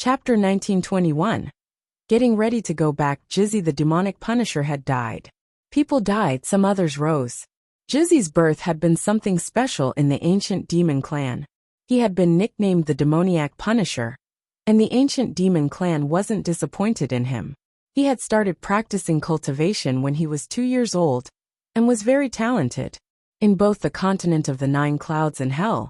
Chapter 1921. Getting ready to go back. Jizzy the demonic punisher had died. People died, some others rose. Jizzy's birth had been something special in the ancient demon clan. He had been nicknamed the demoniac punisher, and the ancient demon clan wasn't disappointed in him. He had started practicing cultivation when he was 2 years old, and was very talented. In both the continent of the 9 clouds and hell,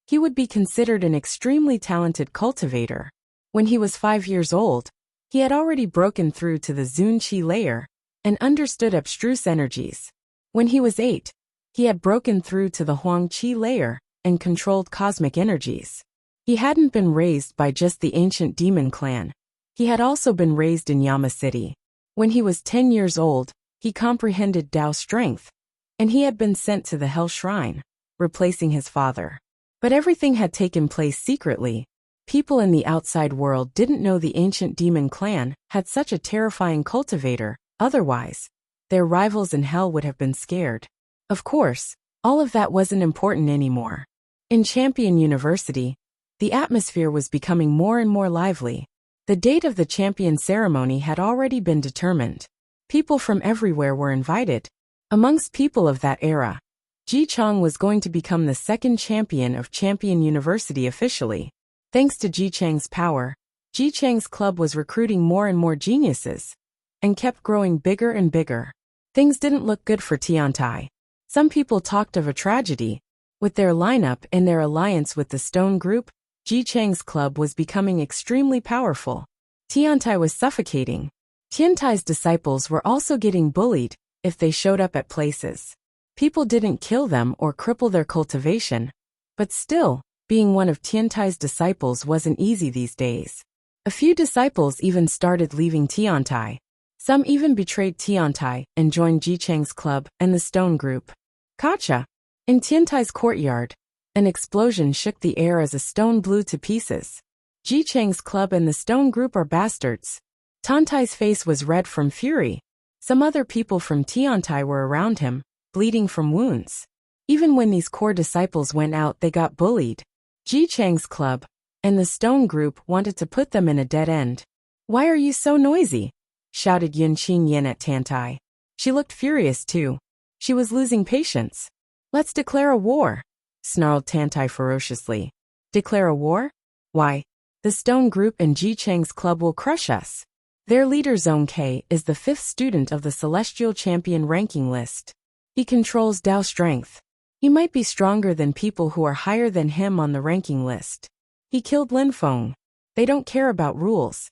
he would be considered an extremely talented cultivator. When he was 5 years old, he had already broken through to the Zun Qi layer and understood abstruse energies. When he was 8, he had broken through to the Huang Qi layer and controlled cosmic energies. He hadn't been raised by just the ancient demon clan. He had also been raised in Yama City. When he was 10 years old, he comprehended Tao strength, and he had been sent to the Hell Shrine, replacing his father. But everything had taken place secretly. People in the outside world didn't know the ancient demon clan had such a terrifying cultivator, otherwise, their rivals in hell would have been scared. Of course, all of that wasn't important anymore. In Champion University, the atmosphere was becoming more and more lively. The date of the champion ceremony had already been determined. People from everywhere were invited. Amongst people of that era, Ji Chang was going to become the second champion of Champion University officially. Thanks to Ji Chang's power, Ji Chang's club was recruiting more and more geniuses, and kept growing bigger and bigger. Things didn't look good for Tiantai. Some people talked of a tragedy. With their lineup and their alliance with the Stone Group, Ji Chang's club was becoming extremely powerful. Tiantai was suffocating. Tiantai's disciples were also getting bullied if they showed up at places. People didn't kill them or cripple their cultivation, but still, being one of Tiantai's disciples wasn't easy these days. A few disciples even started leaving Tiantai. Some even betrayed Tiantai and joined Ji Chang's club and the Stone Group. Gotcha! In Tiantai's courtyard, an explosion shook the air as a stone blew to pieces. Ji Chang's club and the Stone Group are bastards. Tiantai's face was red from fury. Some other people from Tiantai were around him, bleeding from wounds. Even when these core disciples went out, they got bullied. Ji Chang's club and the Stone Group wanted to put them in a dead end. "Why are you so noisy?" shouted Yun Qingyan at Tiantai. She looked furious too. She was losing patience. "Let's declare a war," snarled Tiantai ferociously. "Declare a war? Why? The Stone Group and Ji Chang's club will crush us. Their leader Zong Ke is the 5th student of the Celestial Champion ranking list. He controls Tao strength. He might be stronger than people who are higher than him on the ranking list. He killed Lin Feng. They don't care about rules.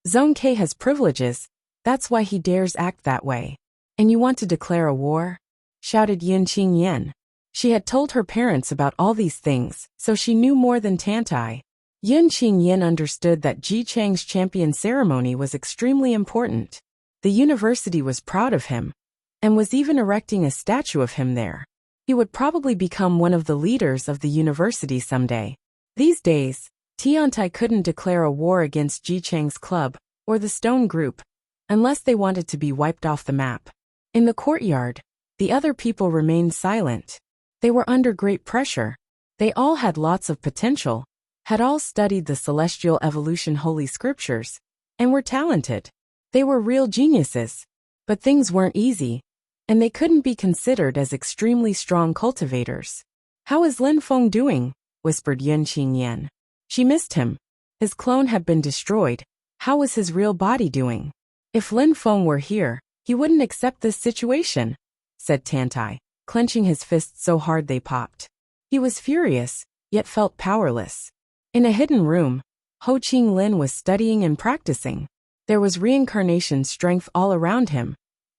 Zong Ke has privileges, that's why he dares act that way. And you want to declare a war?" shouted Yin Qingyan. She had told her parents about all these things, so she knew more than Tiantai. Yin Qingyan understood that Ji Chang's champion ceremony was extremely important. The university was proud of him, and was even erecting a statue of him there. He would probably become one of the leaders of the university someday. These days, Tiantai couldn't declare a war against Ji Chang's club, or the Stone Group, unless they wanted to be wiped off the map. In the courtyard, the other people remained silent. They were under great pressure. They all had lots of potential, had all studied the Celestial Evolution Holy Scriptures, and were talented. They were real geniuses. But things weren't easy, and they couldn't be considered as extremely strong cultivators. "How is Lin Feng doing?" whispered Yun Qingyan. She missed him. His clone had been destroyed. How was his real body doing? "If Lin Feng were here, he wouldn't accept this situation," said Tiantai, clenching his fists so hard they popped. He was furious, yet felt powerless. In a hidden room, Ho Qing Lin was studying and practicing. There was reincarnation strength all around him,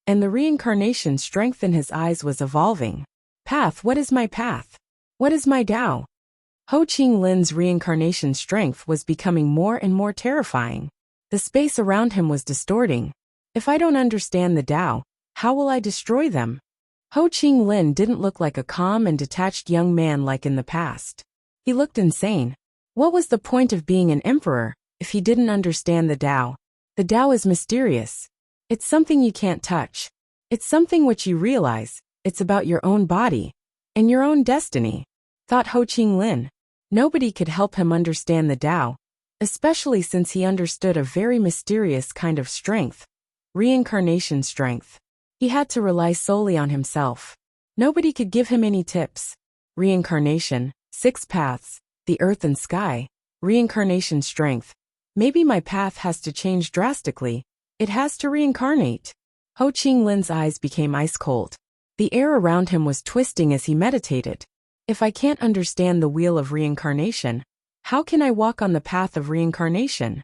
and the reincarnation strength in his eyes was evolving. "Path, what is my path? What is my Tao?" Ho Qing Lin's reincarnation strength was becoming more and more terrifying. The space around him was distorting. "If I don't understand the Tao, how will I destroy them?" Ho Qing Lin didn't look like a calm and detached young man like in the past. He looked insane. What was the point of being an emperor if he didn't understand the Tao? The Tao is mysterious. It's something you can't touch. It's something which you realize. It's about your own body and your own destiny, thought Ho Qing Lin. Nobody could help him understand the Tao. especially since he understood a very mysterious kind of strength, reincarnation strength. He had to rely solely on himself. Nobody could give him any tips. Reincarnation, 6 paths, the earth and sky, reincarnation strength. Maybe my path has to change drastically. It has to reincarnate. Ho Qinglin's eyes became ice cold. The air around him was twisting as he meditated. If I can't understand the wheel of reincarnation, how can I walk on the path of reincarnation?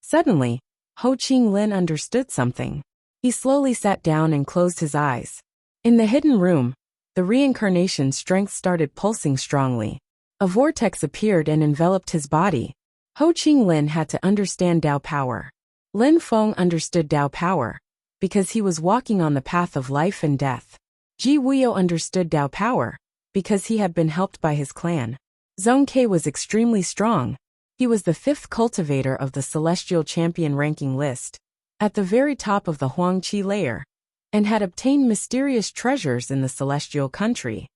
Suddenly, Ho Qinglin understood something. He slowly sat down and closed his eyes. In the hidden room, the reincarnation strength started pulsing strongly. A vortex appeared and enveloped his body. Ho Qinglin had to understand Tao power. Lin Feng understood Tao power, because he was walking on the path of life and death. Ji Wuyo understood Tao power, because he had been helped by his clan. Zhong Ke was extremely strong. He was the 5th cultivator of the Celestial Champion ranking list, at the very top of the Huangqi layer, and had obtained mysterious treasures in the Celestial Country.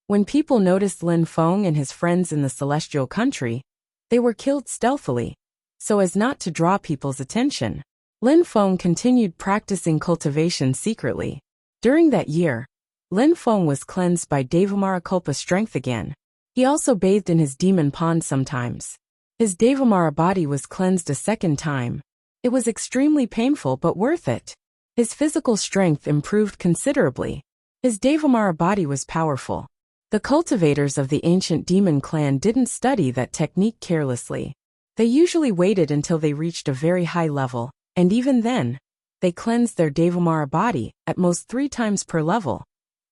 When people noticed Lin Feng and his friends in the Celestial Country, they were killed stealthily, so as not to draw people's attention. Lin Feng continued practicing cultivation secretly. During that year, Lin Feng was cleansed by Devamara strength again. He also bathed in his demon pond sometimes. His Devamara body was cleansed a second time. It was extremely painful but worth it. His physical strength improved considerably. His Devamara body was powerful. The cultivators of the ancient demon clan didn't study that technique carelessly. They usually waited until they reached a very high level, and even then, they cleansed their Devamara body at most 3 times per level.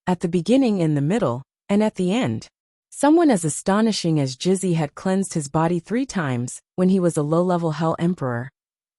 At the beginning, in the middle, and at the end. Someone as astonishing as Jizzy had cleansed his body 3 times when he was a low-level Hell Emperor,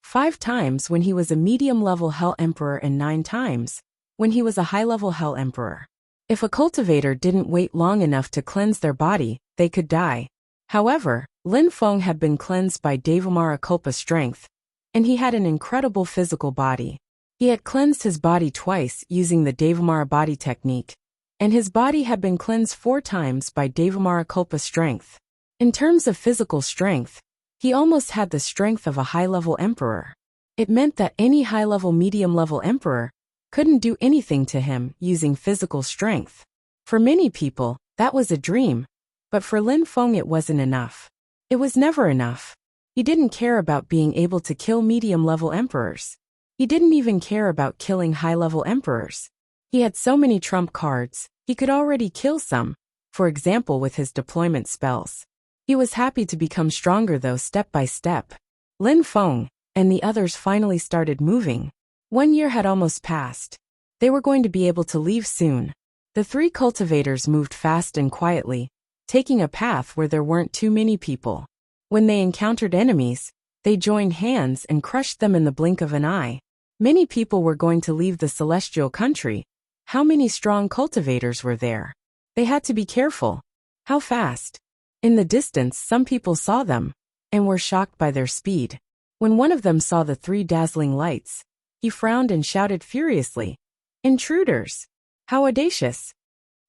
5 times when he was a medium-level Hell Emperor, and 9 times when he was a high-level Hell Emperor. If a cultivator didn't wait long enough to cleanse their body, they could die. However, Lin Feng had been cleansed by Devamara strength, and he had an incredible physical body. He had cleansed his body twice using the Devamara body technique, and his body had been cleansed 4 times by Devamara strength. In terms of physical strength, he almost had the strength of a high-level emperor. It meant that any high-level medium-level emperor couldn't do anything to him using physical strength. For many people, that was a dream, but for Lin Feng it wasn't enough. It was never enough. He didn't care about being able to kill medium-level emperors. He didn't even care about killing high-level emperors. He had so many trump cards, he could already kill some, for example with his deployment spells. He was happy to become stronger though step by step. Lin Feng and the others finally started moving. 1 year had almost passed. They were going to be able to leave soon. The 3 cultivators moved fast and quietly, taking a path where there weren't too many people. When they encountered enemies, they joined hands and crushed them in the blink of an eye. Many people were going to leave the Celestial Country. How many strong cultivators were there? They had to be careful. How fast? In the distance, some people saw them and were shocked by their speed. When one of them saw the 3 dazzling lights, he frowned and shouted furiously, "Intruders! How audacious!"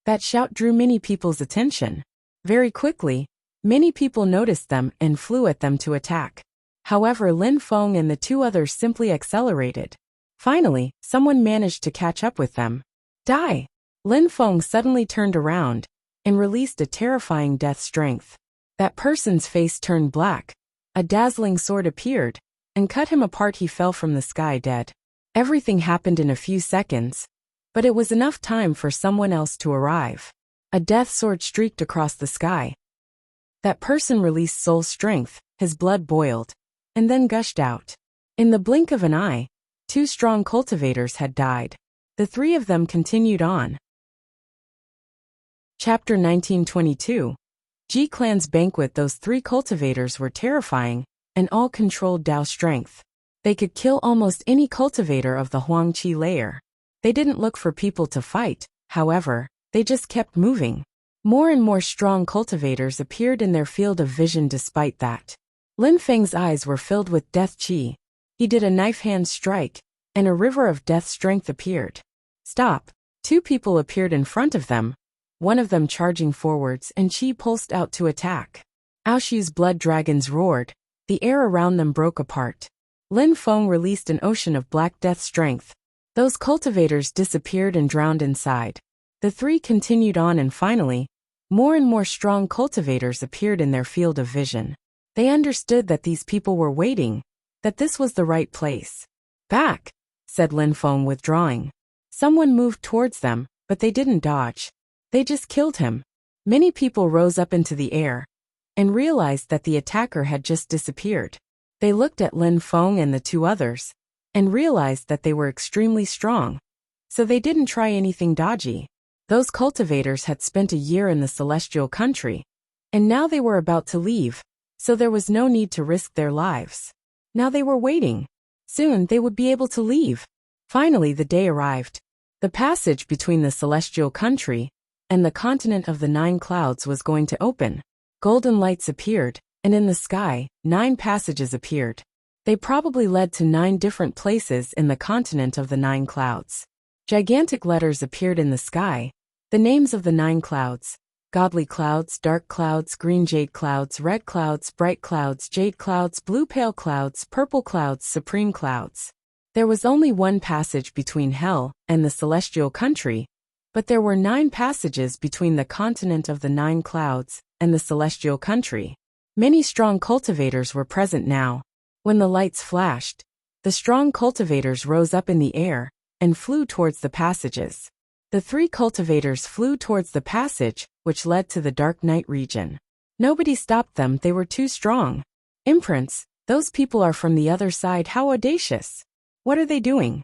That shout drew many people's attention. Very quickly, many people noticed them and flew at them to attack. However, Lin Feng and the 2 others simply accelerated. Finally, someone managed to catch up with them. Die! Lin Feng suddenly turned around and released a terrifying death strength. That person's face turned black. A dazzling sword appeared and cut him apart. He fell from the sky dead. Everything happened in a few seconds, but it was enough time for someone else to arrive. A death sword streaked across the sky. That person released soul strength, his blood boiled, and then gushed out. In the blink of an eye, 2 strong cultivators had died. The 3 of them continued on. Chapter 1922. Ji Clan's banquet. Those 3 cultivators were terrifying, and all controlled Tao strength. They could kill almost any cultivator of the Huangqi layer. They didn't look for people to fight, however, they just kept moving. More and more strong cultivators appeared in their field of vision. Despite that, Lin Feng's eyes were filled with death qi. He did a knife hand strike, and a river of death strength appeared. Stop! 2 people appeared in front of them, one of them charging forwards, and qi pulsed out to attack. Aoshu's blood dragons roared, The air around them broke apart. Lin Feng released an ocean of black death strength. Those cultivators disappeared and drowned inside. The three continued on and finally, more and more strong cultivators appeared in their field of vision. They understood that these people were waiting, that this was the right place. Back, said Lin Feng withdrawing. Someone moved towards them, but they didn't dodge. They just killed him. Many people rose up into the air and realized that the attacker had just disappeared. They looked at Lin Feng and the two others and realized that they were extremely strong. So they didn't try anything dodgy. Those cultivators had spent a year in the celestial country, and now they were about to leave, so there was no need to risk their lives. Now they were waiting. Soon they would be able to leave. Finally the day arrived. The passage between the celestial country and the continent of the 9 clouds was going to open. Golden lights appeared, and in the sky, 9 passages appeared. They probably led to 9 different places in the continent of the 9 clouds. Gigantic letters appeared in the sky. The names of the 9 clouds: godly clouds, dark clouds, green jade clouds, red clouds, bright clouds, jade clouds, blue pale clouds, purple clouds, supreme clouds. There was only one passage between hell and the celestial country, but there were 9 passages between the continent of the 9 clouds and the celestial country. Many strong cultivators were present now. When the lights flashed, the strong cultivators rose up in the air and flew towards the passages. The 3 cultivators flew towards the passage, which led to the Dark Night region. Nobody stopped them, they were too strong. Imprints, those people are from the other side, how audacious. What are they doing?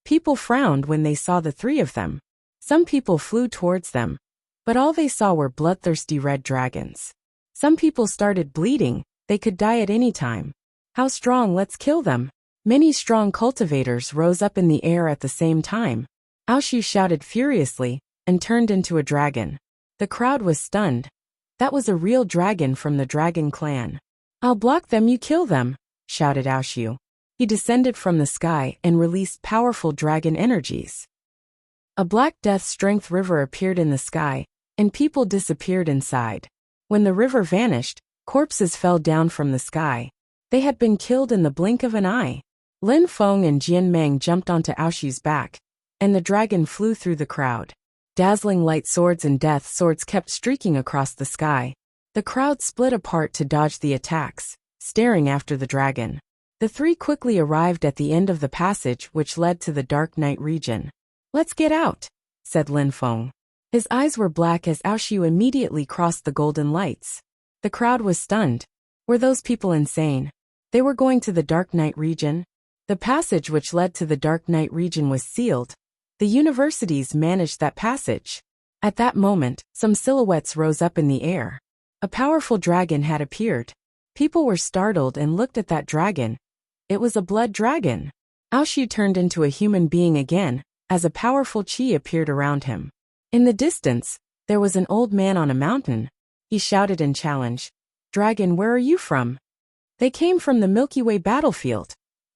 People frowned when they saw the 3 of them. Some people flew towards them, but all they saw were bloodthirsty red dragons. Some people started bleeding, they could die at any time. How strong, let's kill them. Many strong cultivators rose up in the air at the same time. Aoshu shouted furiously and turned into a dragon. The crowd was stunned. That was a real dragon from the dragon clan. I'll block them, you kill them, shouted Aoshu. He descended from the sky and released powerful dragon energies. A black death strength river appeared in the sky, and people disappeared inside. When the river vanished, corpses fell down from the sky. They had been killed in the blink of an eye. Lin Feng and Jian Meng jumped onto Aoshu's back, and the dragon flew through the crowd. Dazzling light swords and death swords kept streaking across the sky. The crowd split apart to dodge the attacks, staring after the dragon. The 3 quickly arrived at the end of the passage which led to the Dark Night region. Let's get out, said Lin Feng. His eyes were black as Aoshu immediately crossed the golden lights. The crowd was stunned. Were those people insane? They were going to the Dark Night region. The passage which led to the Dark Night region was sealed. The universities managed that passage. At that moment, some silhouettes rose up in the air. A powerful dragon had appeared. People were startled and looked at that dragon. It was a blood dragon. Aoshu turned into a human being again, as a powerful chi appeared around him. In the distance, there was an old man on a mountain. He shouted in challenge. Dragon, where are you from? They came from the Milky Way battlefield,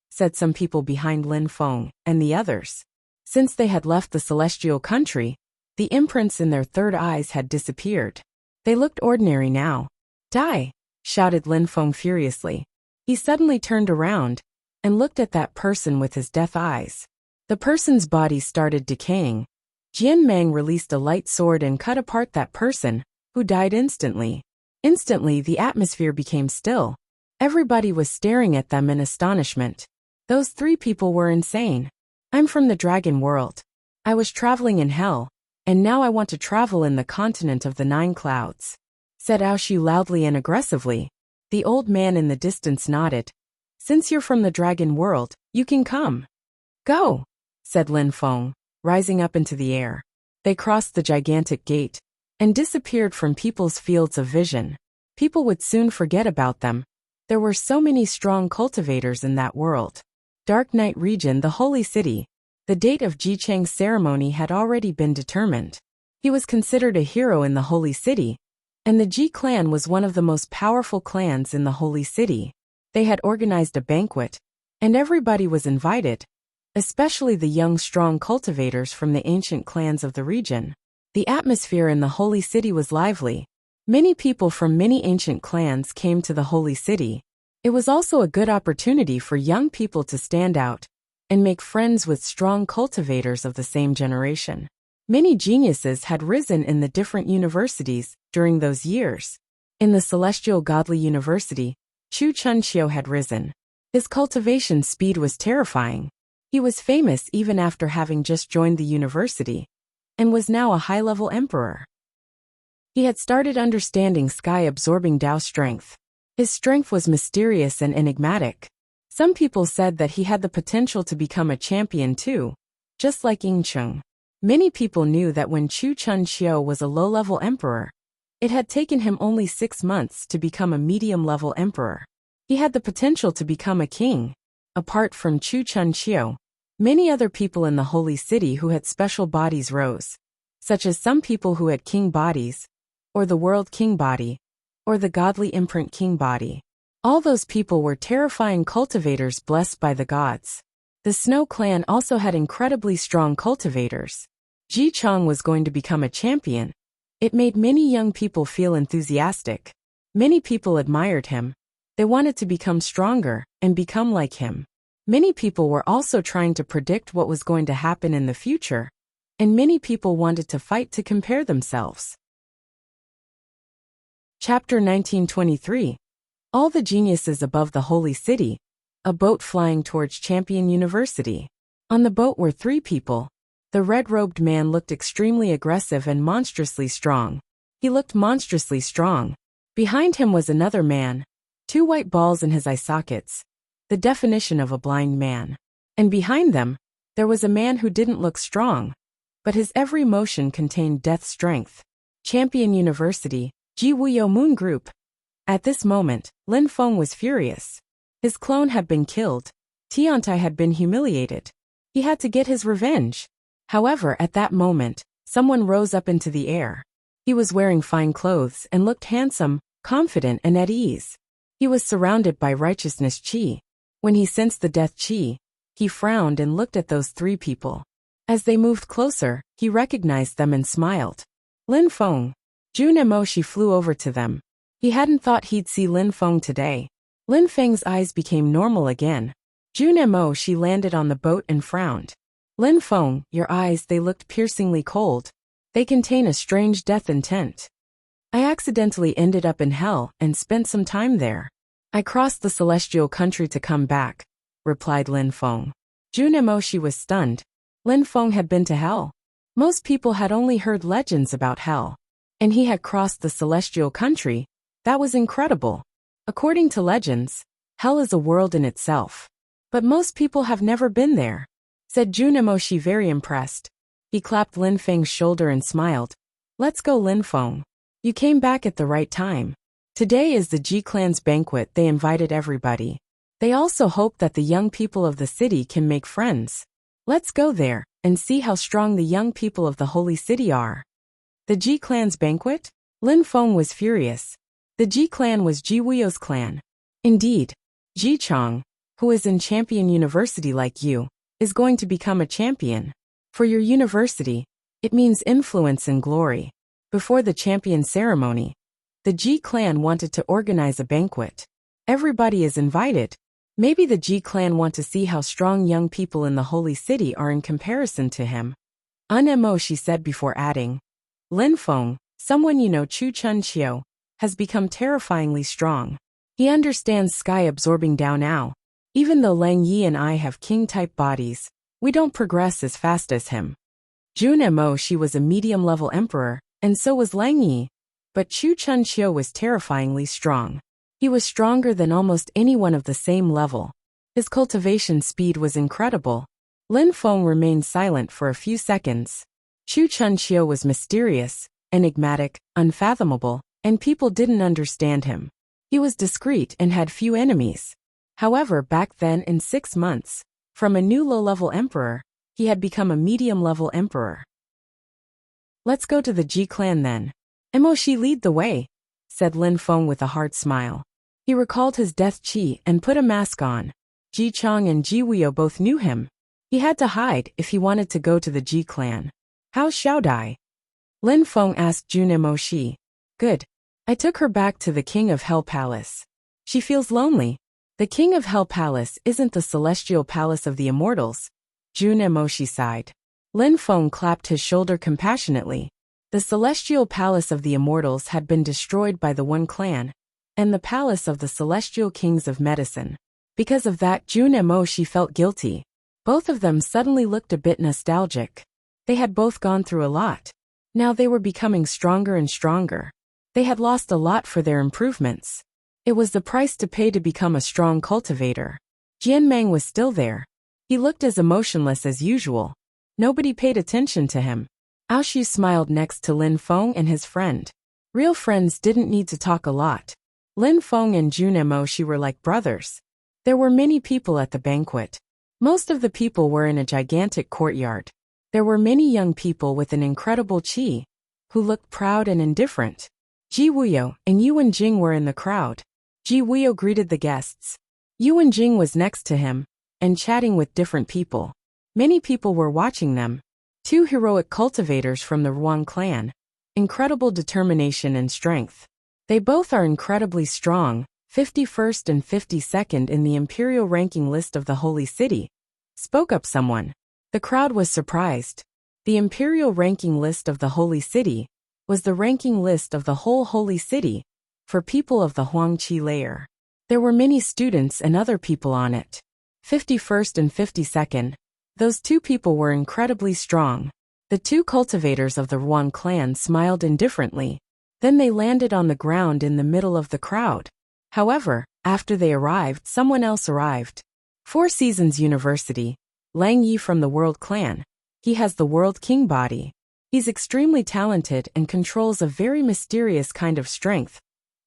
said some people behind Lin Feng and the others. Since they had left the celestial country, the imprints in their third eyes had disappeared. They looked ordinary now. Die, shouted Lin Feng furiously. He suddenly turned around and looked at that person with his death eyes. The person's body started decaying. Jian Meng released a light sword and cut apart that person, who died instantly. Instantly, the atmosphere became still. Everybody was staring at them in astonishment. Those 3 people were insane. I'm from the dragon world. I was traveling in hell, and now I want to travel in the continent of the 9 clouds, said Aoshu loudly and aggressively. The old man in the distance nodded. Since you're from the dragon world, you can come. Go, said Lin Feng, rising up into the air. They crossed the gigantic gate and disappeared from people's fields of vision. People would soon forget about them. There were so many strong cultivators in that world. Dark Night region, the holy city. The date of Ji Cheng's ceremony had already been determined. He was considered a hero in the holy city, and the Ji clan was one of the most powerful clans in the holy city. They had organized a banquet, and everybody was invited, especially the young strong cultivators from the ancient clans of the region. The atmosphere in the holy city was lively. Many people from many ancient clans came to the holy city. It was also a good opportunity for young people to stand out and make friends with strong cultivators of the same generation. Many geniuses had risen in the different universities during those years. In the Celestial Godly University, Chu Chunxiu had risen. His cultivation speed was terrifying. He was famous even after having just joined the university, and was now a high-level emperor. He had started understanding sky-absorbing Tao strength. His strength was mysterious and enigmatic. Some people said that he had the potential to become a champion too, just like Ying Cheng. Many people knew that when Chu Chunxiu was a low-level emperor, it had taken him only 6 months to become a medium-level emperor. He had the potential to become a king. Apart from Chu Chunxiu, many other people in the Holy City who had special bodies rose, such as some people who had king bodies, or the world king body, or the godly imprint king body. All those people were terrifying cultivators blessed by the gods. The Snow clan also had incredibly strong cultivators. Ji Chang was going to become a champion. It made many young people feel enthusiastic. Many people admired him. They wanted to become stronger and become like him. Many people were also trying to predict what was going to happen in the future, and many people wanted to fight to compare themselves. Chapter 1923. All the geniuses above the Holy City. A boat flying towards Champion University. On the boat were 3 people. The red-robed man looked extremely aggressive and monstrously strong. He looked monstrously strong. Behind him was another man. 2 white balls in his eye sockets. The definition of a blind man. And behind them, there was a man who didn't look strong, but his every motion contained death strength. Champion University, Ji Wuyo Moon Group. At this moment, Lin Feng was furious. His clone had been killed. Tiantai had been humiliated. He had to get his revenge. However, at that moment, someone rose up into the air. He was wearing fine clothes and looked handsome, confident and at ease. He was surrounded by righteousness chi. When he sensed the death chi, he frowned and looked at those 3 people. As they moved closer, he recognized them and smiled. Lin Feng. Jun Emoshi flew over to them. He hadn't thought he'd see Lin Feng today. Lin Feng's eyes became normal again. Jun Emoshi landed on the boat and frowned. Lin Feng, your eyes, they looked piercingly cold. They contain a strange death intent. I accidentally ended up in hell and spent some time there. I crossed the celestial country to come back, replied Lin Feng. Jun Emoshi was stunned. Lin Feng had been to hell. Most people had only heard legends about hell. And he had crossed the celestial country. That was incredible. According to legends, hell is a world in itself. But most people have never been there, said Jun Emoshi, very impressed. He clapped Lin Feng's shoulder and smiled. Let's go, Lin Feng. You came back at the right time. Today is the Ji clan's banquet. They invited everybody. They also hope that the young people of the city can make friends. Let's go there and see how strong the young people of the Holy City are. The Ji clan's banquet? Lin Feng was furious. The Ji clan was Ji Wuyo's clan. Indeed, Ji Chang, who is in Champion University like you, is going to become a champion. For your university, it means influence and glory. Before the champion ceremony, the Ji clan wanted to organize a banquet. Everybody is invited. Maybe the Ji clan want to see how strong young people in the Holy City are in comparison to him. Unmo, she said before adding. Lin Feng, someone you know, Chu Chunxiu, has become terrifyingly strong. He understands sky-absorbing Dao now. Even though Lang Yi and I have king-type bodies, we don't progress as fast as him. Jun Mo, she was a medium-level emperor, and so was Lang Yi. But Chu Chunxiu was terrifyingly strong. He was stronger than almost anyone of the same level. His cultivation speed was incredible. Lin Feng remained silent for a few seconds. Chu Chunxiu was mysterious, enigmatic, unfathomable, and people didn't understand him. He was discreet and had few enemies. However, back then in 6 months, from a new low-level emperor, he had become a medium-level emperor. Let's go to the Ji clan then. Emoshi, lead the way, said Lin Feng with a hard smile. He recalled his death chi and put a mask on. Ji Chang and Ji Wuyo both knew him. He had to hide if he wanted to go to the Ji clan. How's Xiaodai? Lin Feng asked Jun Emoshi. Good. I took her back to the King of Hell Palace. She feels lonely. The king of Hell Palace isn't the celestial palace of the immortals, Jun Emoshi sighed. Lin Feng clapped his shoulder compassionately. The celestial palace of the immortals had been destroyed by the One Clan, and the palace of the celestial kings of medicine. Because of that, Jun Emoshi felt guilty. Both of them suddenly looked a bit nostalgic. They had both gone through a lot. Now they were becoming stronger and stronger. They had lost a lot for their improvements. It was the price to pay to become a strong cultivator. Jian Meng was still there. He looked as emotionless as usual. Nobody paid attention to him. Aoshu smiled next to Lin Feng and his friend. Real friends didn't need to talk a lot. Lin Feng and Jun Emoshi were like brothers. There were many people at the banquet. Most of the people were in a gigantic courtyard. There were many young people with an incredible qi, who looked proud and indifferent. Ji Wuyo and Yuan Jing were in the crowd. Ji Wuyo greeted the guests. Yuan Jing was next to him, and chatting with different people. Many people were watching them. Two heroic cultivators from the Ruan clan. Incredible determination and strength. They both are incredibly strong, 51st and 52nd in the imperial ranking list of the Holy City. Spoke up someone. The crowd was surprised. The imperial ranking list of the Holy City was the ranking list of the whole Holy City for people of the Huangqi layer. There were many students and other people on it. 51st and 52nd. Those two people were incredibly strong. The two cultivators of the Ruan clan smiled indifferently. Then they landed on the ground in the middle of the crowd. However, after they arrived, someone else arrived. Four Seasons University. Lang Yi from the World Clan. He has the World King body. He's extremely talented and controls a very mysterious kind of strength.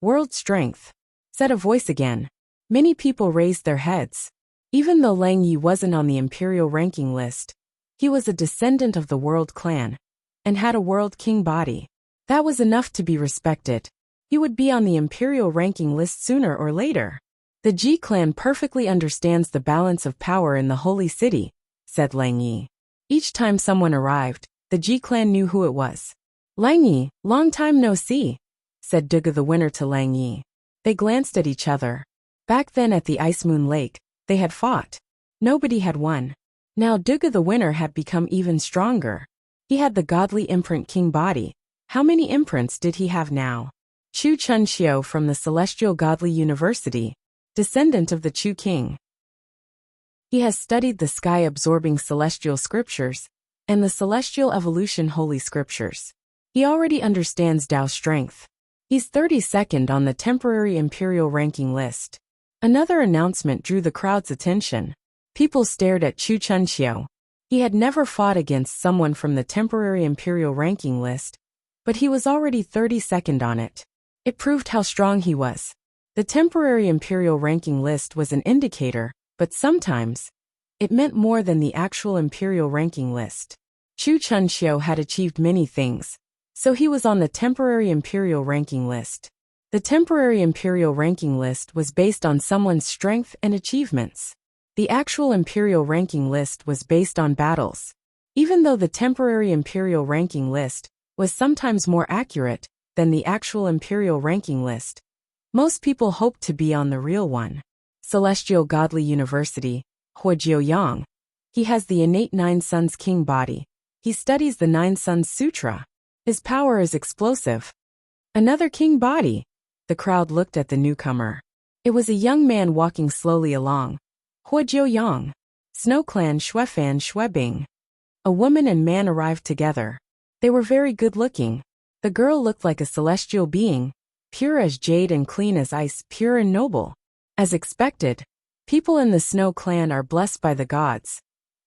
World strength. Said a voice again. Many people raised their heads. Even though Lang Yi wasn't on the imperial ranking list, he was a descendant of the World Clan and had a World King body. That was enough to be respected. He would be on the imperial ranking list sooner or later. The Ji clan perfectly understands the balance of power in the Holy City, said Lang Yi. Each time someone arrived, the Ji clan knew who it was. Lang Yi, long time no see, said Duga the winner to Lang Yi. They glanced at each other. Back then at the Ice Moon Lake, they had fought. Nobody had won. Now Duga the winner had become even stronger. He had the godly imprint king body. How many imprints did he have now? Chu Chunxiu from the Celestial Godly University, descendant of the Chu King. He has studied the sky-absorbing celestial scriptures and the celestial evolution holy scriptures. He already understands Dao strength. He's 32nd on the temporary imperial ranking list. Another announcement drew the crowd's attention. People stared at Chu Chunxiu. He had never fought against someone from the temporary imperial ranking list, but he was already 32nd on it. It proved how strong he was. The temporary imperial ranking list was an indicator, but sometimes it meant more than the actual imperial ranking list. Chu Chunxiu had achieved many things, so he was on the temporary imperial ranking list. The temporary imperial ranking list was based on someone's strength and achievements. The actual imperial ranking list was based on battles. Even though the temporary imperial ranking list was sometimes more accurate than the actual imperial ranking list, most people hoped to be on the real one. Celestial Godly University, Huojiu Yang. He has the innate Nine Suns King body. He studies the Nine Suns Sutra. His power is explosive. Another king body. The crowd looked at the newcomer. It was a young man walking slowly along. Huojiu Yang. Snow Clan Xuefan Xuebing. A woman and man arrived together. They were very good-looking. The girl looked like a celestial being, pure as jade and clean as ice, pure and noble. As expected, people in the Snow Clan are blessed by the gods,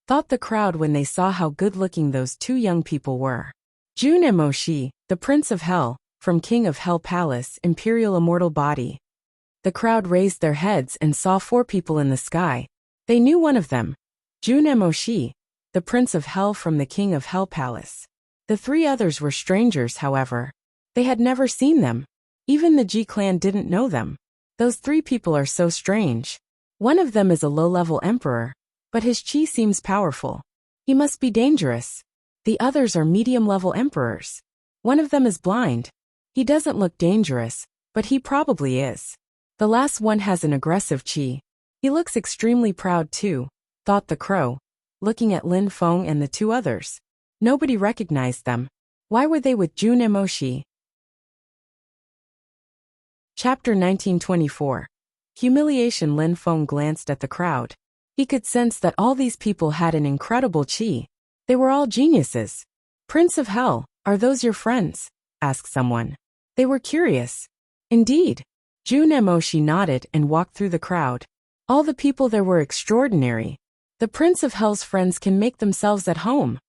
thought the crowd when they saw how good-looking those two young people were. Jun Emoshi, the Prince of Hell, from King of Hell Palace, Imperial Immortal Body. The crowd raised their heads and saw four people in the sky. They knew one of them. Jun Emoshi, the Prince of Hell from the King of Hell Palace. The three others were strangers, however. They had never seen them. Even the Ji clan didn't know them. Those three people are so strange. One of them is a low-level emperor, but his qi seems powerful. He must be dangerous. The others are medium-level emperors. One of them is blind. He doesn't look dangerous, but he probably is. The last one has an aggressive qi. He looks extremely proud too, thought the crow, looking at Lin Feng and the two others. Nobody recognized them. Why were they with Jun Emoshi? Chapter 1924. Humiliation. Lin Feng glanced at the crowd. He could sense that all these people had an incredible chi. They were all geniuses. Prince of Hell, are those your friends? Asked someone. They were curious. Indeed. Jun Emoshi nodded and walked through the crowd. All the people there were extraordinary. The Prince of Hell's friends can make themselves at home,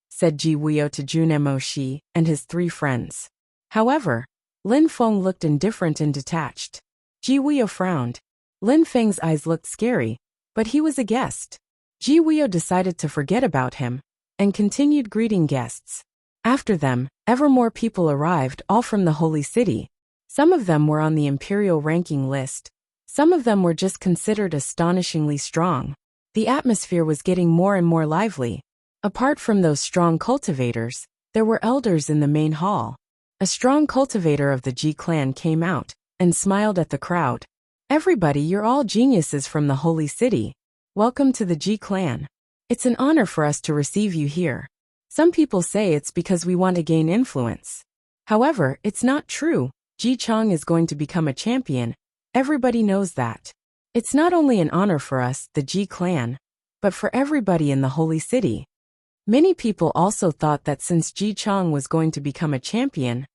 said Ji Wuyo to Jun Emoshi and his three friends. However, Lin Feng looked indifferent and detached. Ji Wuyo frowned. Lin Feng's eyes looked scary, but he was a guest. Ji Wuyo decided to forget about him and continued greeting guests. After them, ever more people arrived, all from the Holy City. Some of them were on the imperial ranking list. Some of them were just considered astonishingly strong. The atmosphere was getting more and more lively. Apart from those strong cultivators, there were elders in the main hall. A strong cultivator of the Ji clan came out and smiled at the crowd. Everybody, you're all geniuses from the Holy City. Welcome to the Ji clan. It's an honor for us to receive you here. Some people say it's because we want to gain influence. However, it's not true. Ji Chang is going to become a champion. Everybody knows that. It's not only an honor for us, the Ji clan, but for everybody in the Holy City. Many people also thought that since Ji Chang was going to become a champion,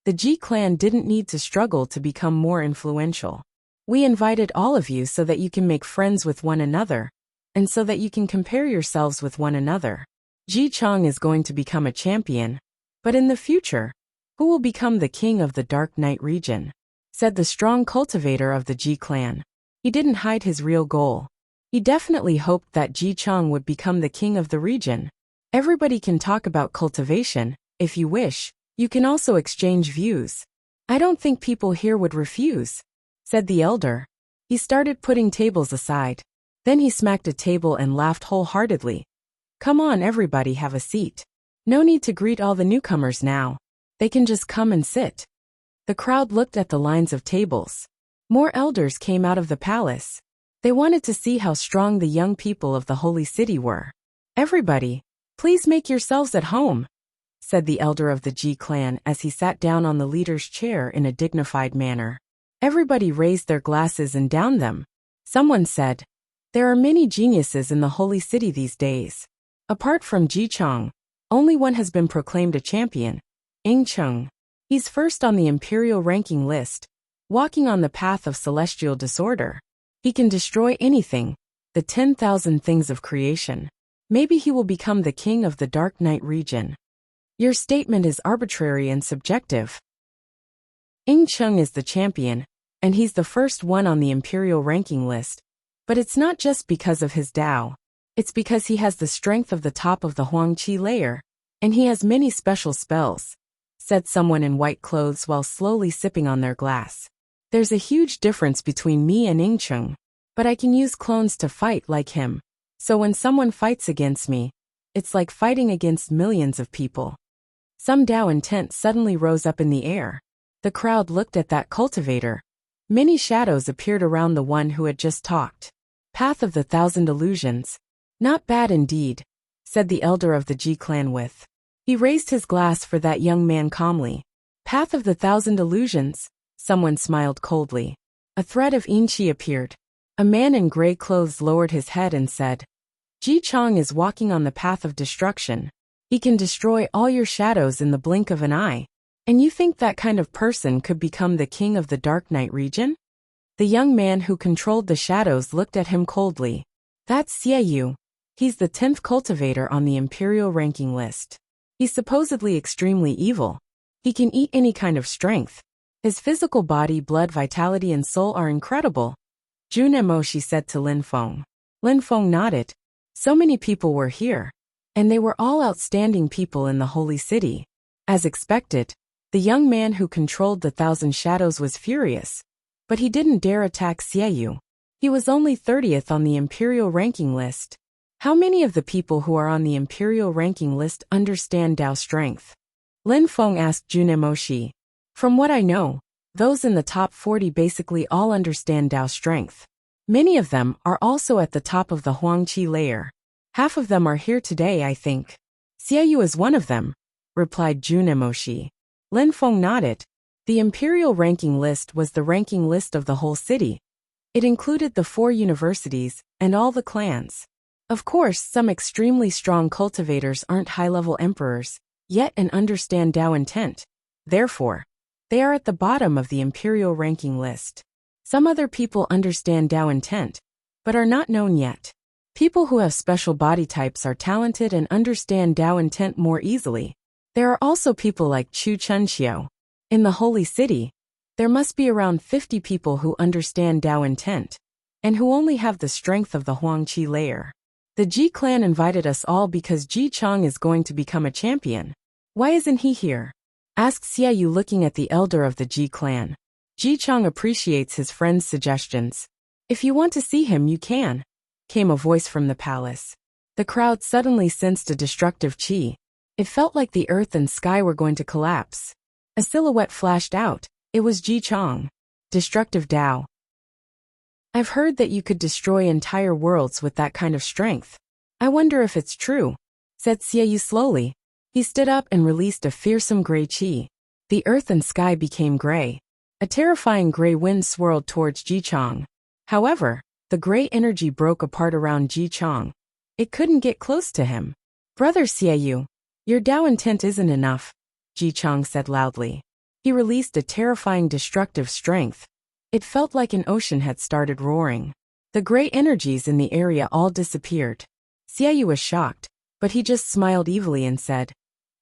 the Ji clan didn't need to struggle to become more influential. We invited all of you so that you can make friends with one another, and so that you can compare yourselves with one another. Ji Chang is going to become a champion, but in the future, who will become the king of the Dark Night region? Said the strong cultivator of the Ji clan. He didn't hide his real goal. He definitely hoped that Ji Chang would become the king of the region. Everybody can talk about cultivation. If you wish, you can also exchange views. I don't think people here would refuse, said the elder. He started putting tables aside. Then he smacked a table and laughed wholeheartedly. Come on, everybody, have a seat. No need to greet all the newcomers now. They can just come and sit. The crowd looked at the lines of tables. More elders came out of the palace. They wanted to see how strong the young people of the Holy City were. Everybody, please make yourselves at home, said the elder of the Ji clan as he sat down on the leader's chair in a dignified manner. Everybody raised their glasses and downed them. Someone said, there are many geniuses in the Holy City these days. Apart from Ji Chang, only one has been proclaimed a champion, Ing Cheng. He's first on the imperial ranking list, walking on the path of celestial disorder. He can destroy anything, the 10,000 things of creation. Maybe he will become the king of the Dark Night region. Your statement is arbitrary and subjective. Ing Cheng is the champion, and he's the first one on the imperial ranking list. But it's not just because of his Tao. It's because he has the strength of the top of the Huang Qi layer, and he has many special spells, said someone in white clothes while slowly sipping on their glass. There's a huge difference between me and Ing Cheng, but I can use clones to fight like him. So when someone fights against me, it's like fighting against millions of people. Some Tao intent suddenly rose up in the air. The crowd looked at that cultivator. Many shadows appeared around the one who had just talked. Path of the Thousand Illusions. Not bad indeed, said the elder of the Ji clan with. He raised his glass for that young man calmly. Path of the Thousand Illusions, someone smiled coldly. A thread of Inchi appeared. A man in gray clothes lowered his head and said, Ji Chang is walking on the path of destruction. He can destroy all your shadows in the blink of an eye. And you think that kind of person could become the king of the Dark Night region? The young man who controlled the shadows looked at him coldly. That's Xie Yu. He's the 10th cultivator on the imperial ranking list. He's supposedly extremely evil. He can eat any kind of strength. His physical body, blood, vitality, and soul are incredible. Jun Emoshi said to Lin Feng. Lin Feng nodded. So many people were here. And they were all outstanding people in the Holy City. As expected, the young man who controlled the Thousand Shadows was furious. But he didn't dare attack Xie Yu. He was only 30th on the imperial ranking list. How many of the people who are on the imperial ranking list understand Tao strength? Lin Feng asked Jun Emoshi. From what I know, those in the top 40 basically all understand Tao strength. Many of them are also at the top of the Huangqi layer. Half of them are here today, I think. Xiaoyu is one of them, replied Junemoshi. Lin Feng nodded. The imperial ranking list was the ranking list of the whole city. It included the 4 universities and all the clans. Of course, some extremely strong cultivators aren't high-level emperors, yet and understand Dao intent. Therefore, they are at the bottom of the imperial ranking list. Some other people understand Dao intent, but are not known yet. People who have special body types are talented and understand Dao intent more easily. There are also people like Chu Chunxiao. In the Holy City, there must be around 50 people who understand Dao intent, and who only have the strength of the Huangqi layer. The Ji clan invited us all because Ji Chang is going to become a champion. Why isn't he here? Asked Xiaoyu, looking at the elder of the Ji clan. Ji Chang appreciates his friend's suggestions. If you want to see him, you can, came a voice from the palace. The crowd suddenly sensed a destructive qi. It felt like the earth and sky were going to collapse. A silhouette flashed out. It was Ji Chang. Destructive Dao. I've heard that you could destroy entire worlds with that kind of strength. I wonder if it's true, said Xiaoyu slowly. He stood up and released a fearsome gray qi. The earth and sky became gray. A terrifying gray wind swirled towards Ji Chang. However, the gray energy broke apart around Ji Chang. It couldn't get close to him. Brother Xiaoyu, your Dao intent isn't enough, Ji Chang said loudly. He released a terrifying destructive strength. It felt like an ocean had started roaring. The gray energies in the area all disappeared. Xiaoyu was shocked, but he just smiled evilly and said,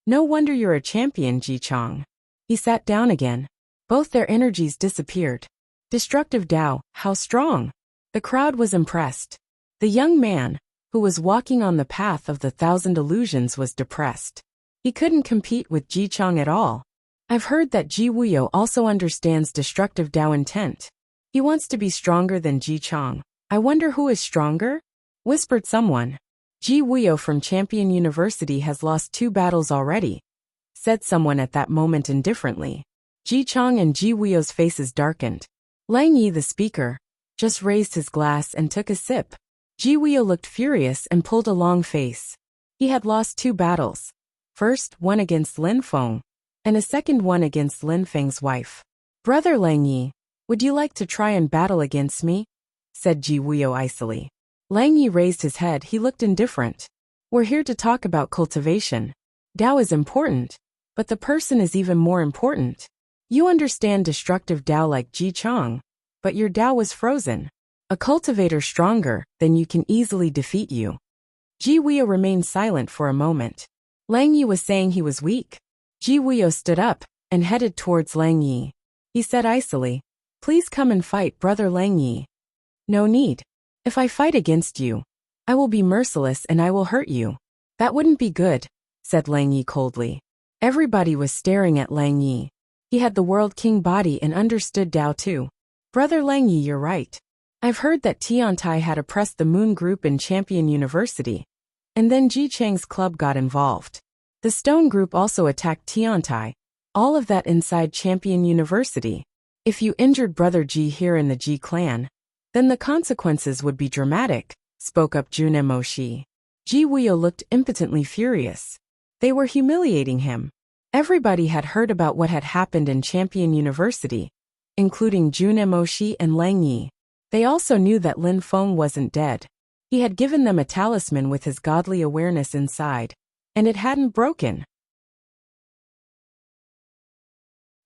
"No wonder you're a champion, Ji Chang." He sat down again. Both their energies disappeared. Destructive Dao, how strong! The crowd was impressed. The young man, who was walking on the path of the 1,000 illusions, was depressed. He couldn't compete with Ji Chang at all. I've heard that Ji Wuyo also understands destructive Dao intent. He wants to be stronger than Ji Chang. I wonder who is stronger? Whispered someone. Ji Wuyo from Champion University has lost 2 battles already, said someone at that moment indifferently. Ji Chang and Ji Wuyo's faces darkened. Lang Yi, the speaker, just raised his glass and took a sip. Ji Wuyo looked furious and pulled a long face. He had lost 2 battles. First, one against Lin Feng, and a second one against Lin Feng's wife. Brother Lang Yi, would you like to try and battle against me? Said Ji Wuyo icily. Lang Yi raised his head. He looked indifferent. We're here to talk about cultivation. Dao is important, but the person is even more important. You understand destructive Dao like Ji Chang, but your Dao was frozen. A cultivator stronger than you can easily defeat you. Ji Wuyo remained silent for a moment. Lang Yi was saying he was weak. Ji Wuyo stood up and headed towards Lang Yi. He said icily, "Please come and fight, Brother Lang Yi." "No need. If I fight against you, I will be merciless and I will hurt you." "That wouldn't be good," said Lang Yi coldly. Everybody was staring at Lang Yi. He had the World King body and understood Dao too. "Brother Lang Yi, you're right. I've heard that Tiantai had oppressed the Moon Group in Champion University, and then Ji Chang's club got involved. The Stone Group also attacked Tiantai, all of that inside Champion University. If you injured Brother Ji here in the Ji clan, then the consequences would be dramatic," spoke up Junemoshi. Ji Wuyo looked impotently furious. They were humiliating him. Everybody had heard about what had happened in Champion University, including Junemoshi and Lang Yi. They also knew that Lin Feng wasn't dead. He had given them a talisman with his godly awareness inside, and it hadn't broken.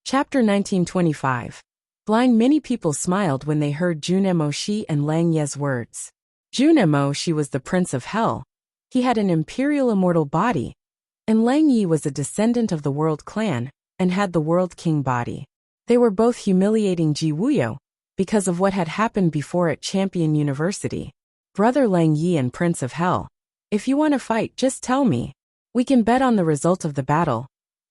Chapter 1925. Blind. Many people smiled when they heard Junemoshi and Lang Ye's words. Junemoshi was the prince of hell. He had an imperial immortal body, and Lang Yi was a descendant of the World Clan and had the World King body. They were both humiliating Ji Wuyo because of what had happened before at Champion University. "Brother Lang Yi and Prince of Hell, if you want to fight, just tell me. We can bet on the result of the battle."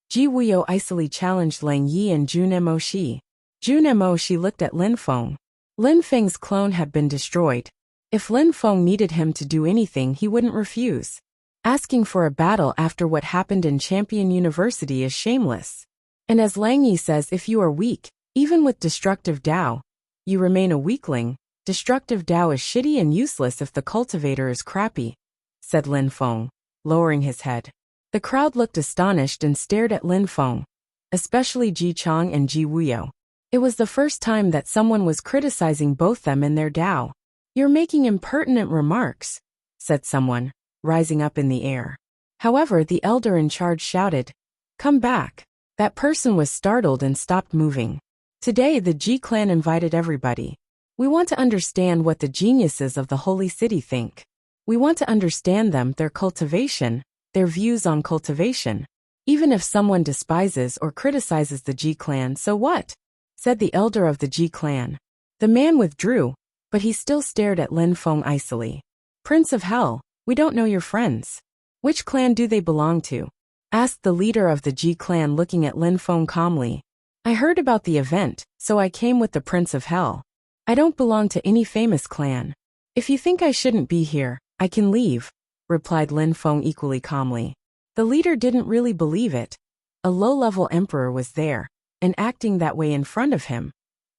Ji Wuyo icily challenged Lang Yi and Junemoshi. Junemoshi looked at Lin Feng. Lin Feng's clone had been destroyed. If Lin Feng needed him to do anything, he wouldn't refuse. Asking for a battle after what happened in Champion University is shameless. And as Lang Yi says, if you are weak, even with destructive Dao, you remain a weakling, Destructive Dao is shitty and useless if the cultivator is crappy, said Lin Feng, lowering his head. The crowd looked astonished and stared at Lin Feng, especially Ji Chang and Ji Wuyo. It was the first time that someone was criticizing both them and their Dao. You're making impertinent remarks, said someone, rising up in the air. However, the elder in charge shouted, "Come back." That person was startled and stopped moving. Today the Ji clan invited everybody. We want to understand what the geniuses of the holy city think. We want to understand them, their cultivation, their views on cultivation. Even if someone despises or criticizes the Ji clan, so what? Said the elder of the Ji clan. The man withdrew, but he still stared at Lin Feng icily. Prince of Hell, we don't know your friends. Which clan do they belong to? Asked the leader of the Ji clan, looking at Lin Feng calmly. I heard about the event, so I came with the Prince of Hell. I don't belong to any famous clan. If you think I shouldn't be here, I can leave, replied Lin Feng equally calmly. The leader didn't really believe it. A low-level emperor was there, and acting that way in front of him.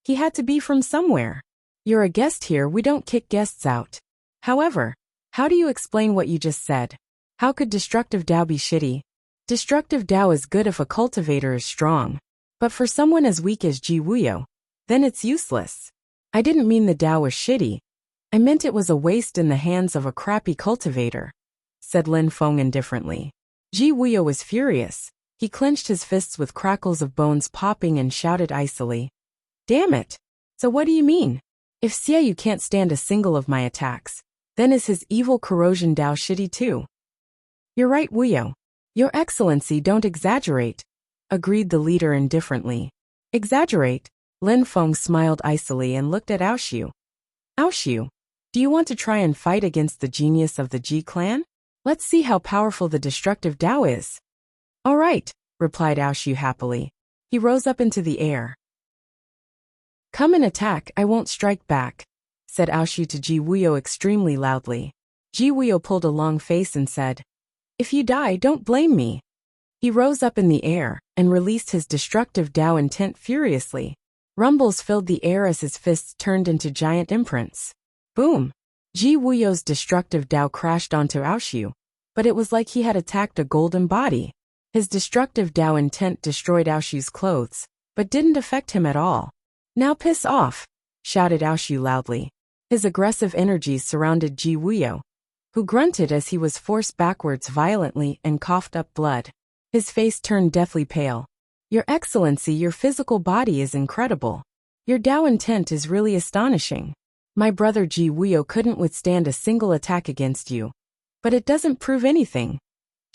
He had to be from somewhere. You're a guest here, we don't kick guests out. However, how do you explain what you just said? How could destructive Dao be shitty? Destructive Dao is good if a cultivator is strong. But for someone as weak as Ji Wuyo, then it's useless. I didn't mean the Dao was shitty. I meant it was a waste in the hands of a crappy cultivator, said Lin Feng indifferently. Ji Wuyo was furious. He clenched his fists with crackles of bones popping and shouted icily. Damn it! So what do you mean? If Xiaoyu can't stand a single of my attacks, then is his evil corrosion Dao shitty too? You're right, Wuyo. Your Excellency, don't exaggerate, agreed the leader indifferently. Exaggerate? Lin Feng smiled icily and looked at Aoshu. Aoshu, do you want to try and fight against the genius of the Ji clan? Let's see how powerful the destructive Dao is. All right, replied Aoshu happily. He rose up into the air. Come and attack, I won't strike back, said Aoshu to Ji Wuyo extremely loudly. Ji Wuyo pulled a long face and said, If you die, don't blame me. He rose up in the air and released his destructive Dao intent furiously. Rumbles filled the air as his fists turned into giant imprints. Boom! Ji Wuyo's destructive Dao crashed onto Aoshu, but it was like he had attacked a golden body. His destructive Dao intent destroyed Aoshu's clothes, but didn't affect him at all. Now piss off, shouted Aoshu loudly. His aggressive energies surrounded Ji Wuyo, who grunted as he was forced backwards violently and coughed up blood. His face turned deathly pale. Your Excellency, your physical body is incredible. Your Dao intent is really astonishing. My brother Ji Wuyo couldn't withstand a single attack against you. But it doesn't prove anything,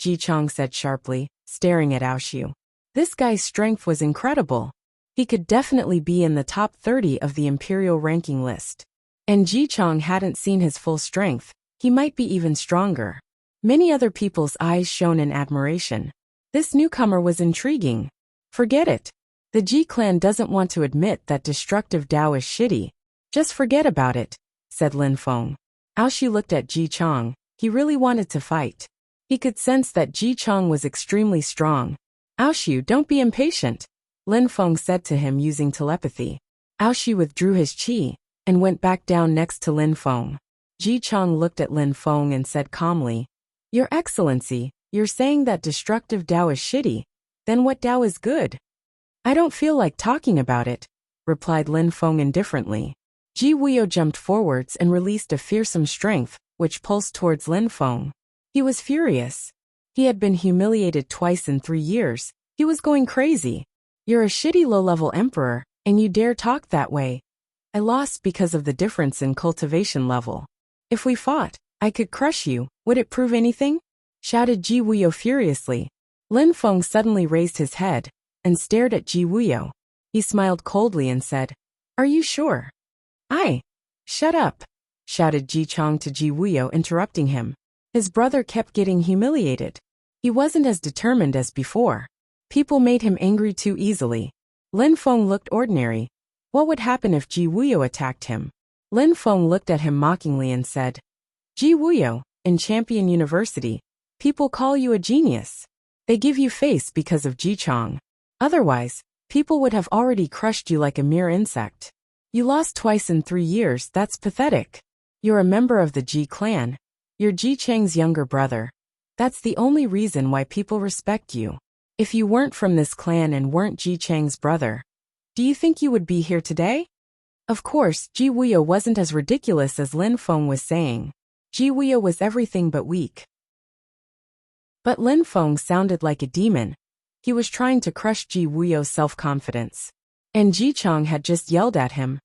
Ji Chang said sharply, staring at Aoshu. This guy's strength was incredible. He could definitely be in the top 30 of the imperial ranking list. And Ji Chang hadn't seen his full strength. He might be even stronger. Many other people's eyes shone in admiration. This newcomer was intriguing. Forget it. The Ji clan doesn't want to admit that destructive Dao is shitty. Just forget about it, said Lin Feng. Aoshu looked at Ji Chang. He really wanted to fight. He could sense that Ji Chang was extremely strong. Aoshu, don't be impatient, Lin Feng said to him using telepathy. Aoshu withdrew his qi and went back down next to Lin Feng. Ji Chang looked at Lin Feng and said calmly, Your Excellency, you're saying that destructive Dao is shitty. Then what Dao is good? I don't feel like talking about it, replied Lin Feng indifferently. Ji Wuyo jumped forwards and released a fearsome strength, which pulsed towards Lin Feng. He was furious. He had been humiliated twice in 3 years. He was going crazy. You're a shitty low-level emperor, and you dare talk that way. I lost because of the difference in cultivation level. If we fought, I could crush you. Would it prove anything? Shouted Ji Wuyo furiously. Lin Feng suddenly raised his head and stared at Ji Wuyo. He smiled coldly and said, Are you sure? Shut up, shouted Ji Chang to Ji Wuyo, interrupting him. His brother kept getting humiliated. He wasn't as determined as before. People made him angry too easily. Lin Feng looked ordinary. What would happen if Ji Wuyo attacked him? Lin Feng looked at him mockingly and said, Ji Wuyo, in Champion University, people call you a genius. They give you face because of Ji Chang. Otherwise, people would have already crushed you like a mere insect. You lost twice in 3 years, that's pathetic. You're a member of the Ji clan. You're Ji Chang's younger brother. That's the only reason why people respect you. If you weren't from this clan and weren't Ji Chang's brother, do you think you would be here today? Of course, Ji Wuya wasn't as ridiculous as Lin Feng was saying. Ji Wuya was everything but weak. But Lin Feng sounded like a demon. He was trying to crush Ji Wuya's self-confidence. And Ji Chang had just yelled at him.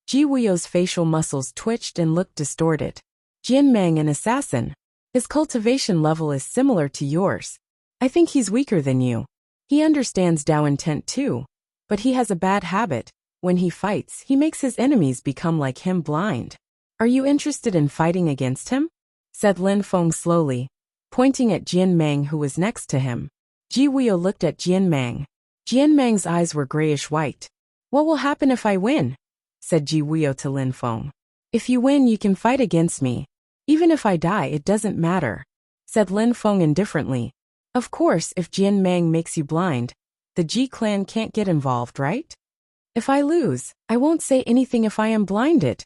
Ji Wuya's facial muscles twitched and looked distorted. Jian Meng, an assassin. His cultivation level is similar to yours. I think he's weaker than you. He understands Dao intent too. But he has a bad habit. When he fights, he makes his enemies become like him, blind. Are you interested in fighting against him? Said Lin Feng slowly, pointing at Jian Meng, who was next to him. Ji Wuya looked at Jian Meng. Jian Meng's eyes were grayish-white. What will happen if I win? Said Ji Wuya to Lin Feng. If you win, you can fight against me. Even if I die, it doesn't matter, said Lin Feng indifferently. Of course, if Jian Meng makes you blind, the Ji clan can't get involved, right? If I lose, I won't say anything if I am blinded,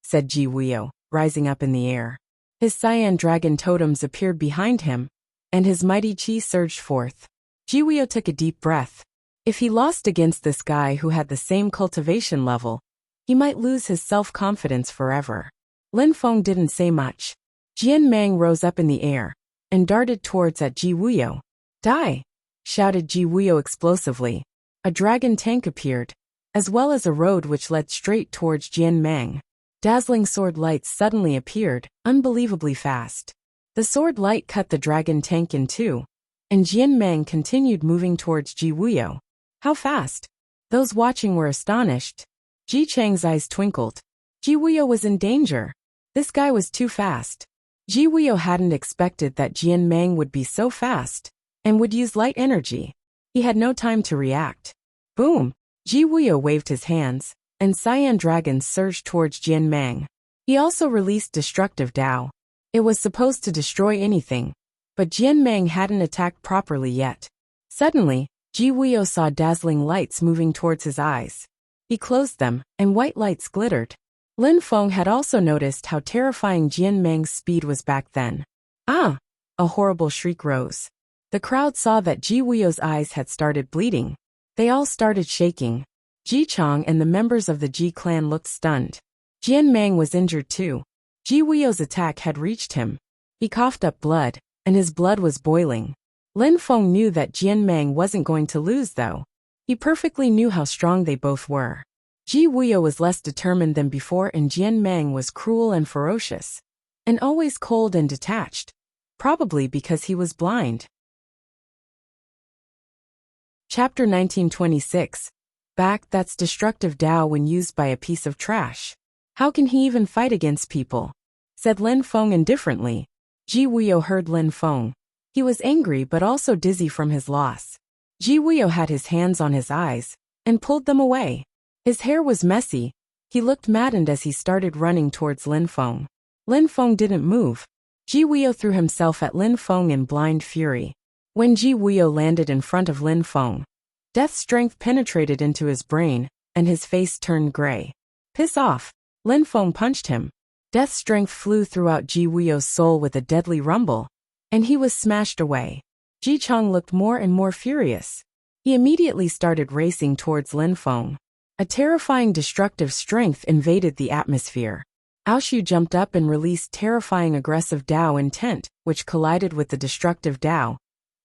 said Ji Wuya, rising up in the air. His cyan dragon totems appeared behind him, and his mighty chi surged forth. Ji Wuya took a deep breath. If he lost against this guy who had the same cultivation level, he might lose his self-confidence forever. Lin Feng didn't say much. Jian Meng rose up in the air and darted towards at Ji Wuya. Die! Shouted Ji Wuya explosively. A dragon tank appeared, as well as a road which led straight towards Jian Meng. Dazzling sword lights suddenly appeared, unbelievably fast. The sword light cut the dragon tank in two, and Jian Meng continued moving towards Ji Wuya. How fast? Those watching were astonished. Ji Chang's eyes twinkled. Ji Wuya was in danger. This guy was too fast. Ji Wuya hadn't expected that Jian Meng would be so fast, and would use light energy. He had no time to react. Boom! Ji Wuya waved his hands, and cyan dragons surged towards Jian Meng. He also released destructive Dao. It was supposed to destroy anything, but Jian Meng hadn't attacked properly yet. Suddenly, Ji Wuya saw dazzling lights moving towards his eyes. He closed them, and white lights glittered. Lin Feng had also noticed how terrifying Jian Meng's speed was back then. Ah! A horrible shriek rose. The crowd saw that Ji Wuya's eyes had started bleeding. They all started shaking. Ji Chang and the members of the Ji clan looked stunned. Jian Meng was injured too. Ji Wuya's attack had reached him. He coughed up blood, and his blood was boiling. Lin Feng knew that Jian Meng wasn't going to lose though. He perfectly knew how strong they both were. Ji Wuya was less determined than before, and Jian Meng was cruel and ferocious, and always cold and detached, probably because he was blind. Chapter 1926. Back, that's destructive Dao when used by a piece of trash. How can he even fight against people? Said Lin Feng indifferently. Ji Wuya heard Lin Feng. He was angry but also dizzy from his loss. Ji Wuya had his hands on his eyes, and pulled them away. His hair was messy. He looked maddened as he started running towards Lin Feng. Lin Feng didn't move. Ji Wuya threw himself at Lin Feng in blind fury. When Ji Wuya landed in front of Lin Feng, death strength penetrated into his brain, and his face turned gray. Piss off! Lin Feng punched him. Death strength flew throughout Ji Wuya's soul with a deadly rumble, and he was smashed away. Ji Chang looked more and more furious. He immediately started racing towards Lin Feng. A terrifying destructive strength invaded the atmosphere. Aoshu jumped up and released terrifying aggressive Dao intent, which collided with the destructive Dao,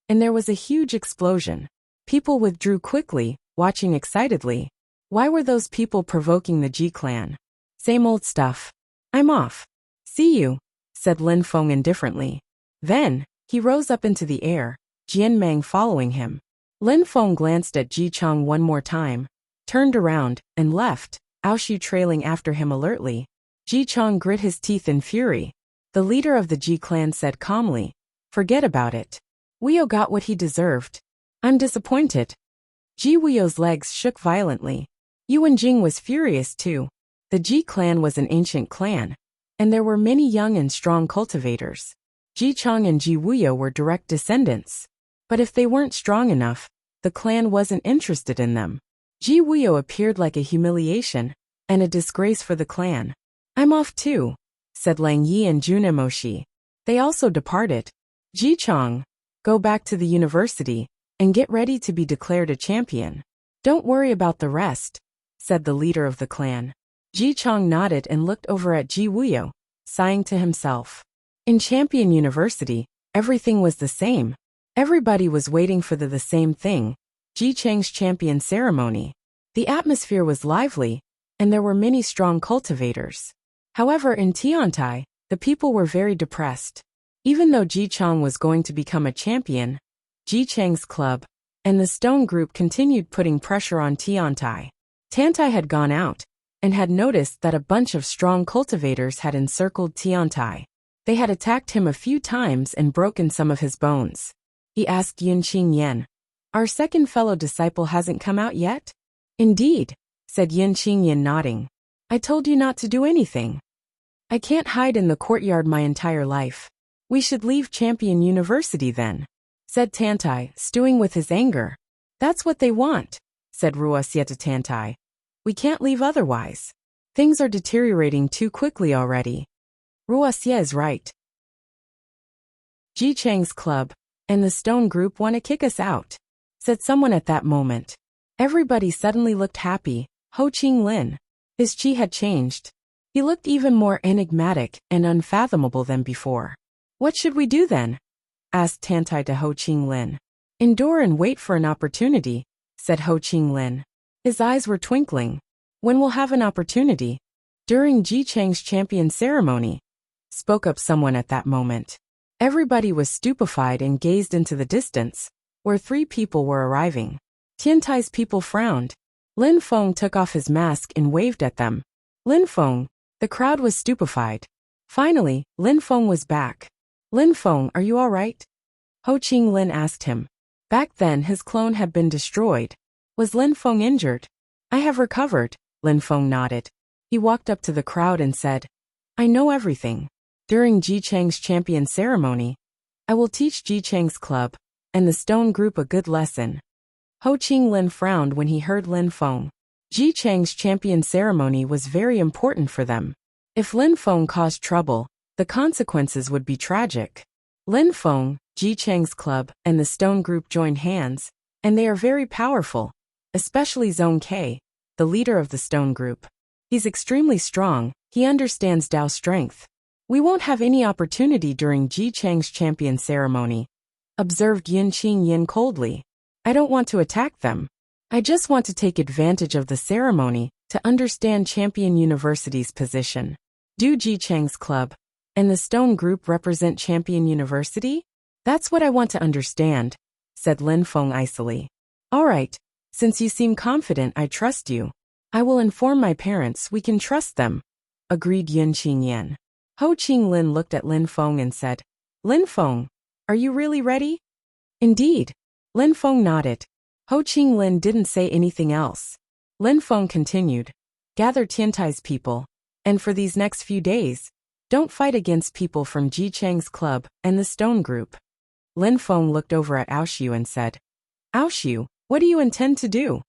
and there was a huge explosion. People withdrew quickly, watching excitedly. Why were those people provoking the Ji clan? Same old stuff. I'm off. See you, said Lin Feng indifferently. Then, he rose up into the air, Jian Meng following him. Lin Feng glanced at Ji Chang one more time, turned around, and left, Aoshu trailing after him alertly. Ji Chang grit his teeth in fury. The leader of the Ji clan said calmly, "Forget about it. Wuya got what he deserved. I'm disappointed." Ji Wuya's legs shook violently. Yuan Jing was furious too. The Ji clan was an ancient clan, and there were many young and strong cultivators. Ji Chang and Ji Wuya were direct descendants. But if they weren't strong enough, the clan wasn't interested in them. Ji Wuya appeared like a humiliation. and a disgrace for the clan. I'm off too, said Lang Yi and Junemoshi. They also departed. Ji Chang, go back to the university and get ready to be declared a champion. Don't worry about the rest, said the leader of the clan. Ji Chang nodded and looked over at Ji Wuyo, sighing to himself. In Champion University, everything was the same. Everybody was waiting for the same thing, Ji Chang's champion ceremony. The atmosphere was lively, and there were many strong cultivators. However, in Tiantai, the people were very depressed. Even though Ji Chang was going to become a champion, Ji Chang's club and the Stone Group continued putting pressure on Tiantai. Tiantai had gone out and had noticed that a bunch of strong cultivators had encircled Tiantai. They had attacked him a few times and broken some of his bones. He asked Yunqing Yan, "Our second fellow disciple hasn't come out yet?" "Indeed," said Yunqing Yan, nodding. "I told you not to do anything. I can't hide in the courtyard my entire life. We should leave Champion University then," said Tiantai, stewing with his anger. "That's what they want," said Wuxia to Tiantai. "We can't leave otherwise. Things are deteriorating too quickly already." Wuxia is right. Ji Chang's club and the Stone Group want to kick us out, said someone at that moment. Everybody suddenly looked happy. Ho Ching Lin. His chi had changed. He looked even more enigmatic and unfathomable than before. "What should we do then?" asked Tiantai to Ho Ching Lin. "Endure and wait for an opportunity," said Ho Ching Lin. His eyes were twinkling. "When we'll have an opportunity?" "During Ji Chang's champion ceremony," spoke up someone at that moment. Everybody was stupefied and gazed into the distance, where 3 people were arriving. Tiantai's people frowned. Lin Feng took off his mask and waved at them. "Lin Feng." The crowd was stupefied. Finally, Lin Feng was back. "Lin Feng, are you all right?" Ho Ching Lin asked him. Back then his clone had been destroyed. Was Lin Feng injured? "I have recovered," Lin Feng nodded. He walked up to the crowd and said, "I know everything. During Ji Chang's champion ceremony, I will teach Ji Chang's club and the Stone Group a good lesson." Ho Ching Lin frowned when he heard Lin Feng. Ji Chang's champion ceremony was very important for them. If Lin Feng caused trouble, the consequences would be tragic. Lin Feng, Ji Chang's club, and the Stone Group joined hands, and they are very powerful, especially Zone K, the leader of the Stone Group. He's extremely strong, he understands Dao strength. "We won't have any opportunity during Ji Chang's champion ceremony," observed Yunqing Yin coldly. "I don't want to attack them. I just want to take advantage of the ceremony to understand Champion University's position. Do Ji Chang's club and the Stone Group represent Champion University? That's what I want to understand," said Lin Feng icily. "All right, since you seem confident, I trust you. I will inform my parents we can trust them," agreed Yunqing Yan. Ho Ching Lin looked at Lin Feng and said, "Lin Feng, are you really ready?" "Indeed." Lin Feng nodded. Ho Ching Lin didn't say anything else. Lin Feng continued, "Gather Tiantai's people, and for these next few days, don't fight against people from Ji Chang's club and the Stone Group." Lin Feng looked over at Aoshu and said, "Aoshu, what do you intend to do?"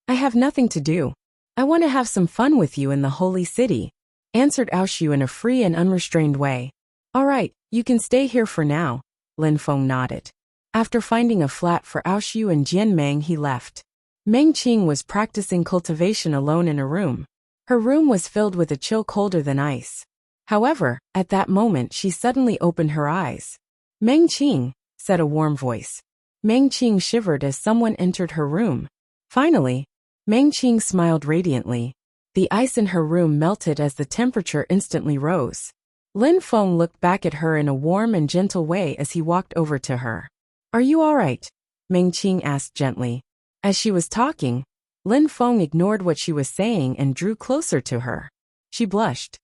"I have nothing to do. I want to have some fun with you in the holy city," answered Aoshu in a free and unrestrained way. "All right, you can stay here for now," Lin Feng nodded. After finding a flat for Aoshu and Jian Meng, he left. Meng Qing was practicing cultivation alone in a room. Her room was filled with a chill colder than ice. However, at that moment she suddenly opened her eyes. "Meng Qing," said a warm voice. Meng Qing shivered as someone entered her room. Finally, Meng Qing smiled radiantly. The ice in her room melted as the temperature instantly rose. Lin Feng looked back at her in a warm and gentle way as he walked over to her. "Are you all right?" Meng Qing asked gently. As she was talking, Lin Feng ignored what she was saying and drew closer to her. She blushed.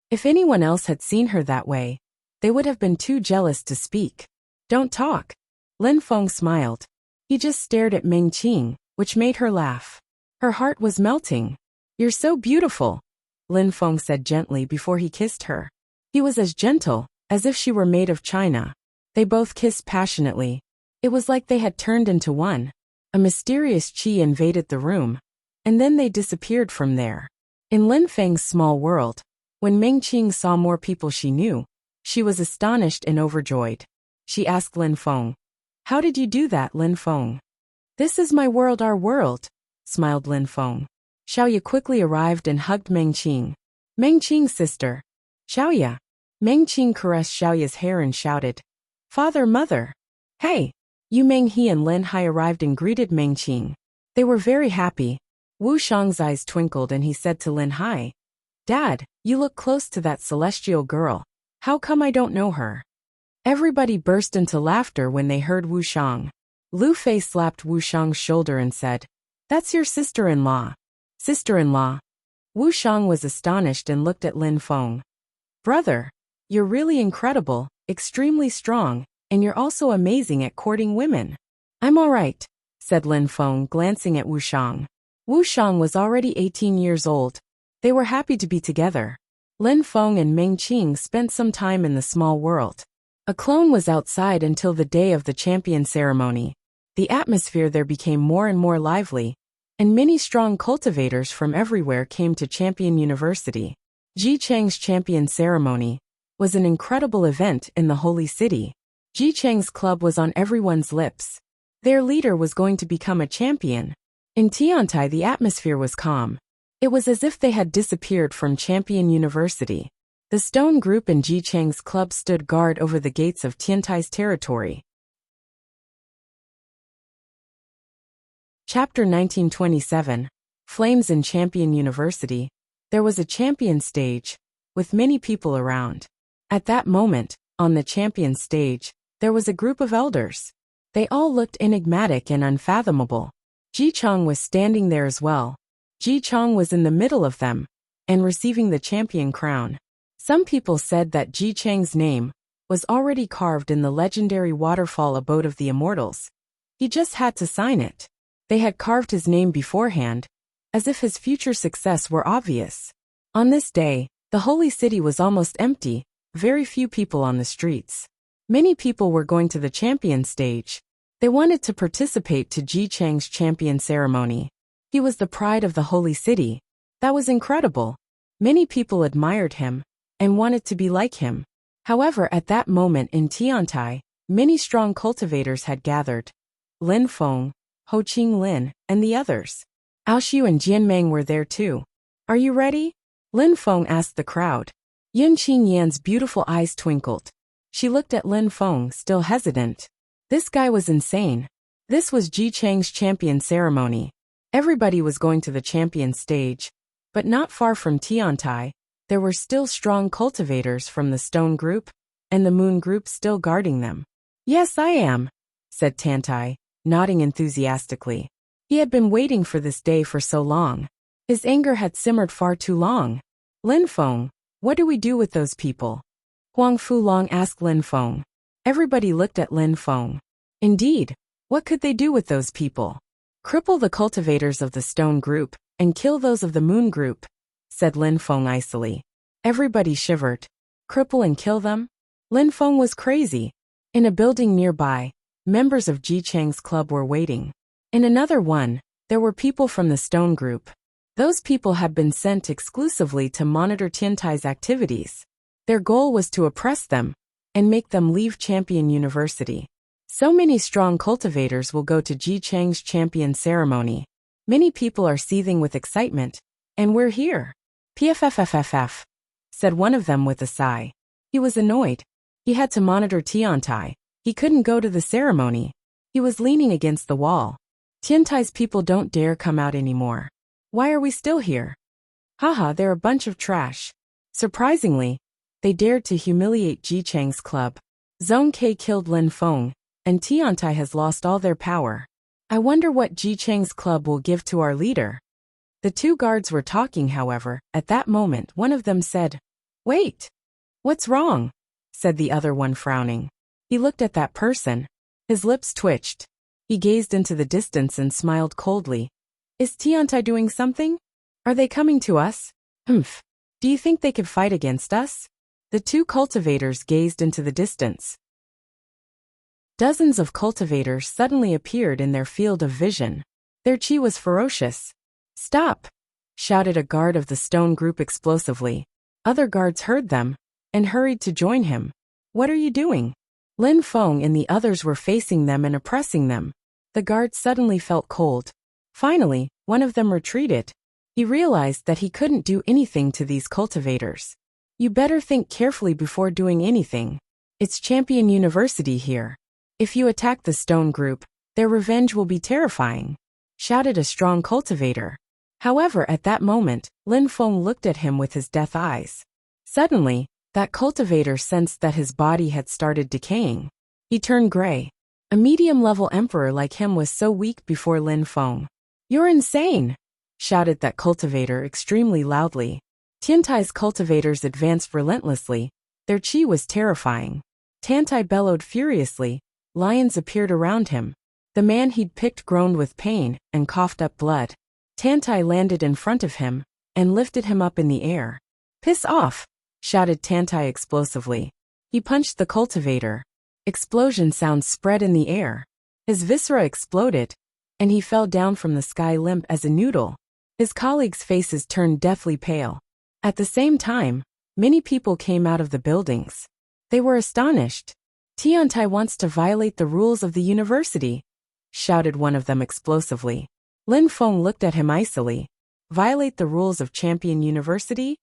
If anyone else had seen her that way, they would have been too jealous to speak. "Don't talk." Lin Feng smiled. He just stared at Meng Qing, which made her laugh. Her heart was melting. "You're so beautiful," Lin Feng said gently before he kissed her. He was as gentle as if she were made of china. They both kissed passionately. It was like they had turned into one. A mysterious chi invaded the room. and then they disappeared from there. In Lin Feng's small world, when Meng Qing saw more people she knew, she was astonished and overjoyed. She asked Lin Feng, "How did you do that, Lin Feng?" "This is my world, our world," smiled Lin Feng. Xiaoya quickly arrived and hugged Meng Qing. "Meng Qing's sister. Xiaoya." Meng Qing caressed Xiaoya's hair and shouted, "Father, mother." "Hey!" Yu Meng He and Lin Hai arrived and greeted Meng Qing. They were very happy. Wu Shang's eyes twinkled and he said to Lin Hai, "Dad, you look close to that celestial girl. How come I don't know her?" Everybody burst into laughter when they heard Wu Shang. Lu Fei slapped Wu Shang's shoulder and said, "That's your sister-in-law." "Sister-in-law?" Wu Shang was astonished and looked at Lin Feng. "Brother, you're really incredible, extremely strong, and you're also amazing at courting women." "I'm all right," said Lin Feng, glancing at Wu Shang. Wu Shang was already 18 years old. They were happy to be together. Lin Feng and Meng Qing spent some time in the small world. A clone was outside until the day of the champion ceremony. The atmosphere there became more and more lively, and many strong cultivators from everywhere came to Champion University. Ji Chang's champion ceremony was an incredible event in the holy city. Ji Chang's club was on everyone's lips. Their leader was going to become a champion. In Tiantai, the atmosphere was calm. It was as if they had disappeared from Champion University. The Stone Group and Ji Chang's club stood guard over the gates of Tiantai's territory. Chapter 1927. Flames in Champion University. There was a champion stage, with many people around. At that moment, on the champion stage, there was a group of elders. They all looked enigmatic and unfathomable. Ji Chang was standing there as well. Ji Chang was in the middle of them, and receiving the champion crown. Some people said that Ji Chang's name was already carved in the legendary waterfall abode of the immortals. He just had to sign it. They had carved his name beforehand, as if his future success were obvious. On this day, the holy city was almost empty, very few people on the streets. Many people were going to the champion stage. They wanted to participate to Ji Chang's champion ceremony. He was the pride of the holy city. That was incredible. Many people admired him and wanted to be like him. However, at that moment in Tiantai, many strong cultivators had gathered. Lin Feng, Ho Qing Lin, and the others. Aoxiu and Jianmeng were there too. "Are you ready?" Lin Feng asked the crowd. Yun Qingyan's beautiful eyes twinkled. She looked at Lin Feng, still hesitant. This guy was insane. This was Ji Chang's champion ceremony. Everybody was going to the champion stage. But not far from Tiantai, there were still strong cultivators from the Stone Group and the Moon Group still guarding them. "Yes, I am," said Tiantai, nodding enthusiastically. He had been waiting for this day for so long. His anger had simmered far too long. "Lin Feng, what do we do with those people?" Huang Fulong asked Lin Feng. Everybody looked at Lin Feng. Indeed, what could they do with those people? "Cripple the cultivators of the Stone Group and kill those of the Moon Group," said Lin Feng icily. Everybody shivered. Cripple and kill them? Lin Feng was crazy. In a building nearby, members of Ji Chang's club were waiting. In another one, there were people from the Stone Group. Those people had been sent exclusively to monitor Tiantai's activities. Their goal was to oppress them and make them leave Champion University. So many strong cultivators will go to Ji Chang's champion ceremony. Many people are seething with excitement, and we're here. "PFFFFF," said one of them with a sigh. He was annoyed. He had to monitor Tiantai. He couldn't go to the ceremony. He was leaning against the wall. Tiantai's people don't dare come out anymore. Why are we still here? Haha, they're a bunch of trash. Surprisingly, they dared to humiliate Ji Chang's club. Zhong Ke killed Lin Feng, and Tiantai has lost all their power. I wonder what Ji Chang's club will give to our leader. The two guards were talking, however. At that moment, one of them said, "Wait! What's wrong?" said the other one, frowning. He looked at that person. His lips twitched. He gazed into the distance and smiled coldly. "Is Tiantai doing something? Are they coming to us? Humph. Do you think they could fight against us?" The two cultivators gazed into the distance. Dozens of cultivators suddenly appeared in their field of vision. Their chi was ferocious. Stop! Shouted a guard of the stone group explosively. Other guards heard them and hurried to join him. What are you doing? Lin Feng and the others were facing them and oppressing them. The guards suddenly felt cold. Finally, one of them retreated. He realized that he couldn't do anything to these cultivators. You better think carefully before doing anything. It's Champion University here. If you attack the stone group, their revenge will be terrifying, shouted a strong cultivator. However, at that moment, Lin Feng looked at him with his death eyes. Suddenly, that cultivator sensed that his body had started decaying. He turned gray. A medium-level emperor like him was so weak before Lin Feng. You're insane! Shouted that cultivator extremely loudly. Tiantai's cultivators advanced relentlessly. Their chi was terrifying. Tiantai bellowed furiously. Lions appeared around him. The man he'd picked groaned with pain and coughed up blood. Tiantai landed in front of him and lifted him up in the air. Piss off! Shouted Tiantai explosively. He punched the cultivator. Explosion sounds spread in the air. His viscera exploded, and he fell down from the sky limp as a noodle. His colleagues' faces turned deathly pale. At the same time, many people came out of the buildings. They were astonished. Tiantai wants to violate the rules of the university, shouted one of them explosively. Lin Feng looked at him icily. Violate the rules of Champion University?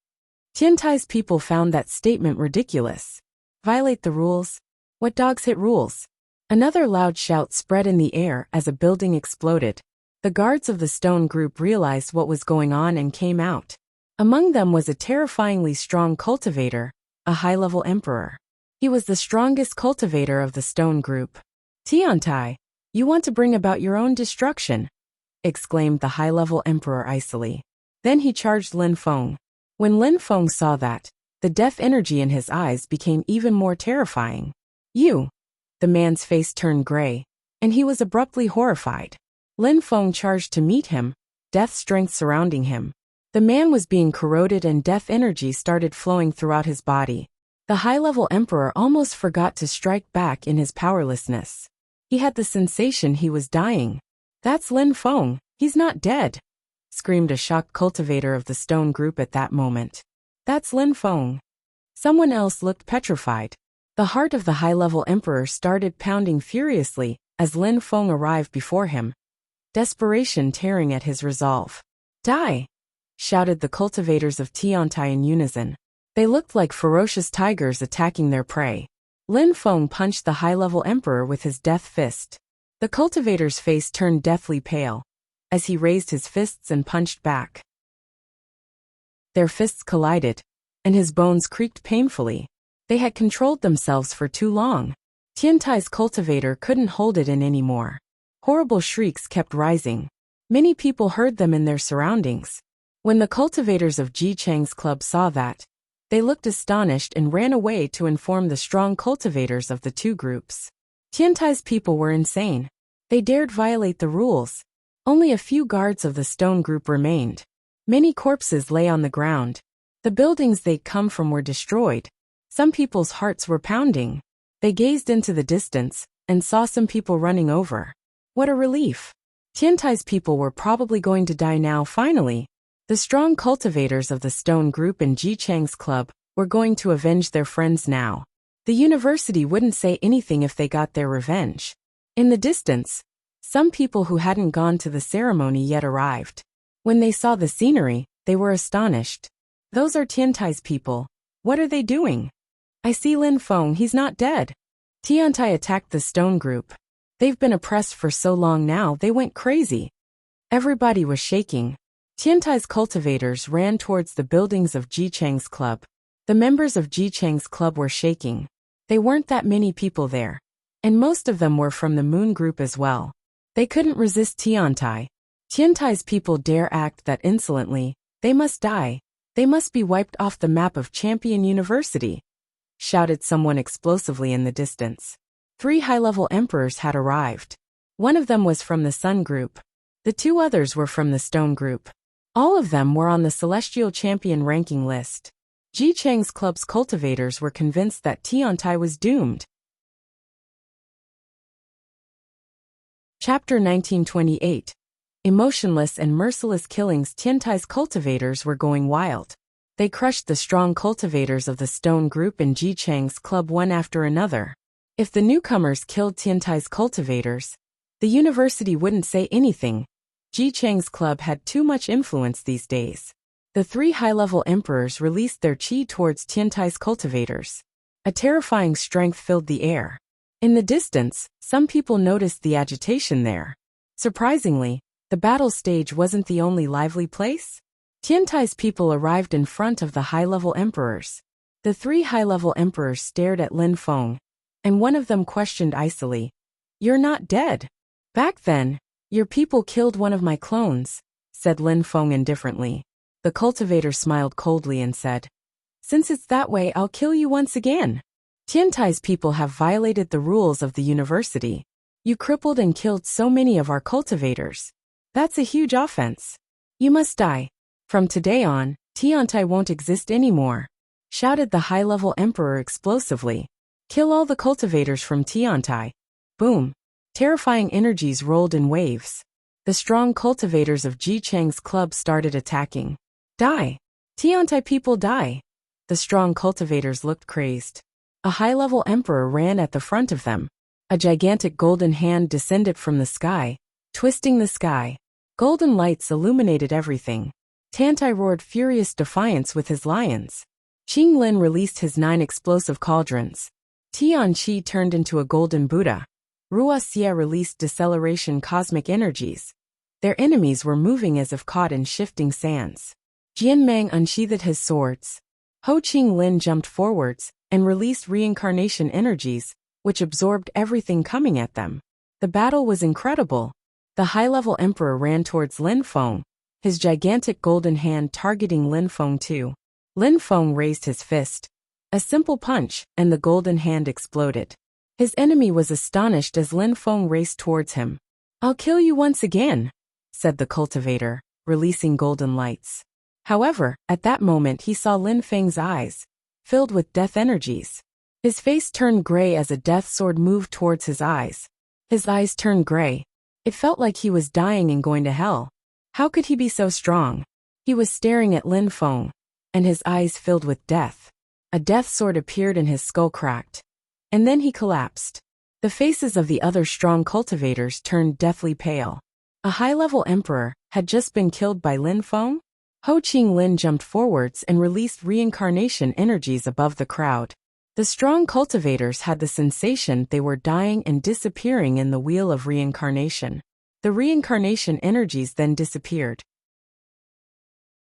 Tiantai's people found that statement ridiculous. Violate the rules? What dogs hit rules? Another loud shout spread in the air as a building exploded. The guards of the stone group realized what was going on and came out. Among them was a terrifyingly strong cultivator, a high-level emperor. He was the strongest cultivator of the stone group. Tiantai, you want to bring about your own destruction, exclaimed the high-level emperor icily. Then he charged Lin Feng. When Lin Feng saw that, the death energy in his eyes became even more terrifying. You! The man's face turned gray, and he was abruptly horrified. Lin Feng charged to meet him, death strength surrounding him. The man was being corroded and death energy started flowing throughout his body. The high-level emperor almost forgot to strike back in his powerlessness. He had the sensation he was dying. That's Lin Feng, he's not dead, screamed a shocked cultivator of the stone group at that moment. That's Lin Feng. Someone else looked petrified. The heart of the high-level emperor started pounding furiously as Lin Feng arrived before him. Desperation tearing at his resolve. Die! Shouted the cultivators of Tiantai in unison. They looked like ferocious tigers attacking their prey. Lin Feng punched the high-level emperor with his death fist. The cultivator's face turned deathly pale as he raised his fists and punched back. Their fists collided, and his bones creaked painfully. They had controlled themselves for too long. Tiantai's cultivator couldn't hold it in anymore. Horrible shrieks kept rising. Many people heard them in their surroundings. When the cultivators of Ji Chang's club saw that, they looked astonished and ran away to inform the strong cultivators of the two groups. Tiantai's people were insane. They dared violate the rules. Only a few guards of the stone group remained. Many corpses lay on the ground. The buildings they'd come from were destroyed. Some people's hearts were pounding. They gazed into the distance and saw some people running over. What a relief! Tiantai's people were probably going to die now finally. The strong cultivators of the stone group and Ji Chang's club were going to avenge their friends now. The university wouldn't say anything if they got their revenge. In the distance, some people who hadn't gone to the ceremony yet arrived. When they saw the scenery, they were astonished. Those are Tiantai's people. What are they doing? I see Lin Feng, he's not dead. Tiantai attacked the stone group. They've been oppressed for so long now they went crazy. Everybody was shaking. Tiantai's cultivators ran towards the buildings of Ji Chang's club. The members of Ji Chang's club were shaking. They weren't that many people there, and most of them were from the Moon group as well. They couldn't resist Tiantai. Tiantai's people dare act that insolently. They must die. They must be wiped off the map of Champion University, shouted someone explosively in the distance. 3 high-level emperors had arrived. One of them was from the Sun group. The 2 others were from the Stone group. All of them were on the Celestial Champion ranking list. Ji Chang's club's cultivators were convinced that Tiantai was doomed. Chapter 1928. Emotionless and merciless killings. Tiantai's cultivators were going wild. They crushed the strong cultivators of the Stone Group and Ji Chang's club one after another. If the newcomers killed Tiantai's cultivators, the university wouldn't say anything. Ji Chang's club had too much influence these days. The three high-level emperors released their qi towards Tiantai's cultivators. A terrifying strength filled the air. In the distance, some people noticed the agitation there. Surprisingly, the battle stage wasn't the only lively place. Tiantai's people arrived in front of the high-level emperors. The three high-level emperors stared at Lin Feng, and one of them questioned icily, "You're not dead." "Back then, your people killed one of my clones," said Lin Feng indifferently. The cultivator smiled coldly and said, "Since it's that way, I'll kill you once again. Tiantai's people have violated the rules of the university. You crippled and killed so many of our cultivators. That's a huge offense. You must die. From today on, Tiantai won't exist anymore," shouted the high-level emperor explosively. "Kill all the cultivators from Tiantai." Boom. Terrifying energies rolled in waves. The strong cultivators of Ji Chang's club started attacking. "Die! Tiantai people die!" The strong cultivators looked crazed. A high-level emperor ran at the front of them. A gigantic golden hand descended from the sky, twisting the sky. Golden lights illuminated everything. Tiantai roared furious defiance with his lions. Qing Lin released his 9 explosive cauldrons. Tian Qi turned into a golden Buddha. Wuxia released deceleration cosmic energies. Their enemies were moving as if caught in shifting sands. Jianmeng unsheathed his swords. Ho Qing Lin jumped forwards and released reincarnation energies, which absorbed everything coming at them. The battle was incredible. The high-level emperor ran towards Lin Feng, his gigantic golden hand targeting Lin Feng too. Lin Feng raised his fist. A simple punch, and the golden hand exploded. His enemy was astonished as Lin Feng raced towards him. "I'll kill you once again," said the cultivator, releasing golden lights. However, at that moment he saw Lin Feng's eyes, filled with death energies. His face turned gray as a death sword moved towards his eyes. His eyes turned gray. It felt like he was dying and going to hell. How could he be so strong? He was staring at Lin Feng, and his eyes filled with death. A death sword appeared and his skull cracked. And then he collapsed. The faces of the other strong cultivators turned deathly pale. A high-level emperor had just been killed by Lin Feng? Ho Qing Lin jumped forwards and released reincarnation energies above the crowd. The strong cultivators had the sensation they were dying and disappearing in the wheel of reincarnation. The reincarnation energies then disappeared.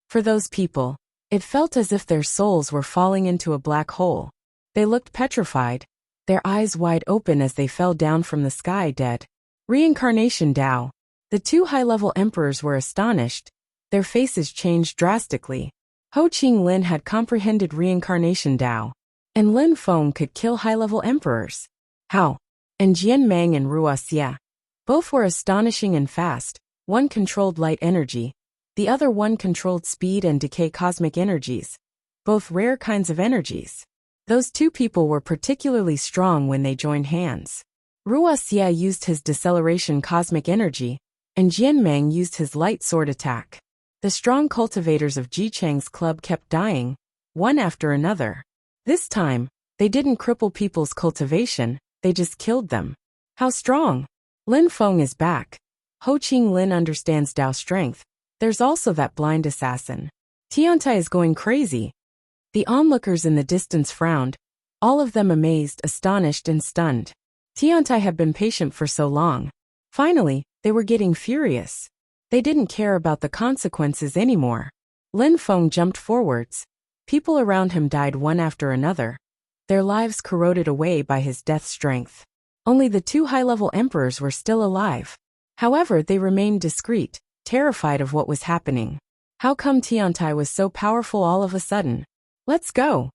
For those people, it felt as if their souls were falling into a black hole. They looked petrified, their eyes wide open as they fell down from the sky dead. Reincarnation Dao. The two high-level emperors were astonished. Their faces changed drastically. Ho Qing Lin had comprehended reincarnation Dao. And Lin Feng could kill high-level emperors. How? And Jianmeng and Wuxia. Both were astonishing and fast. One controlled light energy. The other one controlled speed and decay cosmic energies. Both rare kinds of energies. Those two people were particularly strong when they joined hands. Wuxia used his deceleration cosmic energy, and Jianmeng used his light sword attack. The strong cultivators of Ji Chang's club kept dying, one after another. This time, they didn't cripple people's cultivation, they just killed them. How strong! Lin Feng is back. Ho Qing Lin understands Dao strength. There's also that blind assassin. Tiantai is going crazy. The onlookers in the distance frowned, all of them amazed, astonished and stunned. Tiantai had been patient for so long. Finally, they were getting furious. They didn't care about the consequences anymore. Lin Feng jumped forwards. People around him died one after another, their lives corroded away by his death strength. Only the two high-level emperors were still alive. However, they remained discreet, terrified of what was happening. How come Tiantai was so powerful all of a sudden? Let's go!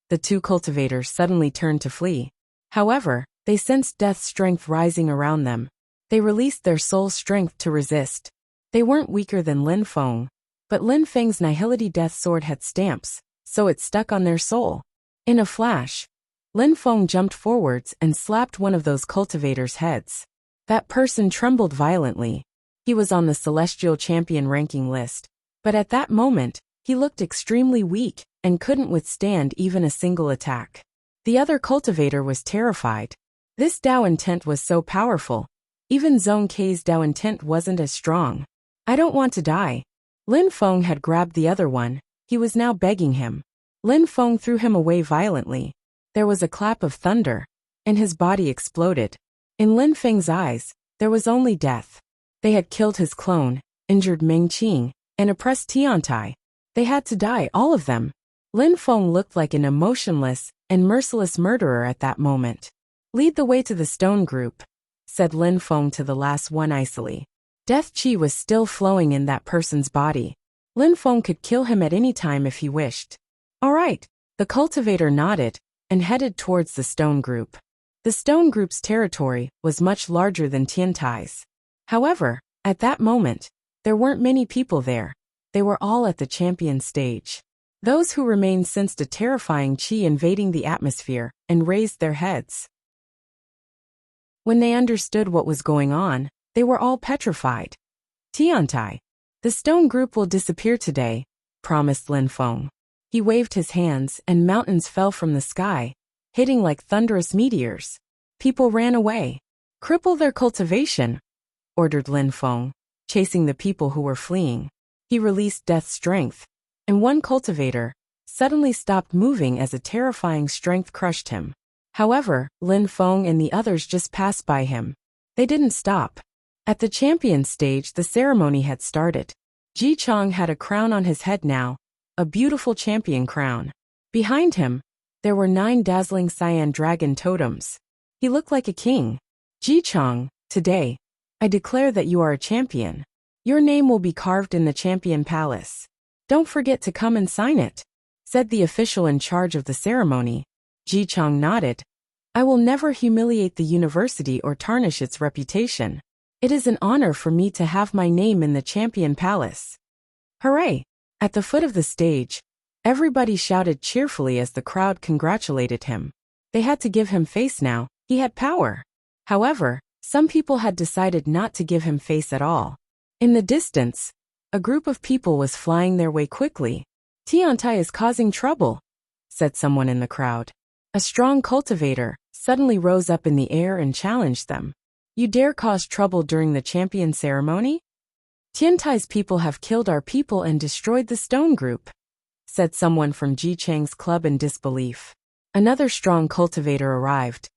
The two cultivators suddenly turned to flee. However, they sensed death strength rising around them. They released their soul strength to resist. They weren't weaker than Lin Feng, but Lin Feng's Nihility Death Sword had stamps, so it stuck on their soul. In a flash, Lin Feng jumped forwards and slapped one of those cultivators' heads. That person trembled violently. He was on the Celestial Champion ranking list, but at that moment, he looked extremely weak and couldn't withstand even a single attack. The other cultivator was terrified. This Dao intent was so powerful. Even Zhong Kei's Dao intent wasn't as strong. I don't want to die. Lin Feng had grabbed the other one. He was now begging him. Lin Feng threw him away violently. There was a clap of thunder, and his body exploded. In Lin Feng's eyes, there was only death. They had killed his clone, injured Meng Qing, and oppressed Tiantai. They had to die, all of them. Lin Feng looked like an emotionless and merciless murderer at that moment. Lead the way to the stone group, said Lin Feng to the last one icily. Death chi was still flowing in that person's body. Lin Feng could kill him at any time if he wished. All right, the cultivator nodded and headed towards the stone group. The stone group's territory was much larger than Tiantai's. However, at that moment, there weren't many people there. They were all at the champion stage. Those who remained sensed a terrifying chi invading the atmosphere and raised their heads. When they understood what was going on, they were all petrified. Tiantai, the stone group will disappear today, promised Lin Feng. He waved his hands and mountains fell from the sky, hitting like thunderous meteors. People ran away. Cripple their cultivation, ordered Lin Feng, chasing the people who were fleeing. He released death's strength, and one cultivator suddenly stopped moving as a terrifying strength crushed him. However, Lin Feng and the others just passed by him. They didn't stop. At the champion stage, the ceremony had started. Ji Chang had a crown on his head now, a beautiful champion crown. Behind him, there were 9 dazzling cyan dragon totems. He looked like a king. Ji Chang, today, I declare that you are a champion. Your name will be carved in the champion palace. Don't forget to come and sign it, said the official in charge of the ceremony. Ji Chang nodded. I will never humiliate the university or tarnish its reputation. It is an honor for me to have my name in the champion palace. Hooray! At the foot of the stage, everybody shouted cheerfully as the crowd congratulated him. They had to give him face now. He had power. However, some people had decided not to give him face at all. In the distance, a group of people was flying their way quickly. Tiantai is causing trouble, said someone in the crowd. A strong cultivator suddenly rose up in the air and challenged them. You dare cause trouble during the champion ceremony? Tiantai's people have killed our people and destroyed the stone group, said someone from Ji Chang's club in disbelief. Another strong cultivator arrived.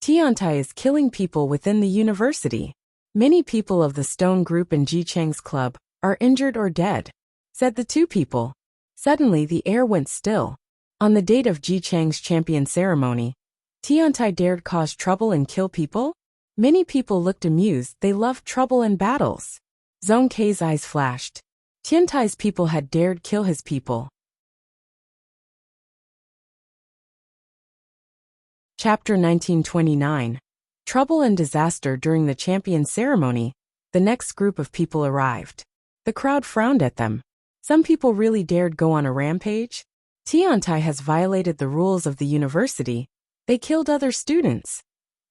Tiantai is killing people within the university. Many people of the stone group in Ji Chang's club are injured or dead, said the 2 people. Suddenly the air went still. On the date of Ji Chang's champion ceremony, Tiantai dared cause trouble and kill people? Many people looked amused. They loved trouble and battles. Zhong Kei's eyes flashed. Tiantai's people had dared kill his people. Chapter 1929. Trouble and disaster during the champion ceremony. The next group of people arrived. The crowd frowned at them. Some people really dared go on a rampage. Tiantai has violated the rules of the university. They killed other students,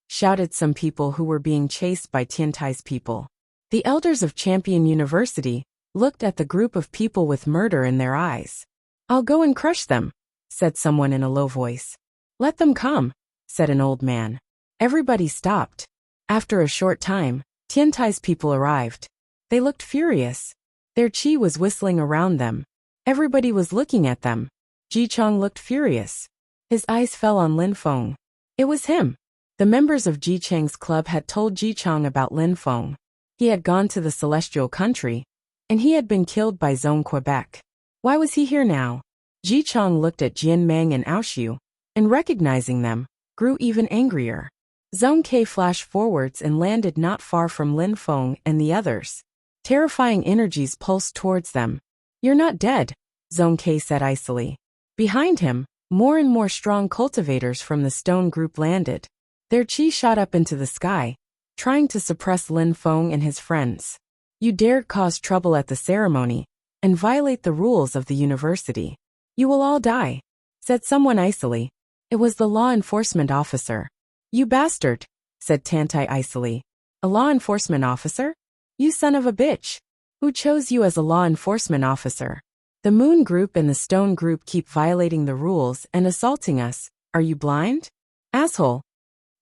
shouted some people who were being chased by Tiantai's people. The elders of Champion University looked at the group of people with murder in their eyes. I'll go and crush them, said someone in a low voice. Let them come, said an old man. Everybody stopped. After a short time, Tiantai's people arrived. They looked furious. Their chi was whistling around them. Everybody was looking at them. Ji Chang looked furious. His eyes fell on Lin Feng. It was him. The members of Ji Chang's club had told Ji Chang about Lin Feng. He had gone to the celestial country, and he had been killed by Zone Quebec. Why was he here now? Ji Chang looked at Jian Meng and Aoshu, and recognizing them, grew even angrier. Zhong Kei flashed forwards and landed not far from Lin Feng and the others. Terrifying energies pulsed towards them. You're not dead, Zhong Kei said icily. Behind him, more and more strong cultivators from the stone group landed. Their chi shot up into the sky, trying to suppress Lin Feng and his friends. You dared cause trouble at the ceremony and violate the rules of the university. You will all die, said someone icily. It was the law enforcement officer. You bastard, said Tiantai icily. A law enforcement officer? You son of a bitch! Who chose you as a law enforcement officer? The Moon Group and the Stone Group keep violating the rules and assaulting us. Are you blind? Asshole!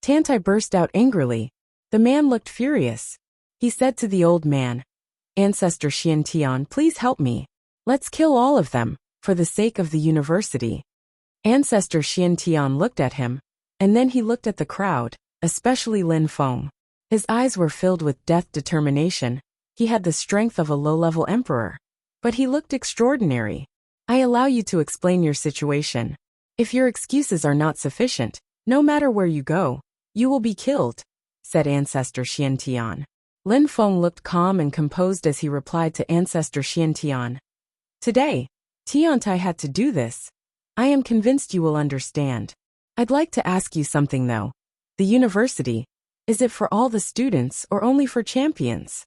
Tantai burst out angrily. The man looked furious. He said to the old man, Ancestor Xiantian, please help me. Let's kill all of them, for the sake of the university. Ancestor Xiantian looked at him, and then he looked at the crowd, especially Lin Feng. His eyes were filled with death determination. He had the strength of a low-level emperor. But he looked extraordinary. I allow you to explain your situation. If your excuses are not sufficient, no matter where you go, you will be killed, said Ancestor Xiantian. Lin Feng looked calm and composed as he replied to Ancestor Xiantian. Today, Tiantai had to do this. I am convinced you will understand. I'd like to ask you something though. The university, is it for all the students or only for champions?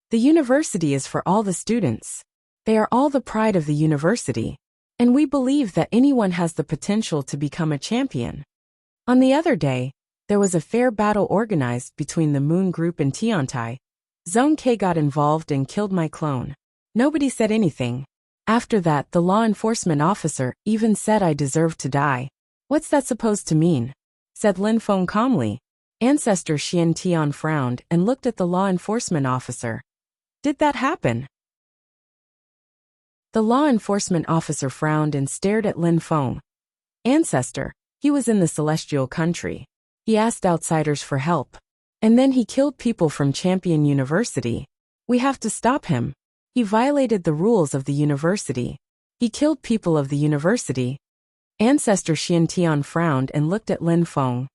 The university is for all the students. They are all the pride of the university. And we believe that anyone has the potential to become a champion. On the other day, there was a fair battle organized between the Moon Group and Tiantai. Zone K got involved and killed my clone. Nobody said anything. After that, the law enforcement officer even said I deserved to die. What's that supposed to mean? Said Lin Feng calmly. Ancestor Xiantian frowned and looked at the law enforcement officer. Did that happen? The law enforcement officer frowned and stared at Lin Feng. Ancestor, he was in the celestial country. He asked outsiders for help. And then he killed people from Champion University. We have to stop him. He violated the rules of the university. He killed people of the university. Ancestor Xiantian frowned and looked at Lin Feng.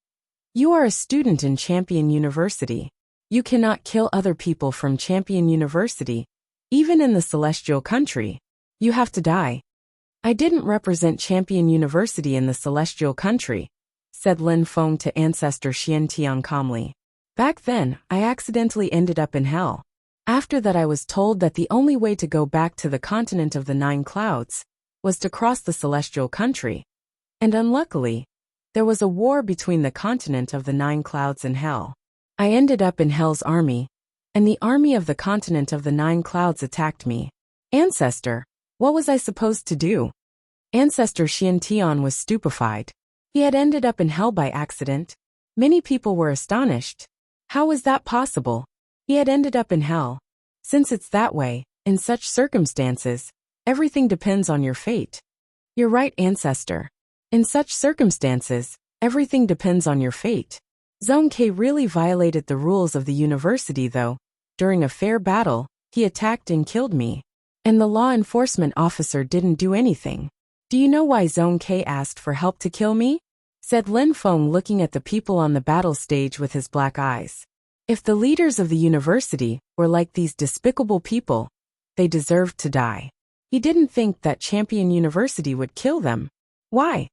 You are a student in Champion University. You cannot kill other people from Champion University. Even in the celestial country. You have to die. I didn't represent Champion University in the celestial country, said Lin Feng to Ancestor Xiantian calmly. Back then, I accidentally ended up in hell. After that I was told that the only way to go back to the continent of the 9 clouds was to cross the celestial country. And unluckily, there was a war between the continent of the 9 clouds and hell. I ended up in hell's army, and the army of the continent of the 9 clouds attacked me. Ancestor, what was I supposed to do? Ancestor Xiantian was stupefied. He had ended up in hell by accident. Many people were astonished. How was that possible? He had ended up in hell. Since it's that way, in such circumstances, everything depends on your fate. You're right, Ancestor. In such circumstances, everything depends on your fate. Zone K really violated the rules of the university though. During a fair battle, he attacked and killed me. And the law enforcement officer didn't do anything. Do you know why Zone K asked for help to kill me? Said Lin Feng looking at the people on the battle stage with his black eyes. If the leaders of the university were like these despicable people, they deserved to die. He didn't think that Champion University would kill them. Why?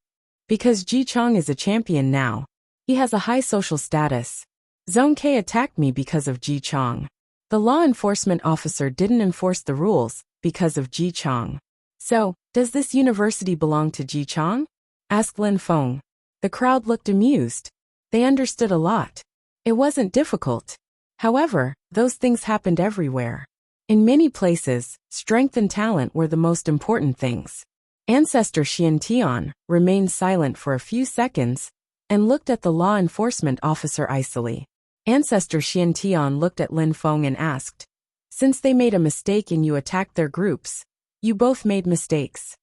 Because Ji Chong is a champion now. He has a high social status. Zone K attacked me because of Ji Chong. The law enforcement officer didn't enforce the rules because of Ji Chong. So, does this university belong to Ji Chong? Asked Lin Feng. The crowd looked amused. They understood a lot. It wasn't difficult. However, those things happened everywhere. In many places, strength and talent were the most important things. Ancestor Xiantian remained silent for a few seconds and looked at the law enforcement officer icily. Ancestor Xiantian looked at Lin Feng and asked, since they made a mistake and you attacked their groups, you both made mistakes.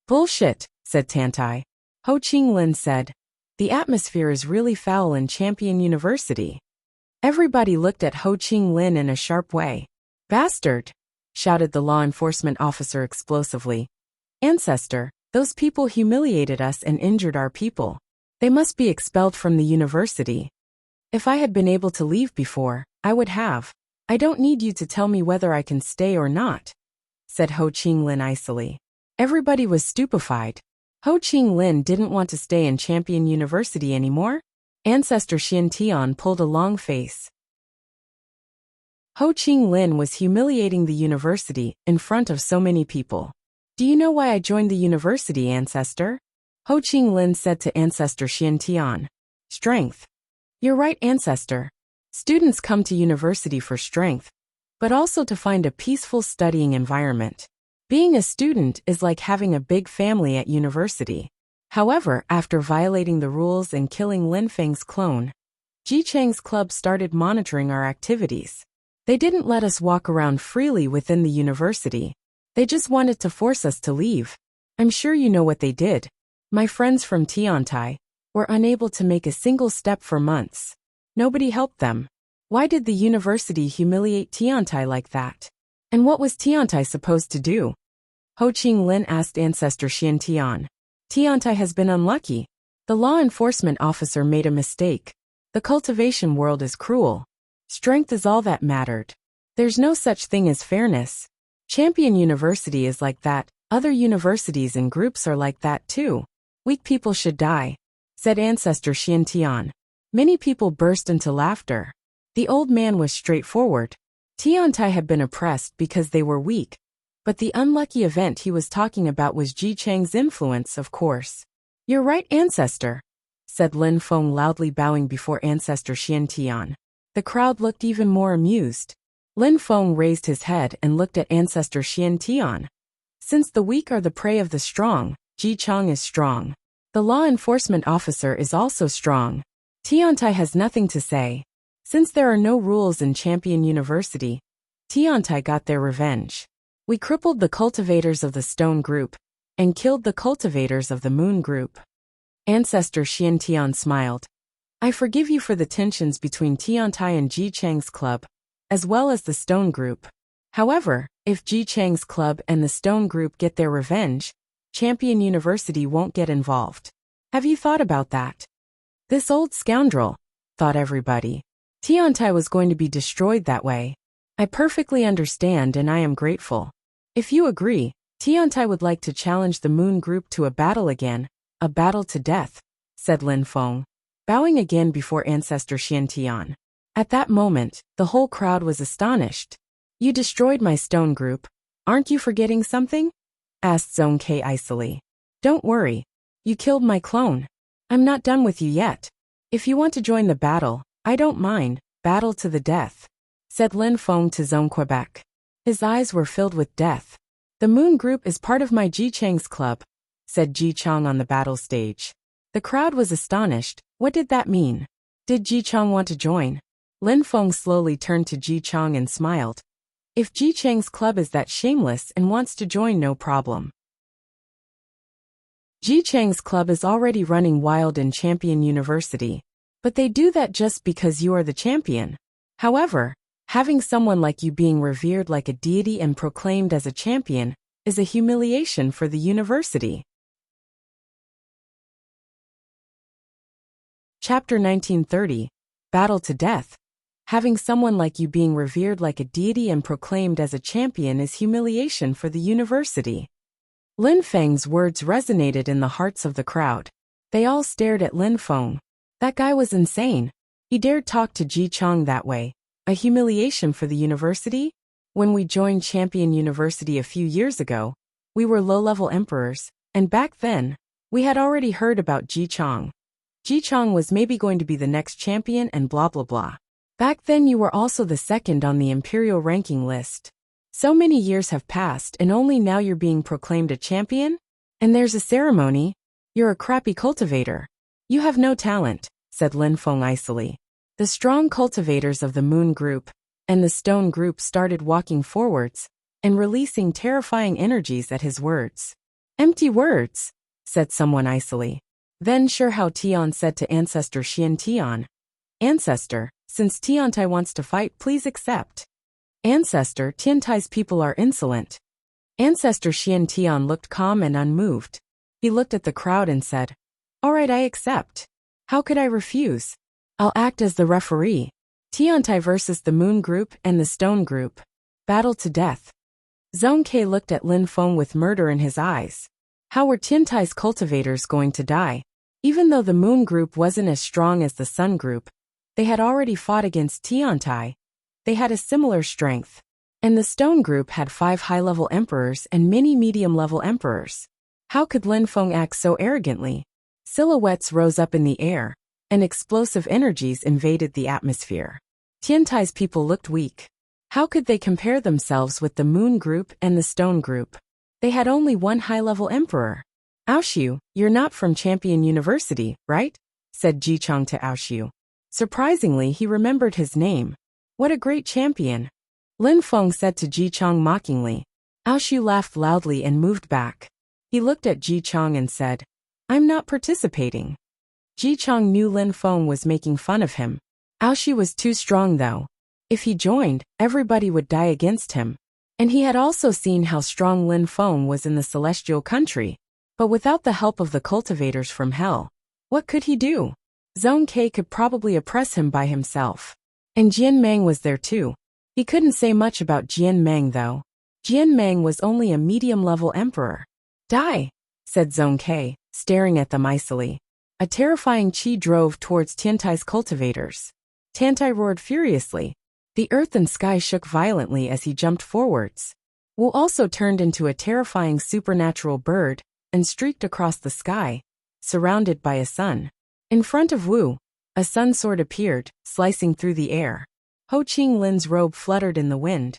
Bullshit, said Tantai. Ho Ching Lin said, the atmosphere is really foul in Champion University. Everybody looked at Ho Ching Lin in a sharp way. Bastard, shouted the law enforcement officer explosively. Ancestor, those people humiliated us and injured our people. They must be expelled from the university. If I had been able to leave before, I would have. I don't need you to tell me whether I can stay or not, said Ho Ching Lin icily. Everybody was stupefied. Ho Ching Lin didn't want to stay in Champion University anymore? Ancestor Xiantian pulled a long face. Ho Ching Lin was humiliating the university in front of so many people. Do you know why I joined the university, Ancestor? Ho Ching Lin said to Ancestor Xiantian. Strength. You're right, Ancestor. Students come to university for strength. but also to find a peaceful studying environment. Being a student is like having a big family at university. However, after violating the rules and killing Lin Feng's clone, Ji Chang's club started monitoring our activities. They didn't let us walk around freely within the university. They just wanted to force us to leave. I'm sure you know what they did. My friends from Tiantai were unable to make a single step for months. Nobody helped them. Why did the university humiliate Tiantai like that? And what was Tiantai supposed to do? Ho Qing Lin asked Ancestor Xian Tian. Tiantai has been unlucky. The law enforcement officer made a mistake. The cultivation world is cruel. Strength is all that mattered. There's no such thing as fairness. Champion University is like that. Other universities and groups are like that too. Weak people should die, said Ancestor Xian Tian. Many people burst into laughter. The old man was straightforward. Tiantai had been oppressed because they were weak. But the unlucky event he was talking about was Ji Chang's influence, of course. You're right, Ancestor, said Lin Feng loudly bowing before Ancestor Xian Tian. The crowd looked even more amused. Lin Feng raised his head and looked at Ancestor Xian Tian. Since the weak are the prey of the strong, Ji Chang is strong. The law enforcement officer is also strong. Tiantai has nothing to say. Since there are no rules in Champion University, Tiantai got their revenge. We crippled the cultivators of the Stone Group and killed the cultivators of the Moon Group. Ancestor Xian Tian smiled. I forgive you for the tensions between Tiantai and Ji Chang's club, as well as the Stone Group. However, if Ji Chang's club and the Stone Group get their revenge, Champion University won't get involved. Have you thought about that? This old scoundrel, thought everybody. Tiantai was going to be destroyed that way. I perfectly understand and I am grateful. If you agree, Tiantai would like to challenge the Moon Group to a battle again, a battle to death, said Lin Feng, bowing again before Ancestor Xian Tian. At that moment, the whole crowd was astonished. You destroyed my Stone Group. Aren't you forgetting something? Asked Zhong Ke icily. Don't worry. You killed my clone. I'm not done with you yet. If you want to join the battle, I don't mind. Battle to the death, said Lin Feng to Zhong Quebec. His eyes were filled with death. The Moon Group is part of my Ji Chang's club, said Ji Chang on the battle stage. The crowd was astonished. What did that mean? Did Ji Chang want to join? Lin Feng slowly turned to Ji Chang and smiled. If Ji Chang's club is that shameless and wants to join, no problem. Ji Chang's club is already running wild in Champion University. But they do that just because you are the champion. However, having someone like you being revered like a deity and proclaimed as a champion is a humiliation for the university. Chapter 1930. Battle to Death. Having someone like you being revered like a deity and proclaimed as a champion is humiliation for the university. Lin Feng's words resonated in the hearts of the crowd. They all stared at Lin Feng. That guy was insane. He dared talk to Ji Chang that way. A humiliation for the university? When we joined Champion University a few years ago, we were low-level emperors, and back then, we had already heard about Ji Chang. Ji Chang was maybe going to be the next champion and blah blah blah. Back then you were also the second on the imperial ranking list. So many years have passed and only now you're being proclaimed a champion? And there's a ceremony? You're a crappy cultivator. You have no talent, said Lin Feng icily. The strong cultivators of the Moon Group and the Stone Group started walking forwards and releasing terrifying energies at his words. Empty words, said someone icily. Then Sure Hao Tian said to Ancestor Xian Tian, Ancestor, since Tiantai wants to fight, please accept. Ancestor, Tiantai's people are insolent. Ancestor Xian Tian looked calm and unmoved. He looked at the crowd and said, All right, I accept. How could I refuse? I'll act as the referee. Tiantai versus the Moon Group and the Stone Group. Battle to death. Zhong Ke looked at Lin Feng with murder in his eyes. How were Tiantai's cultivators going to die? Even though the Moon Group wasn't as strong as the Sun Group, they had already fought against Tiantai. They had a similar strength. And the Stone Group had 5 high-level emperors and many medium-level emperors. How could Lin Feng act so arrogantly? Silhouettes rose up in the air, and explosive energies invaded the atmosphere. Tiantai's people looked weak. How could they compare themselves with the Moon Group and the Stone Group? They had only one high-level emperor. Aoshu, you're not from Champion University, right? Said Jichang to Aoshu. Surprisingly, he remembered his name. What a great champion. Lin Feng said to Jichang mockingly. Aoshu laughed loudly and moved back. He looked at Jichang and said, I'm not participating. Jichang knew Lin Feng was making fun of him. Aoshu was too strong though. If he joined, everybody would die against him. And he had also seen how strong Lin Feng was in the celestial country. But without the help of the cultivators from hell, what could he do? Zhong Ke could probably oppress him by himself. And Jian Meng was there too. He couldn't say much about Jian Meng though. Jian Meng was only a medium-level emperor. Die, said Zhong Ke, staring at them icily. A terrifying chi drove towards Tiantai's cultivators. Tiantai roared furiously. The earth and sky shook violently as he jumped forwards. Wu also turned into a terrifying supernatural bird and streaked across the sky, surrounded by a sun. In front of Wu, a sun sword appeared, slicing through the air. Ho Ching Lin's robe fluttered in the wind.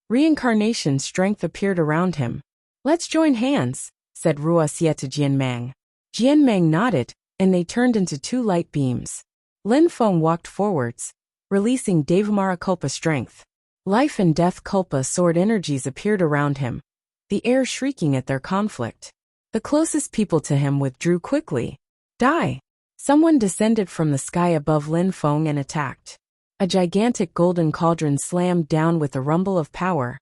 Reincarnation strength appeared around him. Let's join hands, said Wuxia to Jian Meng. Jian Meng nodded, and they turned into two light beams. Lin Feng walked forwards, releasing Devamara Kulpa strength. Life and death Kulpa sword energies appeared around him, the air shrieking at their conflict. The closest people to him withdrew quickly. Die! Someone descended from the sky above Lin Feng and attacked. A gigantic golden cauldron slammed down with a rumble of power.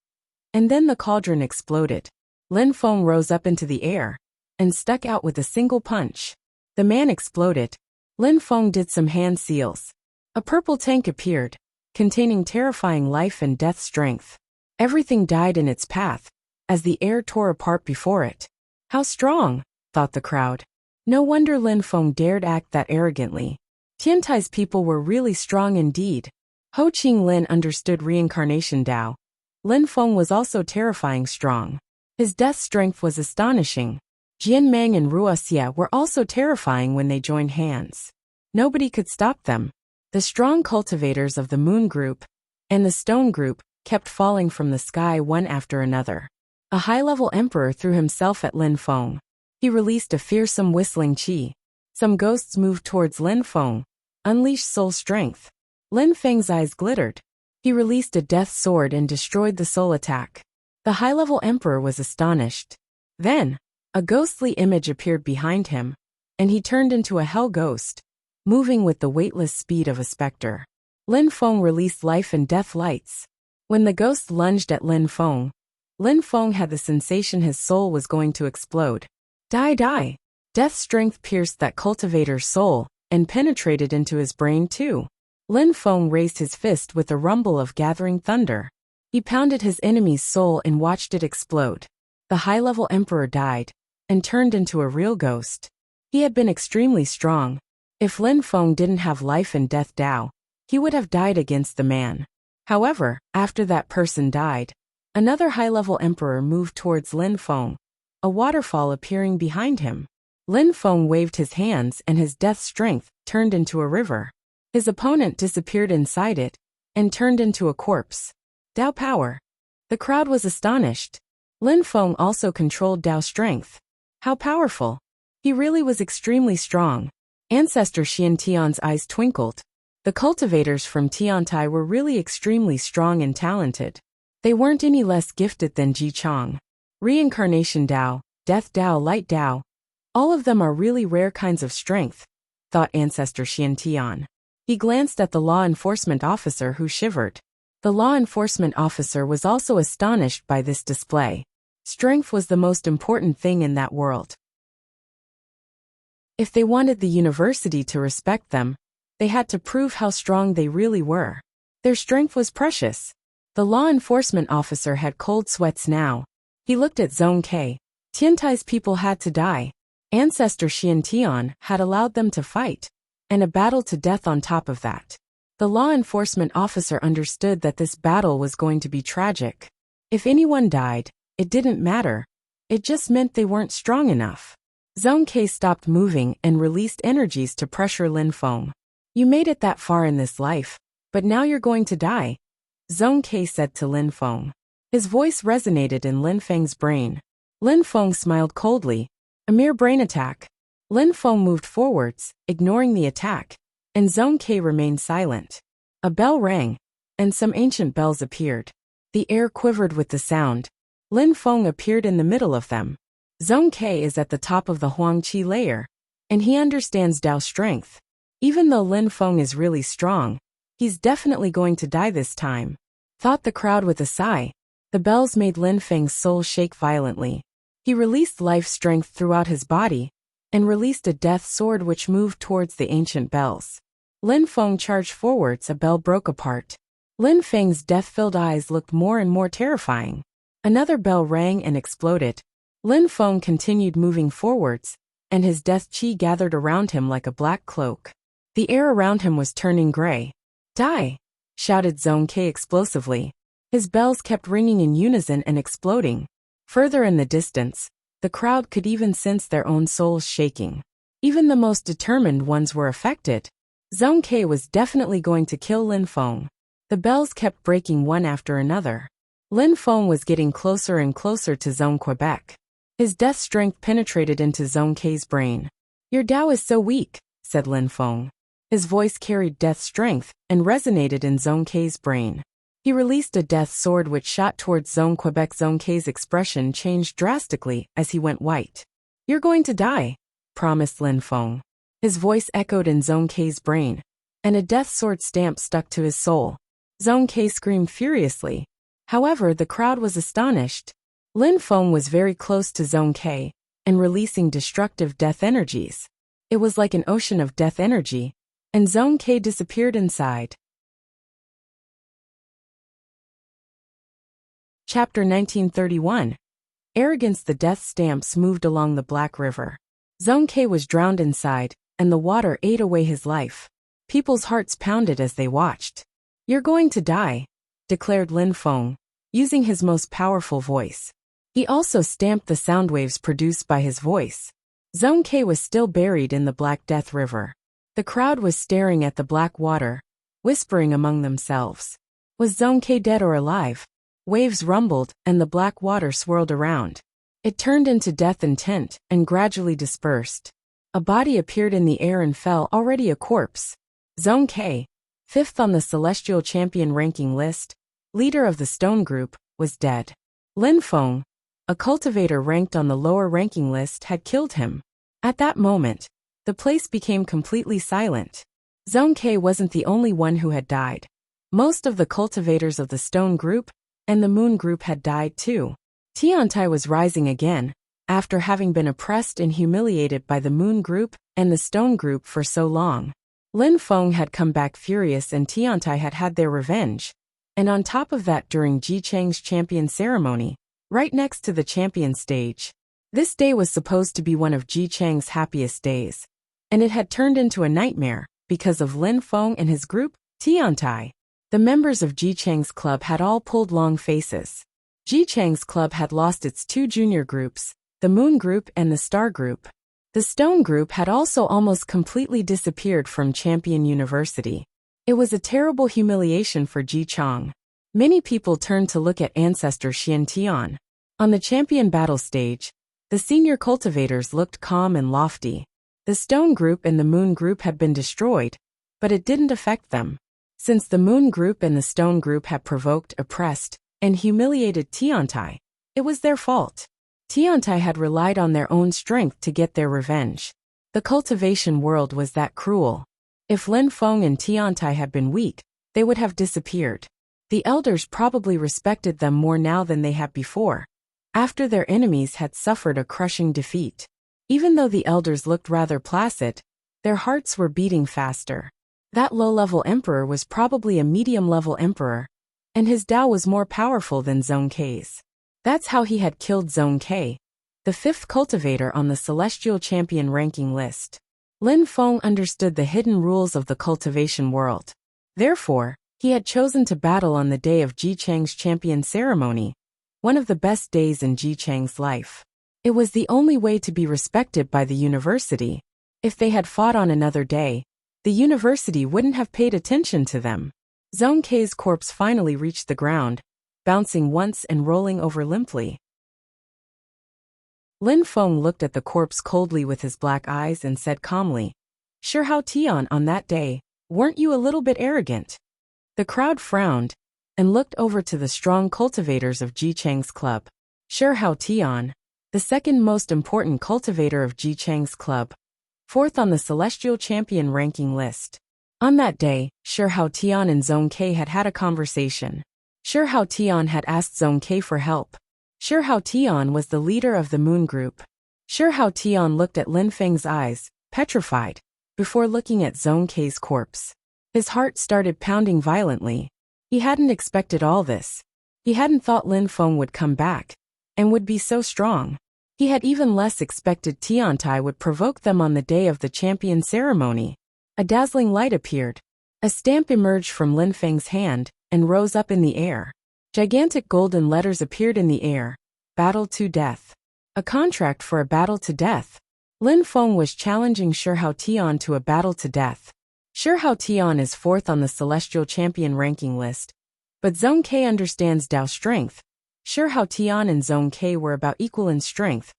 And then the cauldron exploded. Lin Feng rose up into the air and stuck out with a single punch. The man exploded. Lin Feng did some hand seals. A purple tank appeared, containing terrifying life and death strength. Everything died in its path, as the air tore apart before it. How strong, thought the crowd. No wonder Lin Feng dared act that arrogantly. Tiantai's people were really strong indeed. Ho Ching Lin understood reincarnation Tao. Lin Feng was also terrifying strong. His death strength was astonishing. Jian Meng and Wuxia were also terrifying when they joined hands. Nobody could stop them. The strong cultivators of the Moon Group and the Stone Group kept falling from the sky one after another. A high-level emperor threw himself at Lin Feng. He released a fearsome whistling chi. Some ghosts moved towards Lin Feng, unleashed soul strength. Lin Feng's eyes glittered. He released a death sword and destroyed the soul attack. The high-level emperor was astonished. Then, a ghostly image appeared behind him, and he turned into a hell ghost, moving with the weightless speed of a specter. Lin Feng released life and death lights. When the ghost lunged at Lin Feng had the sensation his soul was going to explode. Die, die! Death strength pierced that cultivator's soul and penetrated into his brain too. Lin Feng raised his fist with a rumble of gathering thunder. He pounded his enemy's soul and watched it explode. The high-level emperor died and turned into a real ghost. He had been extremely strong. If Lin Feng didn't have life and death Tao, he would have died against the man. However, after that person died, another high-level emperor moved towards Lin Feng, a waterfall appearing behind him. Lin Feng waved his hands and his death strength turned into a river. His opponent disappeared inside it and turned into a corpse. Tao power. The crowd was astonished. Lin Feng also controlled Tao strength. How powerful. He really was extremely strong. Ancestor Xian Tian's eyes twinkled. The cultivators from Tiantai were really extremely strong and talented. They weren't any less gifted than Ji Chang. Reincarnation Tao, Death Tao, Light Tao. All of them are really rare kinds of strength, thought Ancestor Xian Tian. He glanced at the law enforcement officer who shivered. The law enforcement officer was also astonished by this display. Strength was the most important thing in that world. If they wanted the university to respect them, they had to prove how strong they really were. Their strength was precious. The law enforcement officer had cold sweats now. He looked at Zhong Ke. Tiantai's people had to die. Ancestor Xian Tian had allowed them to fight, and a battle to death on top of that. The law enforcement officer understood that this battle was going to be tragic. If anyone died, it didn't matter. It just meant they weren't strong enough. Zhong Ke stopped moving and released energies to pressure Lin Feng. You made it that far in this life. But now you're going to die, Zhong Ke said to Lin Feng. His voice resonated in Lin Feng's brain. Lin Feng smiled coldly. A mere brain attack. Lin Feng moved forwards, ignoring the attack, and Zhong Ke remained silent. A bell rang, and some ancient bells appeared. The air quivered with the sound. Lin Feng appeared in the middle of them. Zhong Ke is at the top of the Huang Qi layer, and he understands Dao strength. Even though Lin Feng is really strong, he's definitely going to die this time, thought the crowd with a sigh. The bells made Lin Feng's soul shake violently. He released life strength throughout his body, and released a death sword which moved towards the ancient bells. Lin Feng charged forwards. A bell broke apart. Lin Feng's death-filled eyes looked more and more terrifying. Another bell rang and exploded. Lin Feng continued moving forwards, and his death qi gathered around him like a black cloak. The air around him was turning gray. Die! Shouted Zhong Ke explosively. His bells kept ringing in unison and exploding. Further in the distance, the crowd could even sense their own souls shaking. Even the most determined ones were affected. Zhong Ke was definitely going to kill Lin Feng. The bells kept breaking one after another. Lin Feng was getting closer and closer to Zhong Quebec. His death strength penetrated into Zhong Ke's brain. Your Dao is so weak, said Lin Feng. His voice carried death strength and resonated in Zhong Ke's brain. He released a death sword which shot towards Zhong Quebec. Zhong Ke's expression changed drastically as he went white. You're going to die, promised Lin Feng. His voice echoed in Zhong Ke's brain, and a death sword stamp stuck to his soul. Zhong Ke screamed furiously. However, the crowd was astonished. Lin Feng was very close to Zhong Ke, and releasing destructive death energies. It was like an ocean of death energy, and Zhong Ke disappeared inside. Chapter 1931. Arrogance. The death stamps moved along the Black River. Zhong Ke was drowned inside, and the water ate away his life. People's hearts pounded as they watched. You're going to die, declared Lin Feng, using his most powerful voice. He also stamped the sound waves produced by his voice. Zhong Ke was still buried in the Black Death River. The crowd was staring at the black water, whispering among themselves. Was Zhong Ke dead or alive? Waves rumbled, and the black water swirled around. It turned into death intent and gradually dispersed. A body appeared in the air and fell, already a corpse. Zhong Ke, fifth on the Celestial Champion ranking list, leader of the Stone Group, was dead. Lin Feng, a cultivator ranked on the lower ranking list, had killed him. At that moment, the place became completely silent. Zhong Ke wasn't the only one who had died. Most of the cultivators of the Stone Group and the Moon Group had died too. Tiantai was rising again, after having been oppressed and humiliated by the Moon Group and the Stone Group for so long. Lin Feng had come back furious and Tiantai had had their revenge. And on top of that, during Ji Chang's champion ceremony, right next to the champion stage. This day was supposed to be one of Ji Chang's happiest days. And it had turned into a nightmare, because of Lin Feng and his group, Tiantai. The members of Ji Chang's club had all pulled long faces. Ji Chang's club had lost its two junior groups, the Moon Group and the Star Group. The Stone Group had also almost completely disappeared from Champion University. It was a terrible humiliation for Ji Chang. Many people turned to look at ancestor Xian Tian. On the champion battle stage, the senior cultivators looked calm and lofty. The Stone Group and the Moon Group had been destroyed, but it didn't affect them. Since the Moon Group and the Stone Group had provoked, oppressed, and humiliated Tiantai, it was their fault. Tiantai had relied on their own strength to get their revenge. The cultivation world was that cruel. If Lin Feng and Tiantai had been weak, they would have disappeared. The elders probably respected them more now than they had before, after their enemies had suffered a crushing defeat. Even though the elders looked rather placid, their hearts were beating faster. That low-level emperor was probably a medium-level emperor, and his Dao was more powerful than Zhong Ke's. That's how he had killed Zhong Ke, the fifth cultivator on the Celestial Champion ranking list. Lin Feng understood the hidden rules of the cultivation world. Therefore, he had chosen to battle on the day of Ji Chang's champion ceremony, one of the best days in Ji Chang's life. It was the only way to be respected by the university. If they had fought on another day, the university wouldn't have paid attention to them. Zhong Kei's corpse finally reached the ground, bouncing once and rolling over limply. Lin Feng looked at the corpse coldly with his black eyes and said calmly, "Sure, Hao Tian, on that day, weren't you a little bit arrogant?" The crowd frowned and looked over to the strong cultivators of Ji Chang's club. Sure, Hao Tian, the second most important cultivator of Ji Chang's club, fourth on the Celestial Champion ranking list. On that day, Sure Hao Tian and Zhong Kei had had a conversation. Sure Hao Tian had asked Zhong Kei for help. Sure Hao Tian was the leader of the Moon Group. Sure Hao Tian looked at Lin Feng's eyes, petrified, before looking at Zhong Kei's corpse. His heart started pounding violently. He hadn't expected all this. He hadn't thought Lin Feng would come back and would be so strong. He had even less expected Tiantai would provoke them on the day of the champion ceremony. A dazzling light appeared. A stamp emerged from Lin Feng's hand and rose up in the air. Gigantic golden letters appeared in the air. Battle to death. A contract for a battle to death. Lin Feng was challenging Sure Hao Tian to a battle to death. Sure Hao Tian is fourth on the Celestial Champion ranking list, but Zhong Kei understands Dao strength. Sure Hao Tian and Zhong Kei were about equal in strength,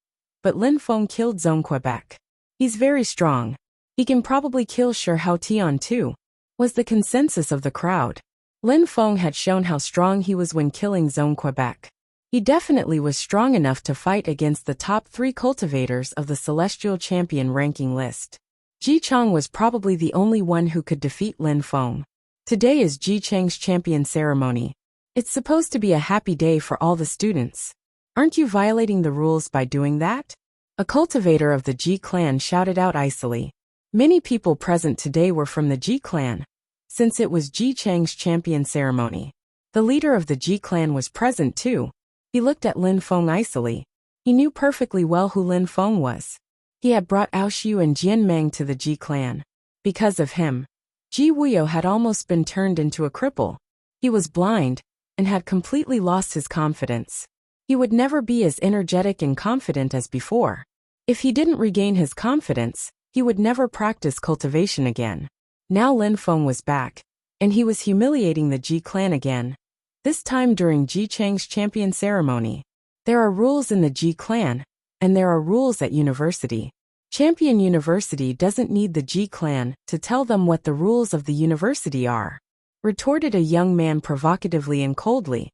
but Lin Feng killed Zhong Quebec. He's very strong. He can probably kill Sure Hao Tian too, was the consensus of the crowd. Lin Feng had shown how strong he was when killing Zhong Quebec. He definitely was strong enough to fight against the top 3 cultivators of the Celestial Champion ranking list. Ji Chang was probably the only one who could defeat Lin Feng. Today is Ji Chang's champion ceremony. It's supposed to be a happy day for all the students. Aren't you violating the rules by doing that? A cultivator of the Ji clan shouted out icily. Many people present today were from the Ji clan, since it was Ji Chang's champion ceremony. The leader of the Ji clan was present too. He looked at Lin Feng icily. He knew perfectly well who Lin Feng was. He had brought Aoshu and Jian Meng to the Ji clan. Because of him, Ji Wuyo had almost been turned into a cripple. He was blind and had completely lost his confidence. He would never be as energetic and confident as before. If he didn't regain his confidence, he would never practice cultivation again. Now Lin Feng was back, and he was humiliating the Ji clan again. This time during Ji Chang's champion ceremony. There are rules in the Ji clan, and there are rules at university. Champion University doesn't need the Ji clan to tell them what the rules of the university are, retorted a young man provocatively and coldly.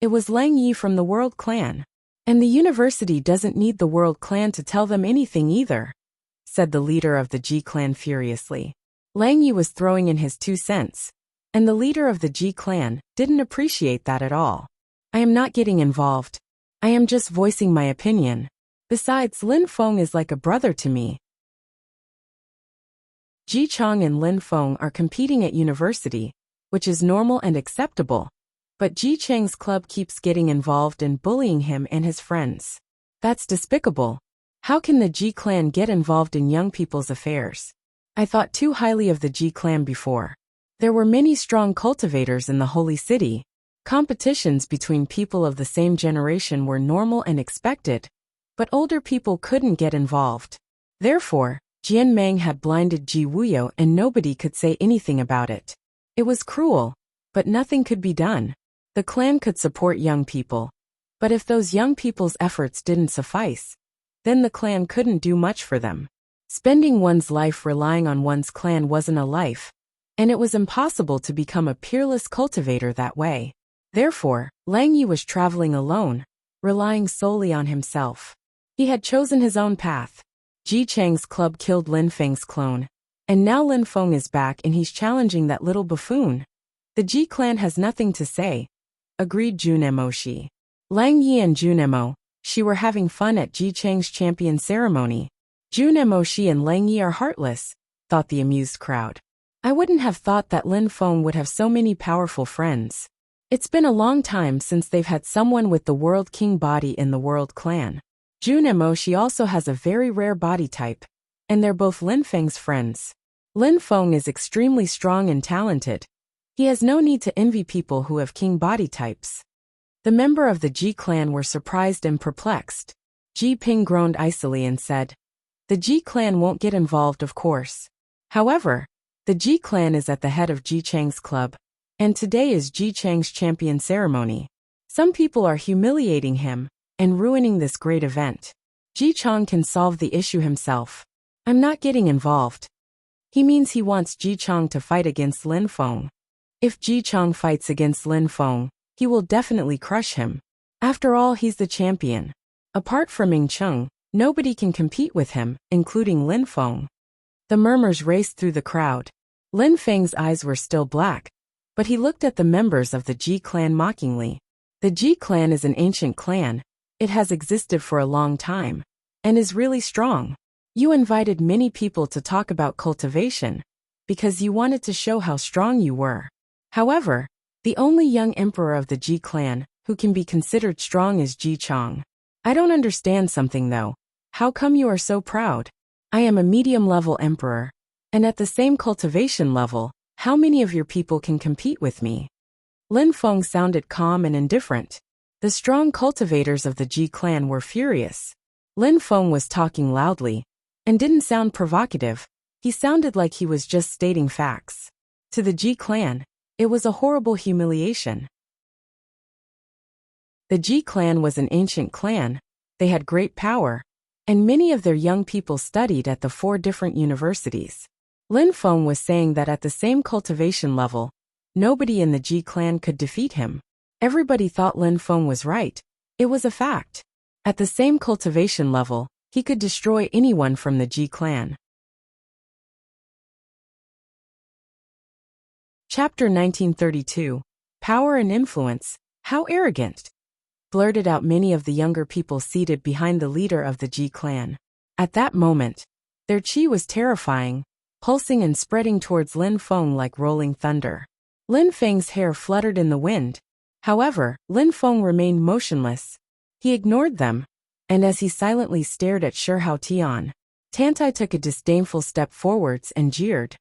It was Lang Yi from the World Clan. And the university doesn't need the World Clan to tell them anything either, said the leader of the Ji clan furiously. Lang Yi was throwing in his 2 cents, and the leader of the Ji clan didn't appreciate that at all. I am not getting involved. I am just voicing my opinion. Besides, Lin Feng is like a brother to me. Ji Chang and Lin Feng are competing at university, which is normal and acceptable. But Ji Chang's club keeps getting involved and bullying him and his friends. That's despicable. How can the Ji clan get involved in young people's affairs? I thought too highly of the Ji clan before. There were many strong cultivators in the holy city. Competitions between people of the same generation were normal and expected, but older people couldn't get involved. Therefore, Jian Meng had blinded Ji Wuyo and nobody could say anything about it. It was cruel, but nothing could be done. The clan could support young people, but if those young people's efforts didn't suffice, then the clan couldn't do much for them. Spending one's life relying on one's clan wasn't a life, and it was impossible to become a peerless cultivator that way. Therefore, Lang Yi was traveling alone, relying solely on himself. He had chosen his own path. Ji Chang's club killed Lin Feng's clone, and now Lin Feng is back and he's challenging that little buffoon. The Ji clan has nothing to say, agreed Jun Emoshi. Lang Yi and Jun Emoshi were having fun at Ji Chang's champion ceremony. Jun Emoshi and Lang Yi are heartless, thought the amused crowd. I wouldn't have thought that Lin Feng would have so many powerful friends. It's been a long time since they've had someone with the World King body in the World Clan. Jun Emoshi also has a very rare body type, and they're both Lin Feng's friends. Lin Feng is extremely strong and talented. He has no need to envy people who have king body types. The member of the Ji clan were surprised and perplexed. Ji Ping groaned icily and said, "The Ji clan won't get involved, of course. However, the Ji clan is at the head of Ji Chang's club, And today is Ji Chang's champion ceremony. Some people are humiliating him and ruining this great event. Ji Chang can solve the issue himself. I'm not getting involved. He means he wants Ji Chang to fight against Lin Feng. If Ji Chang fights against Lin Feng, he will definitely crush him. After all, he's the champion. Apart from Ming Cheng, nobody can compete with him, including Lin Feng. The murmurs raced through the crowd. Lin Feng's eyes were still black, but he looked at the members of the Ji clan mockingly. The Ji clan is an ancient clan. It has existed for a long time and is really strong. You invited many people to talk about cultivation because you wanted to show how strong you were. However, the only young emperor of the Ji clan who can be considered strong is Ji Chang. I don't understand something though. How come you are so proud? I am a medium-level emperor, and at the same cultivation level, how many of your people can compete with me? Lin Feng sounded calm and indifferent. The strong cultivators of the Ji clan were furious. Lin Feng was talking loudly and didn't sound provocative. He sounded like he was just stating facts. To the Ji clan, it was a horrible humiliation. The Ji clan was an ancient clan. They had great power, and many of their young people studied at the 4 different universities. Lin Feng was saying that at the same cultivation level, nobody in the Ji clan could defeat him. Everybody thought Lin Feng was right. It was a fact. At the same cultivation level, he could destroy anyone from the Ji clan. Chapter 1932. Power and Influence. How arrogant! Blurted out many of the younger people seated behind the leader of the Ji clan. At that moment, their chi was terrifying, pulsing and spreading towards Lin Feng like rolling thunder. Lin Feng's hair fluttered in the wind. However, Lin Feng remained motionless. He ignored them, and as he silently stared at Shi Hao Tian, Tantai took a disdainful step forwards and jeered.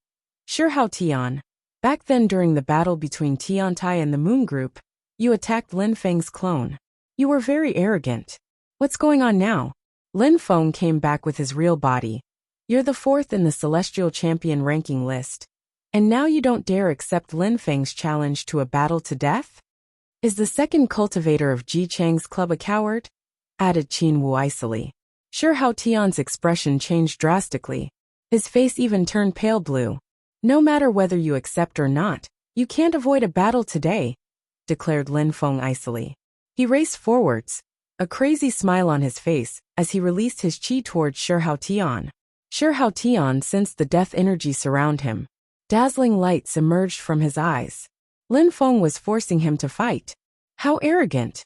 Shi Hao Tian, back then during the battle between Tiantai and the Moon Group, you attacked Lin Feng's clone. You were very arrogant. What's going on now? Lin Feng came back with his real body. You're the 4th in the Celestial Champion ranking list. And now you don't dare accept Lin Feng's challenge to a battle to death? Is the 2nd cultivator of Ji Chang's club a coward? Added Qin Wu icily. Shi Hao Tian's expression changed drastically. His face even turned pale blue. No matter whether you accept or not, you can't avoid a battle today, declared Lin Feng icily. He raced forwards, a crazy smile on his face, as he released his chi towards Shi Hao Tian. Shi Hao Tian sensed the death energy surround him. Dazzling lights emerged from his eyes. Lin Feng was forcing him to fight. How arrogant!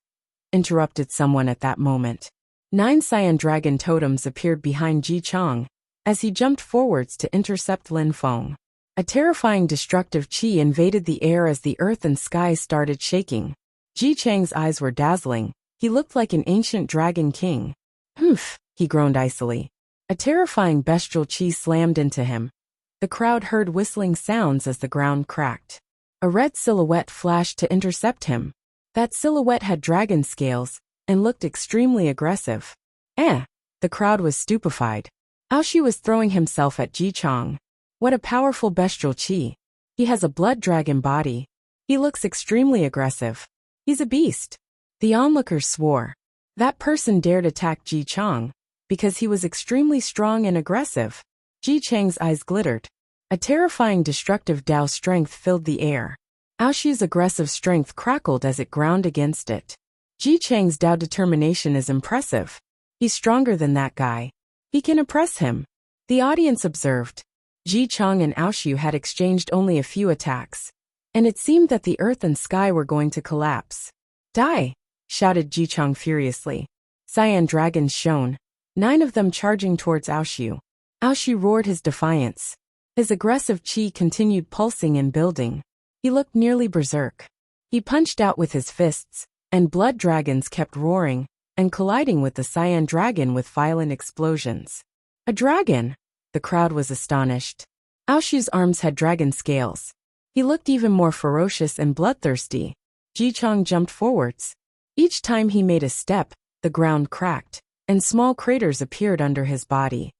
Interrupted someone at that moment. 9 cyan dragon totems appeared behind Ji Chang, as he jumped forwards to intercept Lin Feng. A terrifying destructive chi invaded the air as the earth and sky started shaking. Ji Chang's eyes were dazzling. He looked like an ancient dragon king. Humph, he groaned icily. A terrifying bestial chi slammed into him. The crowd heard whistling sounds as the ground cracked. A red silhouette flashed to intercept him. That silhouette had dragon scales and looked extremely aggressive. The crowd was stupefied. Aoshi was throwing himself at Ji Chang. What a powerful bestial chi. He has a blood dragon body. He looks extremely aggressive. He's a beast. The onlookers swore. That person dared attack Ji Chang because he was extremely strong and aggressive. Ji Chang's eyes glittered. A terrifying destructive Dao strength filled the air. Aoshi's aggressive strength crackled as it ground against it. Ji Chang's Dao determination is impressive. He's stronger than that guy. He can oppress him. The audience observed. Ji Chang and Aoshi had exchanged only a few attacks, and it seemed that the earth and sky were going to collapse. Die! Shouted Ji Chang furiously. Cyan dragons shone, 9 of them charging towards Aoshi. Aoshi roared his defiance. His aggressive chi continued pulsing and building. He looked nearly berserk. He punched out with his fists, and blood dragons kept roaring and colliding with the cyan dragon with violent explosions. A dragon! The crowd was astonished. Aoshi's arms had dragon scales. He looked even more ferocious and bloodthirsty. Ji Chang jumped forwards. Each time he made a step, the ground cracked, and small craters appeared under his body.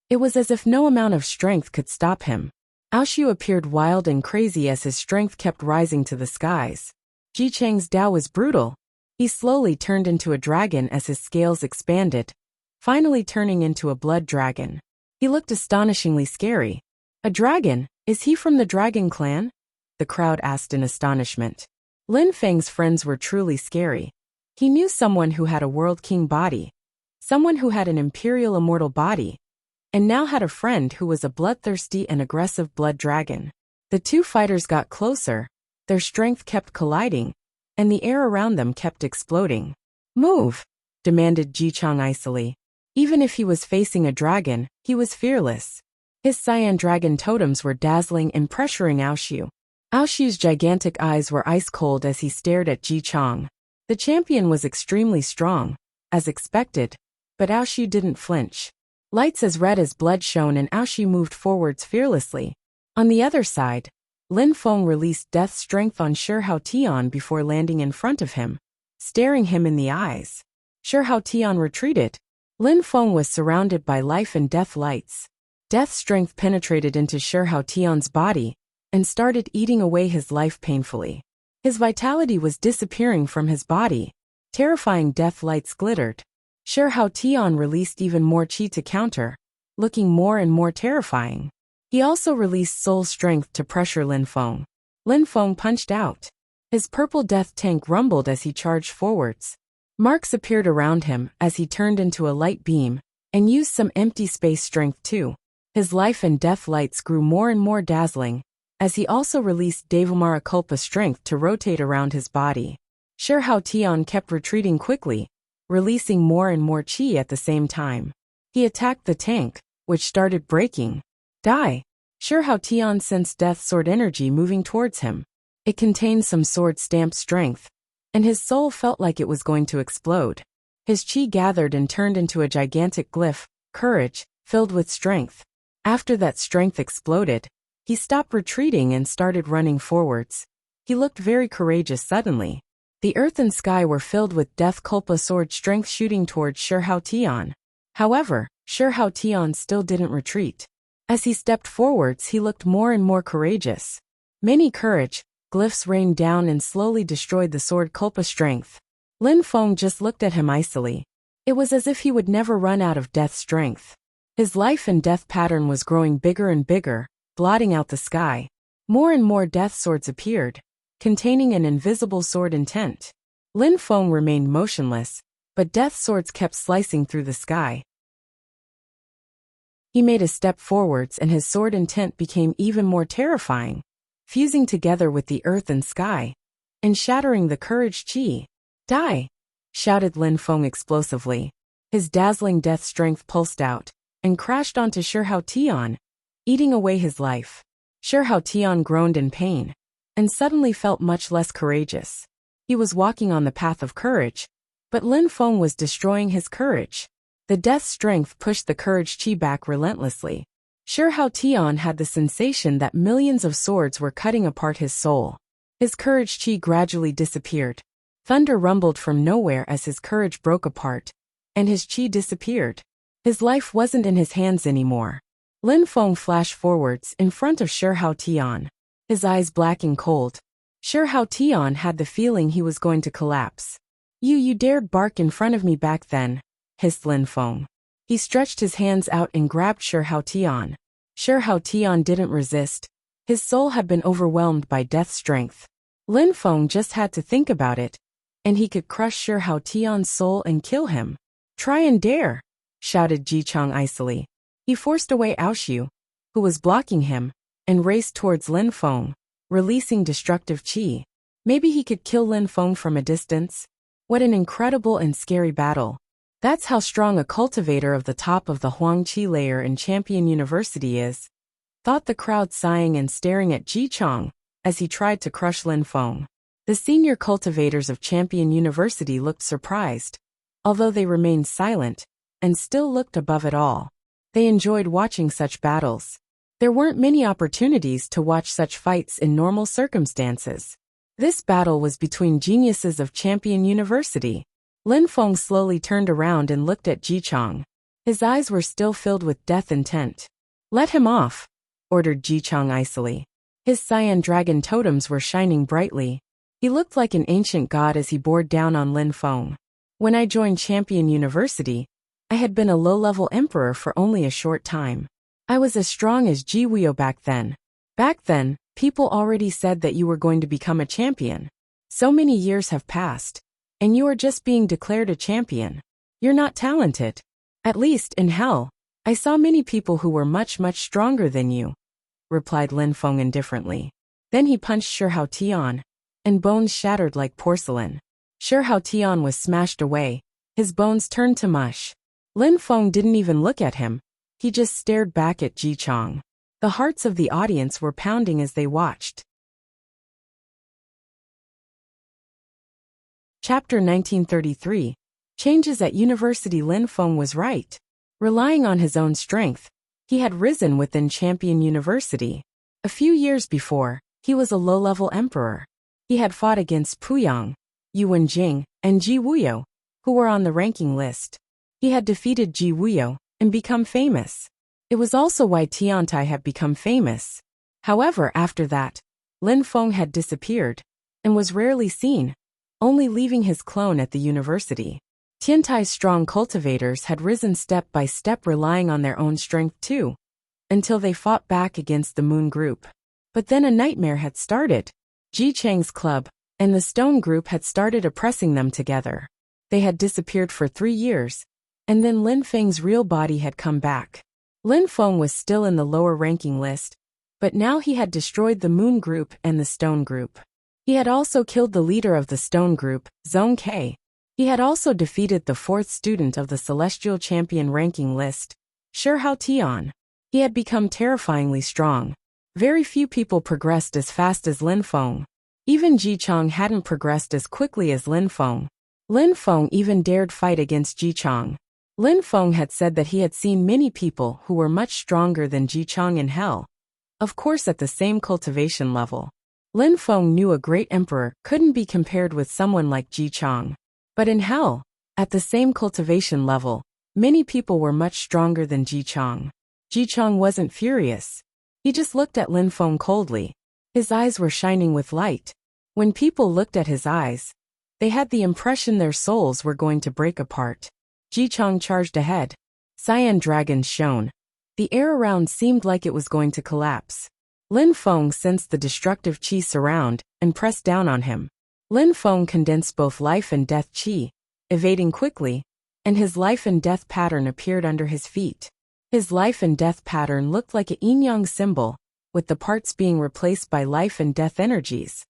It was as if no amount of strength could stop him. Aoshu appeared wild and crazy as his strength kept rising to the skies. Ji Chang's Tao was brutal. He slowly turned into a dragon as his scales expanded, finally turning into a blood dragon. He looked astonishingly scary. A dragon? Is he from the dragon clan? The crowd asked in astonishment. Lin Feng's friends were truly scary. He knew someone who had a world king body, someone who had an imperial immortal body, and now had a friend who was a bloodthirsty and aggressive blood dragon. The two fighters got closer, their strength kept colliding, and the air around them kept exploding. Move! Demanded Ji Chang icily. Even if he was facing a dragon, he was fearless. His cyan dragon totems were dazzling and pressuring Aoshu. Aoshu's gigantic eyes were ice-cold as he stared at Ji Chang. The champion was extremely strong, as expected, but Aoshu didn't flinch. Lights as red as blood shone and Aoshu moved forwards fearlessly. On the other side, Lin Feng released death strength on Shi Hao Tian before landing in front of him, staring him in the eyes. Shi Hao Tian retreated. Lin Feng was surrounded by life and death lights. Death strength penetrated into Shi Hao Tian's body and started eating away his life painfully. His vitality was disappearing from his body. Terrifying death lights glittered. Shi Hao Tian released even more chi to counter, looking more and more terrifying. He also released soul strength to pressure Lin Feng. Lin Feng punched out. His purple death tank rumbled as he charged forwards. Marks appeared around him as he turned into a light beam and used some empty space strength too. His life and death lights grew more and more dazzling as he also released Devamara Culpa strength to rotate around his body. Shi Hao Tian kept retreating quickly, releasing more and more chi at the same time. He attacked the tank, which started breaking. Die! Shi Hao Tian sensed death sword energy moving towards him. It contained some sword-stamped strength, and his soul felt like it was going to explode. His chi gathered and turned into a gigantic glyph, courage, filled with strength. After that strength exploded, he stopped retreating and started running forwards. He looked very courageous suddenly. The earth and sky were filled with death culpa sword strength shooting towards Shi Hao Tian. However, Shi Hao Tian still didn't retreat. As he stepped forwards, he looked more and more courageous. Many courage glyphs rained down and slowly destroyed the sword culpa strength. Lin Feng just looked at him icily. It was as if he would never run out of death strength. His life and death pattern was growing bigger and bigger, blotting out the sky. More and more death swords appeared, containing an invisible sword intent. Lin Feng remained motionless, but death swords kept slicing through the sky. He made a step forwards and his sword intent became even more terrifying, fusing together with the earth and sky, and shattering the courage chi. Die! Shouted Lin Feng explosively. His dazzling death strength pulsed out, and crashed onto Shi Hao Tian, eating away his life. Shi Hao Tian groaned in pain, and suddenly felt much less courageous. He was walking on the path of courage, but Lin Feng was destroying his courage. The death strength pushed the courage chi back relentlessly. Shi Hao Tian had the sensation that millions of swords were cutting apart his soul. His courage chi gradually disappeared. Thunder rumbled from nowhere as his courage broke apart, and his chi disappeared. His life wasn't in his hands anymore. Lin Feng flashed forwards in front of Shi Hao Tian, his eyes black and cold. Shi Hao Tian had the feeling he was going to collapse. You dared bark in front of me back then, hissed Lin Feng. He stretched his hands out and grabbed Shi Hao Tian. Shi Hao Tian didn't resist. His soul had been overwhelmed by death strength. Lin Feng just had to think about it, and he could crush Shi Hao Tian's soul and kill him. Try and dare! Shouted Ji Chang icily. He forced away Aoshu, who was blocking him, and raced towards Lin Feng, releasing destructive chi. Maybe he could kill Lin Feng from a distance? What an incredible and scary battle. That's how strong a cultivator of the top of the Huang Qi layer in Champion University is, thought the crowd sighing and staring at Ji Chang as he tried to crush Lin Feng. The senior cultivators of Champion University looked surprised, although they remained silent and still looked above it all. They enjoyed watching such battles. There weren't many opportunities to watch such fights in normal circumstances. This battle was between geniuses of Champion University. Lin Feng slowly turned around and looked at Ji Chang. His eyes were still filled with death intent. Let him off. ordered Ji Chang icily. His cyan dragon totems were shining brightly. He looked like an ancient god as he bore down on Lin Feng. When I joined Champion University, I had been a low-level emperor for only a short time. I was as strong as Ji Wuyo back then. Back then, people already said that you were going to become a champion. So many years have passed, and you are just being declared a champion. You're not talented. At least, in hell, I saw many people who were much stronger than you, replied Lin Feng indifferently. Then he punched Shi Hao Tian, and bones shattered like porcelain. Shi Hao Tian was smashed away. His bones turned to mush. Lin Feng didn't even look at him. He just stared back at Ji Chang. The hearts of the audience were pounding as they watched. Chapter 1933. Changes at University. Lin Feng was right. Relying on his own strength, he had risen within Champion University. A few years before, he was a low-level emperor. He had fought against Puyang, Yu Wenjing, and Ji Wuyo, who were on the ranking list. He had defeated Ji Wuyo and become famous. It was also why Tiantai had become famous. However, after that, Lin Feng had disappeared and was rarely seen, only leaving his clone at the university. Tiantai's strong cultivators had risen step by step, relying on their own strength too, until they fought back against the Moon Group. But then a nightmare had started. Ji Chang's club and the Stone Group had started oppressing them together. They had disappeared for 3 years, and then Lin Feng's real body had come back. Lin Feng was still in the lower ranking list, but now he had destroyed the Moon Group and the Stone Group. He had also killed the leader of the Stone Group, Zhong Ke. He had also defeated the 4th student of the Celestial Champion ranking list, Shi Hao Tian. He had become terrifyingly strong. Very few people progressed as fast as Lin Feng. Even Ji Chang hadn't progressed as quickly as Lin Feng. Lin Feng even dared fight against Ji Chang. Lin Feng had said that he had seen many people who were much stronger than Ji Chang in hell. Of course, at the same cultivation level. Lin Feng knew a great emperor couldn't be compared with someone like Ji Chang. But in hell, at the same cultivation level, many people were much stronger than Ji Chang. Ji Chang wasn't furious. He just looked at Lin Feng coldly. His eyes were shining with light. When people looked at his eyes, they had the impression their souls were going to break apart. Ji Chang charged ahead. Cyan dragons shone. The air around seemed like it was going to collapse. Lin Feng sensed the destructive qi surround and pressed down on him. Lin Feng condensed both life and death qi, evading quickly, and his life and death pattern appeared under his feet. His life and death pattern looked like a yin-yang symbol, with the parts being replaced by life and death energies.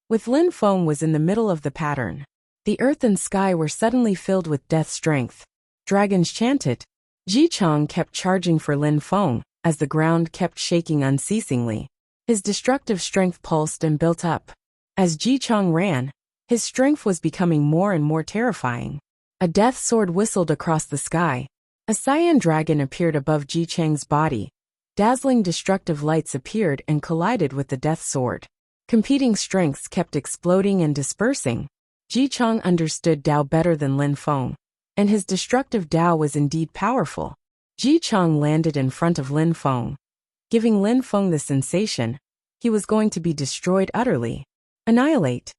With Lin Feng was in the middle of the pattern. The earth and sky were suddenly filled with death strength. Dragons chanted. Ji Chang kept charging for Lin Feng, as the ground kept shaking unceasingly. His destructive strength pulsed and built up. As Ji Chang ran, his strength was becoming more and more terrifying. A death sword whistled across the sky. A cyan dragon appeared above Ji Chang's body. Dazzling destructive lights appeared and collided with the death sword. Competing strengths kept exploding and dispersing. Ji Chang understood Tao better than Lin Feng, and his destructive Tao was indeed powerful. Ji Chang landed in front of Lin Feng, giving Lin Feng the sensation he was going to be destroyed utterly. Annihilate.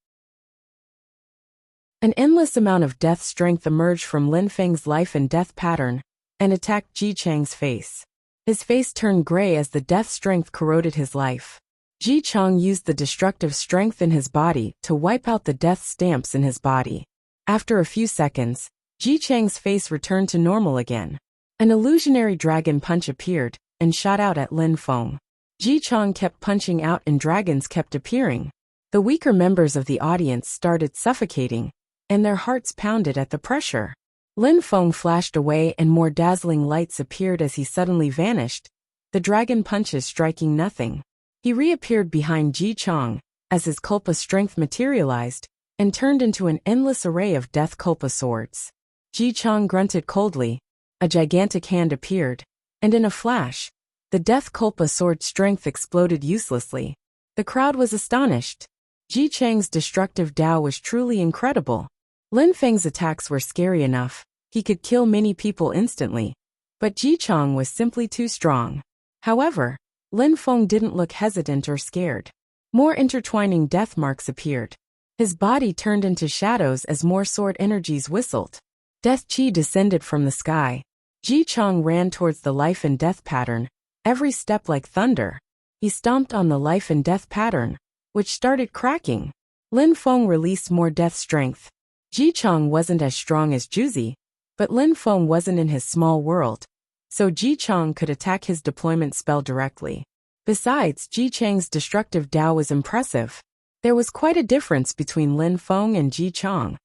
An endless amount of death strength emerged from Lin Feng's life and death pattern and attacked Ji Chang's face. His face turned gray as the death strength corroded his life. Ji Chang used the destructive strength in his body to wipe out the death stamps in his body. After a few seconds, Ji Chang's face returned to normal again. An illusionary dragon punch appeared and shot out at Lin Feng. Ji Chang kept punching out and dragons kept appearing. The weaker members of the audience started suffocating, and their hearts pounded at the pressure. Lin Feng flashed away and more dazzling lights appeared as he suddenly vanished, the dragon punches striking nothing. He reappeared behind Ji Chang, as his Kulpa strength materialized, and turned into an endless array of death Kulpa swords. Ji Chang grunted coldly. A gigantic hand appeared, and in a flash, the death Kulpa sword strength exploded uselessly. The crowd was astonished. Ji Chang's destructive Tao was truly incredible. Lin Feng's attacks were scary enough. He could kill many people instantly. But Ji Chang was simply too strong. However, Lin Feng didn't look hesitant or scared. More intertwining death marks appeared. His body turned into shadows as more sword energies whistled. Death chi descended from the sky. Ji Chang ran towards the life and death pattern, every step like thunder. He stomped on the life and death pattern, which started cracking. Lin Feng released more death strength. Ji Chang wasn't as strong as Juzi, but Lin Feng wasn't in his small world, so Ji Chang could attack his deployment spell directly. Besides, Ji Chang's destructive Dao was impressive. There was quite a difference between Lin Feng and Ji Chang,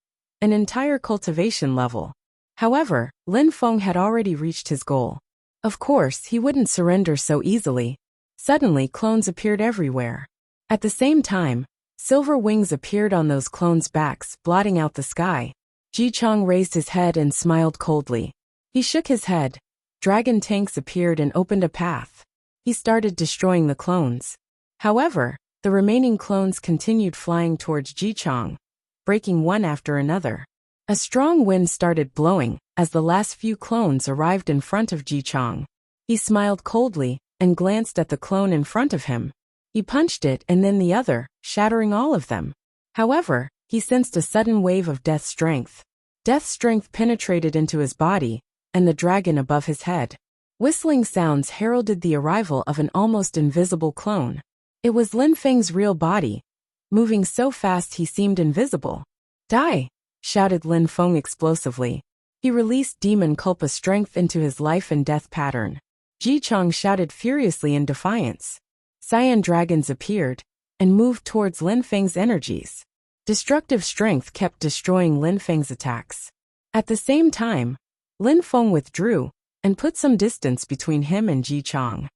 an entire cultivation level. However, Lin Feng had already reached his goal. Of course, he wouldn't surrender so easily. Suddenly, clones appeared everywhere. At the same time, silver wings appeared on those clones' backs, blotting out the sky. Ji Chang raised his head and smiled coldly. He shook his head. Dragon tanks appeared and opened a path. He started destroying the clones. However, the remaining clones continued flying towards Ji Chang, breaking one after another. A strong wind started blowing as the last few clones arrived in front of Ji Chang. He smiled coldly and glanced at the clone in front of him. He punched it and then the other, shattering all of them. However, he sensed a sudden wave of death strength. Death strength penetrated into his body and the dragon above his head. Whistling sounds heralded the arrival of an almost invisible clone. It was Lin Feng's real body, moving so fast he seemed invisible. Die! Shouted Lin Feng explosively. He released demon culpa strength into his life and death pattern. Ji Chang shouted furiously in defiance. Cyan dragons appeared and moved towards Lin Feng's energies. Destructive strength kept destroying Lin Feng's attacks. At the same time, Lin Feng withdrew and put some distance between him and Ji Chang.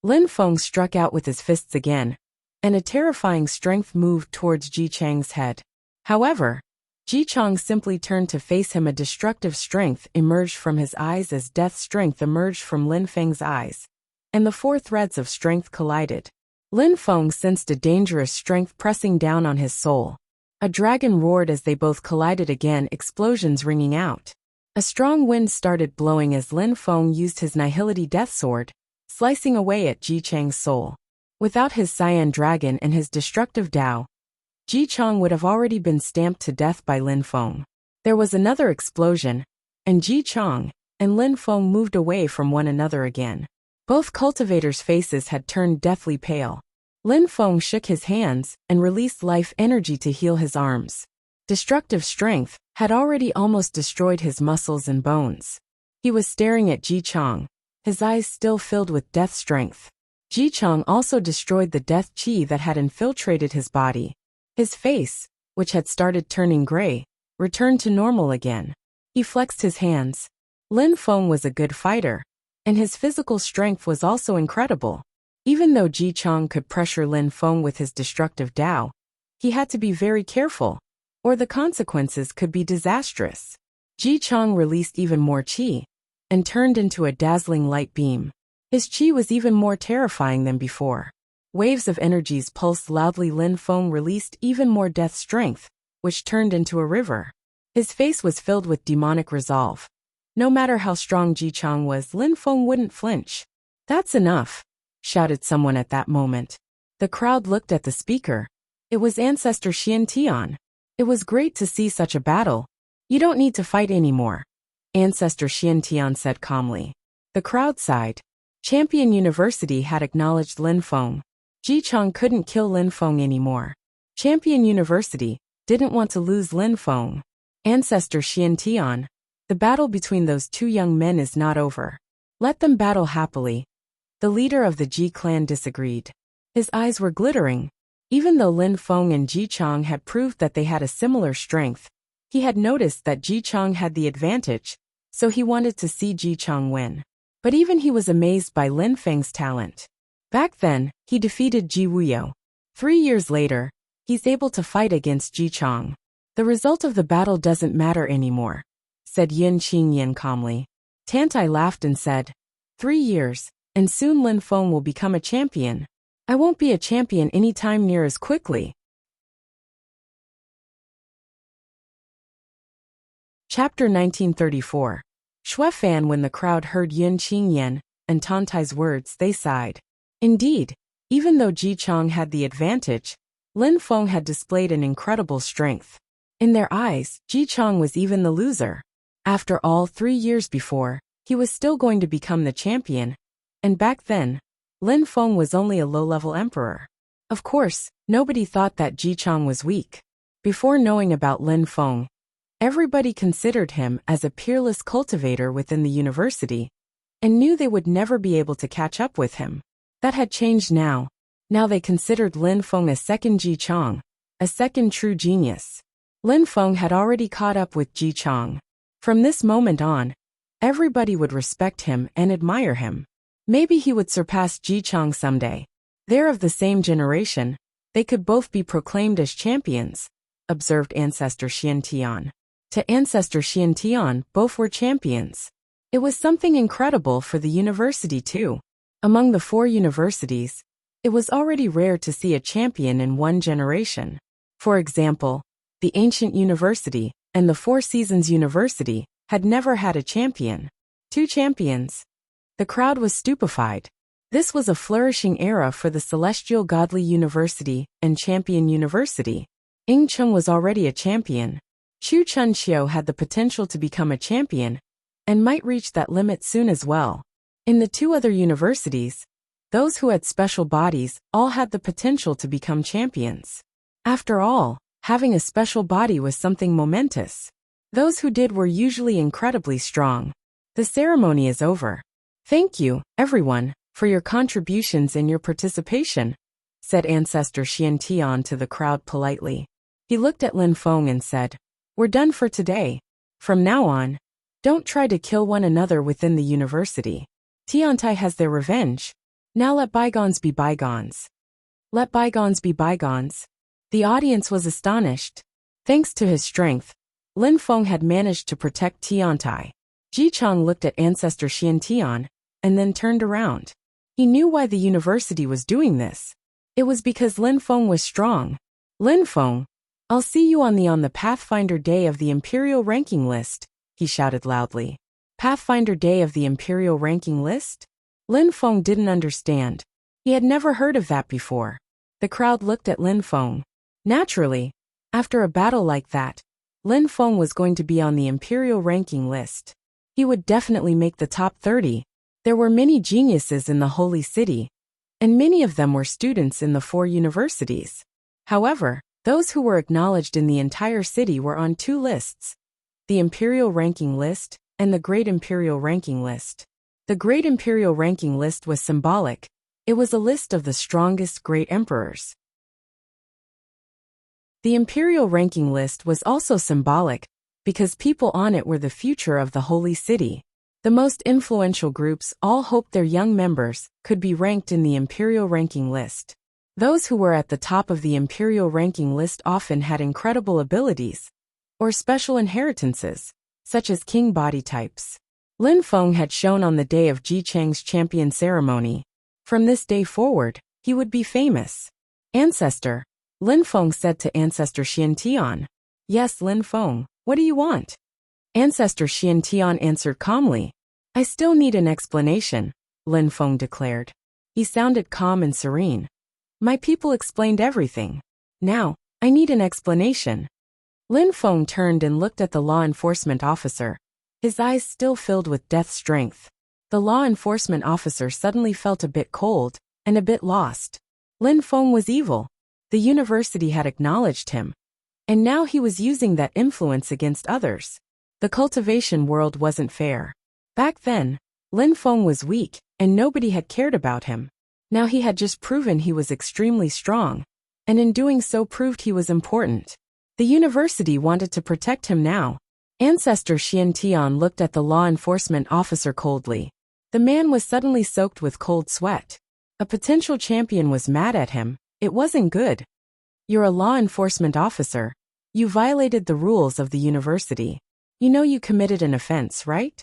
Lin Feng struck out with his fists again, and a terrifying strength moved towards Ji Chang's head. However, Ji Chang simply turned to face him. A destructive strength emerged from his eyes as death strength emerged from Lin Feng's eyes, and the four threads of strength collided. Lin Feng sensed a dangerous strength pressing down on his soul. A dragon roared as they both collided again, explosions ringing out. A strong wind started blowing as Lin Feng used his Nihility Death Sword, slicing away at Ji Chang's soul. Without his Cyan Dragon and his destructive Dao, Ji Chang would have already been stamped to death by Lin Feng. There was another explosion, and Ji Chang and Lin Feng moved away from one another again. Both cultivators' faces had turned deathly pale. Lin Feng shook his hands and released life energy to heal his arms. Destructive strength had already almost destroyed his muscles and bones. He was staring at Ji Chang, his eyes still filled with death strength. Ji Chang also destroyed the death chi that had infiltrated his body. His face, which had started turning gray, returned to normal again. He flexed his hands. Lin Feng was a good fighter, and his physical strength was also incredible. Even though Ji Chang could pressure Lin Feng with his destructive Dao, he had to be very careful, or the consequences could be disastrous. Ji Chang released even more chi, and turned into a dazzling light beam. His chi was even more terrifying than before. Waves of energies pulsed loudly. Lin Feng released even more death strength, which turned into a river. His face was filled with demonic resolve. No matter how strong Ji Chang was, Lin Feng wouldn't flinch. "That's enough," shouted someone at that moment. The crowd looked at the speaker. It was Ancestor Xian Tian. "It was great to see such a battle. You don't need to fight anymore," Ancestor Xian Tian said calmly. The crowd sighed. Champion University had acknowledged Lin Feng. Ji Chang couldn't kill Lin Feng anymore. Champion University didn't want to lose Lin Feng. Ancestor Xian Tian, the battle between those two young men is not over. Let them battle happily. The leader of the Ji clan disagreed. His eyes were glittering. Even though Lin Feng and Ji Chang had proved that they had a similar strength, he had noticed that Ji Chang had the advantage, so he wanted to see Ji Chang win. But even he was amazed by Lin Feng's talent. Back then, he defeated Ji Wuyo. 3 years later, he's able to fight against Ji Chang. "The result of the battle doesn't matter anymore," said Yin Qingyan calmly. Tantai laughed and said, 3 years, and soon Lin Feng will become a champion. I won't be a champion anytime near as quickly. Chapter 1934. Shui Fan. When the crowd heard Yin Qingyan and Tantai's words, they sighed. Indeed, even though Ji Chang had the advantage, Lin Feng had displayed an incredible strength. In their eyes, Ji Chang was even the loser. After all, 3 years before, he was still going to become the champion, and back then, Lin Feng was only a low-level emperor. Of course, nobody thought that Ji Chang was weak. Before knowing about Lin Feng, everybody considered him as a peerless cultivator within the university, and knew they would never be able to catch up with him. That had changed now. Now they considered Lin Feng a second Ji Chang, a second true genius. Lin Feng had already caught up with Ji Chang. From this moment on, everybody would respect him and admire him. Maybe he would surpass Ji Chang someday. They're of the same generation. They could both be proclaimed as champions, observed Ancestor Xian Tian. To Ancestor Xian Tian, both were champions. It was something incredible for the university too. Among the 4 universities, it was already rare to see a champion in one generation. For example, the Ancient University and the Four Seasons University had never had a champion. 2 champions. The crowd was stupefied. This was a flourishing era for the Celestial Godly University and Champion University. Ying Cheng was already a champion. Chu Chun Xiu had the potential to become a champion, and might reach that limit soon as well. In the 2 other universities, those who had special bodies all had the potential to become champions. After all, having a special body was something momentous. Those who did were usually incredibly strong. The ceremony is over. Thank you, everyone, for your contributions and your participation, said Ancestor Xian Tian to the crowd politely. He looked at Lin Feng and said, "We're done for today. From now on, don't try to kill one another within the university. Tiantai has their revenge. Now let bygones be bygones." Let bygones be bygones. The audience was astonished. Thanks to his strength, Lin Feng had managed to protect Tiantai. Ji Chang looked at Ancestor Xian Tian, and then turned around. He knew why the university was doing this. It was because Lin Feng was strong. "Lin Feng, I'll see you on the Pathfinder Day of the Imperial Ranking List," he shouted loudly. Pathfinder Day of the Imperial Ranking List? Lin Feng didn't understand. He had never heard of that before. The crowd looked at Lin Feng. Naturally, after a battle like that, Lin Feng was going to be on the Imperial Ranking List. He would definitely make the top 30. There were many geniuses in the Holy City, and many of them were students in the 4 universities. However, those who were acknowledged in the entire city were on 2 lists: the Imperial Ranking List and the Great Imperial Ranking List. The Great Imperial Ranking List was symbolic. It was a list of the strongest great emperors. The Imperial Ranking List was also symbolic, because people on it were the future of the Holy City. The most influential groups all hoped their young members could be ranked in the Imperial Ranking List. Those who were at the top of the Imperial Ranking List often had incredible abilities, or special inheritances, such as king body types. Lin Feng had shown on the day of Ji Chang's champion ceremony. From this day forward, he would be famous. "Ancestor," Lin Feng said to Ancestor Xian Tian. "Yes, Lin Feng, what do you want?" Ancestor Xian Tian answered calmly. "I still need an explanation," Lin Feng declared. He sounded calm and serene. "My people explained everything. Now, I need an explanation." Lin Feng turned and looked at the law enforcement officer, his eyes still filled with death strength. The law enforcement officer suddenly felt a bit cold and a bit lost. Lin Feng was evil. The university had acknowledged him, and now he was using that influence against others. The cultivation world wasn't fair. Back then, Lin Feng was weak, and nobody had cared about him. Now he had just proven he was extremely strong, and in doing so proved he was important. The university wanted to protect him now. Ancestor Xian Tian looked at the law enforcement officer coldly. The man was suddenly soaked with cold sweat. A potential champion was mad at him. It wasn't good. "You're a law enforcement officer. You violated the rules of the university. You know you committed an offense, right?"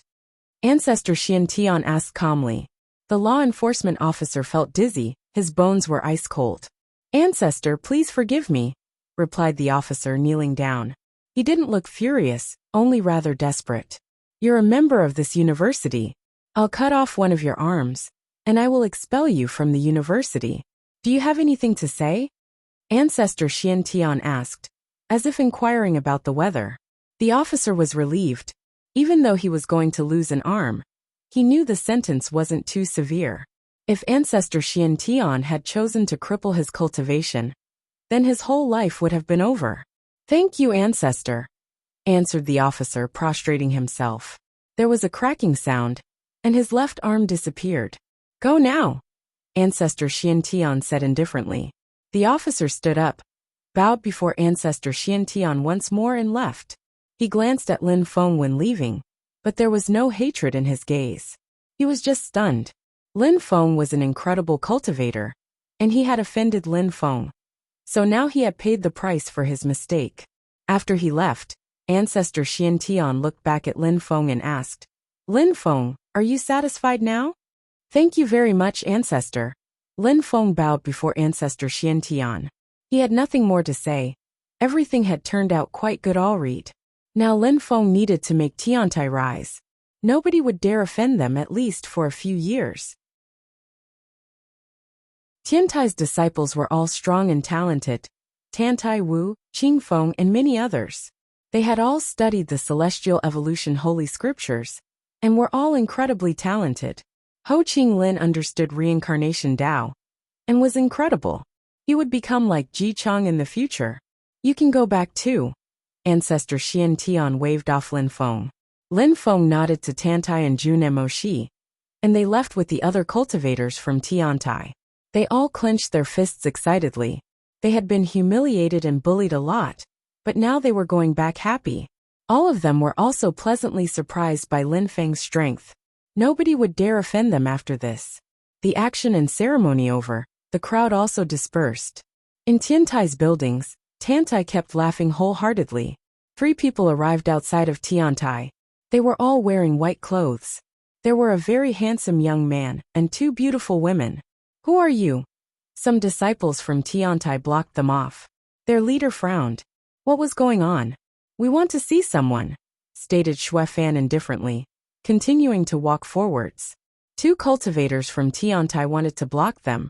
Ancestor Xian Tian asked calmly. The law enforcement officer felt dizzy, his bones were ice cold. "Ancestor, please forgive me," replied the officer, kneeling down. He didn't look furious, only rather desperate. "You're a member of this university. I'll cut off one of your arms, and I will expel you from the university. Do you have anything to say? Ancestor Xian Tian asked, as if inquiring about the weather. The officer was relieved. Even though he was going to lose an arm, he knew the sentence wasn't too severe. If Ancestor Xian Tian had chosen to cripple his cultivation, then his whole life would have been over. Thank you, Ancestor, answered the officer, prostrating himself. There was a cracking sound, and his left arm disappeared. Go now, Ancestor Xian Tian said indifferently. The officer stood up, bowed before Ancestor Xian Tian once more and left. He glanced at Lin Feng when leaving, but there was no hatred in his gaze. He was just stunned. Lin Feng was an incredible cultivator, and he had offended Lin Feng. So now he had paid the price for his mistake. After he left, Ancestor Xian Tian looked back at Lin Feng and asked, Lin Feng, are you satisfied now? Thank you very much, Ancestor. Lin Feng bowed before Ancestor Xian Tian. He had nothing more to say. Everything had turned out quite good already. Now Lin Feng needed to make Tiantai rise. Nobody would dare offend them, at least for a few years. Tiantai's disciples were all strong and talented. Tiantai Wu, Qingfeng, and many others. They had all studied the celestial evolution holy scriptures, and were all incredibly talented. Ho Qinglin understood reincarnation Tao, and was incredible. He would become like Ji Chang in the future. You can go back too. Ancestor Xian Tian waved off Lin Feng. Lin Feng nodded to Tiantai and Jun and Moshi, and they left with the other cultivators from Tiantai. They all clenched their fists excitedly. They had been humiliated and bullied a lot, but now they were going back happy. All of them were also pleasantly surprised by Lin Feng's strength. Nobody would dare offend them after this. The action and ceremony over, the crowd also dispersed. In Tiantai's buildings, Tiantai kept laughing wholeheartedly. 3 people arrived outside of Tiantai. They were all wearing white clothes. There were a very handsome young man and 2 beautiful women. Who are you? Some disciples from Tiantai blocked them off. Their leader frowned. What was going on? We want to see someone, stated Xuefan indifferently, continuing to walk forwards. 2 cultivators from Tiantai wanted to block them,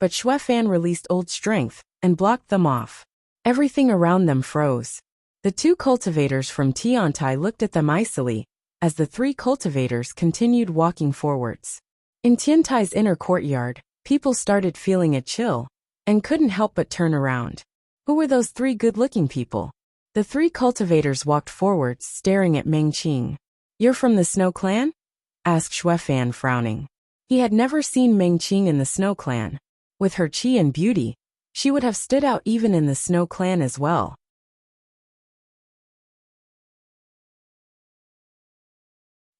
but Xuefan released old strength and blocked them off. Everything around them froze. The 2 cultivators from Tiantai looked at them icily, as the 3 cultivators continued walking forwards. In Tiantai's inner courtyard, people started feeling a chill, and couldn't help but turn around. Who were those 3 good-looking people? The 3 cultivators walked forwards, staring at Meng Qing. You're from the Snow Clan? Asked Xuefan, frowning. He had never seen Meng Qing in the Snow Clan. With her chi and beauty, she would have stood out even in the Snow Clan as well.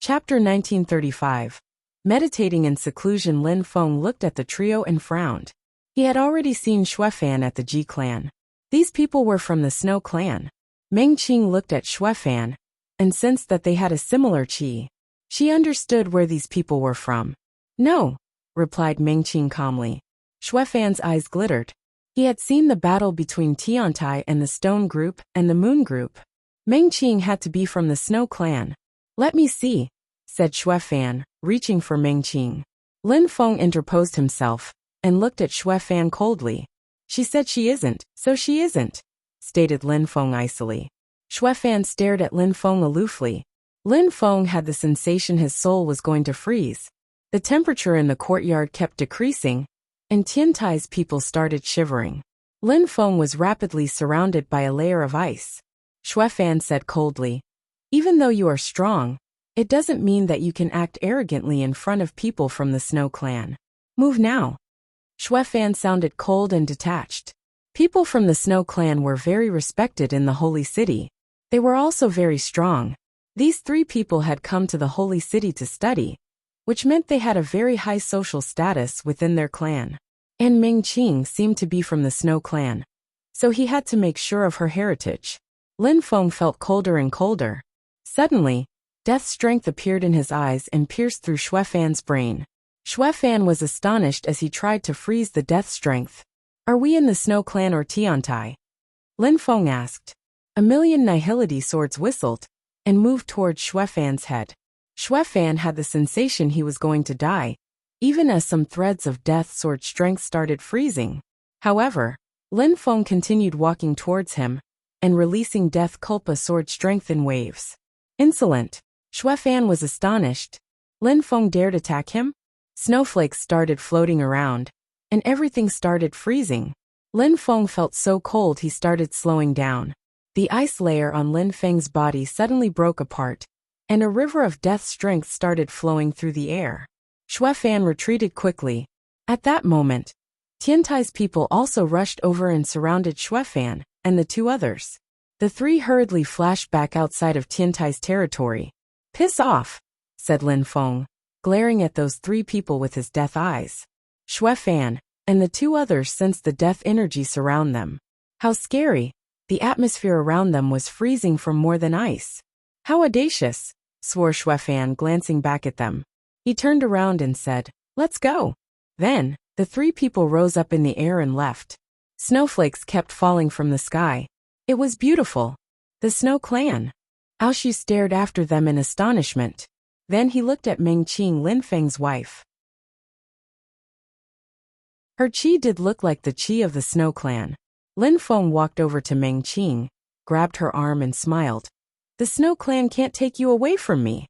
Chapter 1935. Meditating in seclusion. Lin Feng looked at the trio and frowned. He had already seen Xuefan at the Ji clan. These people were from the Snow Clan. Meng Qing looked at Xuefan, and sensed that they had a similar chi. She understood where these people were from. No, replied Meng Qing calmly. Xuefan's eyes glittered. He had seen the battle between Tiantai and the Stone Group and the Moon Group. Meng Qing had to be from the Snow Clan. Let me see, said Xuefan, reaching for Meng Qing. Lin Feng interposed himself, and looked at Xuefan coldly. She said she isn't, so she isn't, stated Lin Feng icily. Xuefan stared at Lin Feng aloofly. Lin Feng had the sensation his soul was going to freeze. The temperature in the courtyard kept decreasing, and Tiantai's people started shivering. Lin Feng was rapidly surrounded by a layer of ice. Xuefan said coldly, even though you are strong, it doesn't mean that you can act arrogantly in front of people from the Snow Clan. Move now. Xuefan sounded cold and detached. People from the Snow Clan were very respected in the Holy City. They were also very strong. These 3 people had come to the Holy City to study, which meant they had a very high social status within their clan. And Meng Qing seemed to be from the Snow Clan, so he had to make sure of her heritage. Lin Feng felt colder and colder. Suddenly, death strength appeared in his eyes and pierced through Xuefan's brain. Xuefan was astonished as he tried to freeze the death strength. Are we in the Snow Clan or Tiantai? Lin Feng asked. A million nihility swords whistled, and moved towards Xuefan's head. Xue Fan had the sensation he was going to die, even as some threads of death sword strength started freezing. However, Lin Feng continued walking towards him, and releasing death culpa sword strength in waves. Insolent. Xue Fan was astonished. Lin Feng dared attack him? Snowflakes started floating around, and everything started freezing. Lin Feng felt so cold he started slowing down. The ice layer on Lin Feng's body suddenly broke apart, and a river of death strength started flowing through the air. Xue Fan retreated quickly. At that moment, Tiantai's people also rushed over and surrounded Xue Fan and the two others. The three hurriedly flashed back outside of Tiantai's territory. "Piss off," said Lin Feng, glaring at those three people with his death eyes. Xue Fan and the two others sensed the death energy surround them. How scary! The atmosphere around them was freezing from more than ice. "How audacious," swore Xue Fan, glancing back at them. He turned around and said, "Let's go." Then, the three people rose up in the air and left. Snowflakes kept falling from the sky. It was beautiful. The Snow Clan. Aoshu stared after them in astonishment. Then he looked at Meng Qing, Lin Feng's wife. Her chi did look like the chi of the Snow Clan. Lin Feng walked over to Meng Qing, grabbed her arm and smiled. "The Snow Clan can't take you away from me."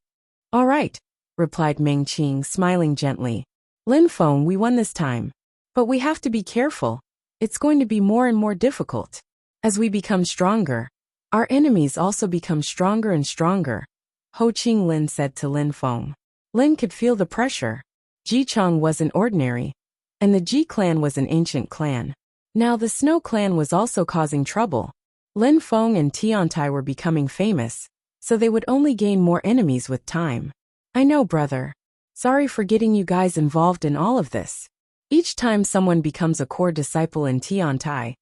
"All right," replied Meng Qing, smiling gently. "Lin Feng, we won this time. But we have to be careful. It's going to be more and more difficult. As we become stronger, our enemies also become stronger and stronger," Ho Qing Lin said to Lin Feng. Lin could feel the pressure. Ji Chong wasn't ordinary, and the Ji clan was an ancient clan. Now the Snow Clan was also causing trouble. Lin Feng and Tiantai were becoming famous, so they would only gain more enemies with time. "I know, brother. Sorry for getting you guys involved in all of this. Each time someone becomes a core disciple in Tiantai,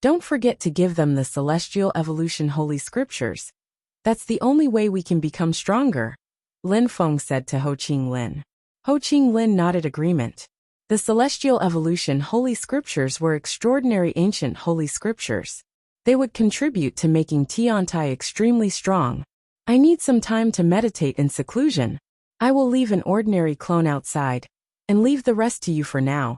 don't forget to give them the Celestial Evolution Holy Scriptures. That's the only way we can become stronger," Lin Feng said to Ho Qing Lin. Ho Qing Lin nodded agreement. The Celestial Evolution Holy Scriptures were extraordinary ancient holy scriptures. They would contribute to making Tiantai extremely strong. "I need some time to meditate in seclusion. I will leave an ordinary clone outside, and leave the rest to you for now,"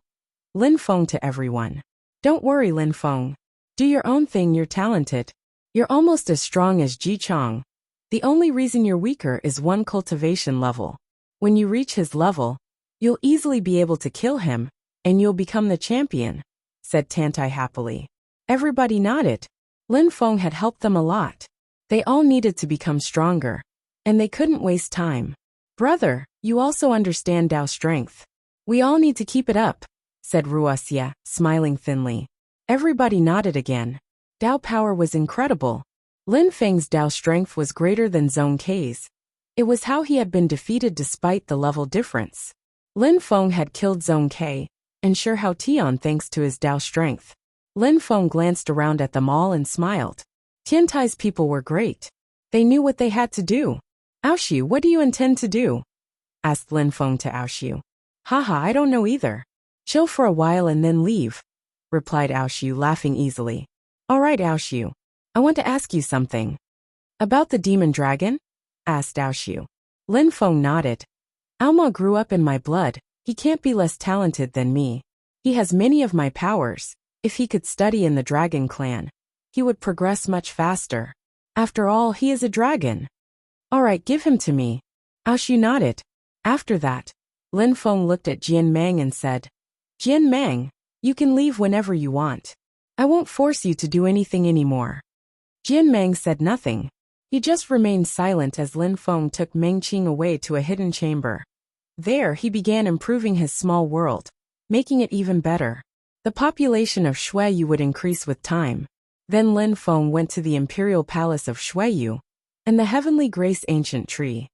Lin Feng to everyone. "Don't worry, Lin Feng. Do your own thing, you're talented. You're almost as strong as Ji Chong. The only reason you're weaker is one cultivation level. When you reach his level, you'll easily be able to kill him, and you'll become the champion," said Tiantai happily. Everybody nodded. Lin Feng had helped them a lot. They all needed to become stronger, and they couldn't waste time. "Brother, you also understand Dao strength. We all need to keep it up," said Wuxia, smiling thinly. Everybody nodded again. Dao power was incredible. Lin Feng's Dao strength was greater than Zhong Kei's. It was how he had been defeated despite the level difference. Lin Feng had killed Zhong Kei, and Shi Hao Tian thanks to his Dao strength. Lin Feng glanced around at them all and smiled. Tiantai's people were great. They knew what they had to do. "Aoshu, what do you intend to do?" asked Lin Feng to Aoshu. "Haha, I don't know either. Chill for a while and then leave," replied Aoshu, laughing easily. "All right, Aoshu. I want to ask you something." "About the demon dragon?" asked Aoshu. Lin Feng nodded. "Alma grew up in my blood. He can't be less talented than me. He has many of my powers. If he could study in the dragon clan, he would progress much faster. After all, he is a dragon." "All right, give him to me." Aoshu nodded. After that, Lin Feng looked at Jian Mang and said, "Jian Mang, you can leave whenever you want. I won't force you to do anything anymore." Jian Mang said nothing. He just remained silent as Lin Feng took Meng Qing away to a hidden chamber. There he began improving his small world, making it even better. The population of Xueyu would increase with time. Then Lin Feng went to the imperial palace of Xueyu and the heavenly grace ancient tree.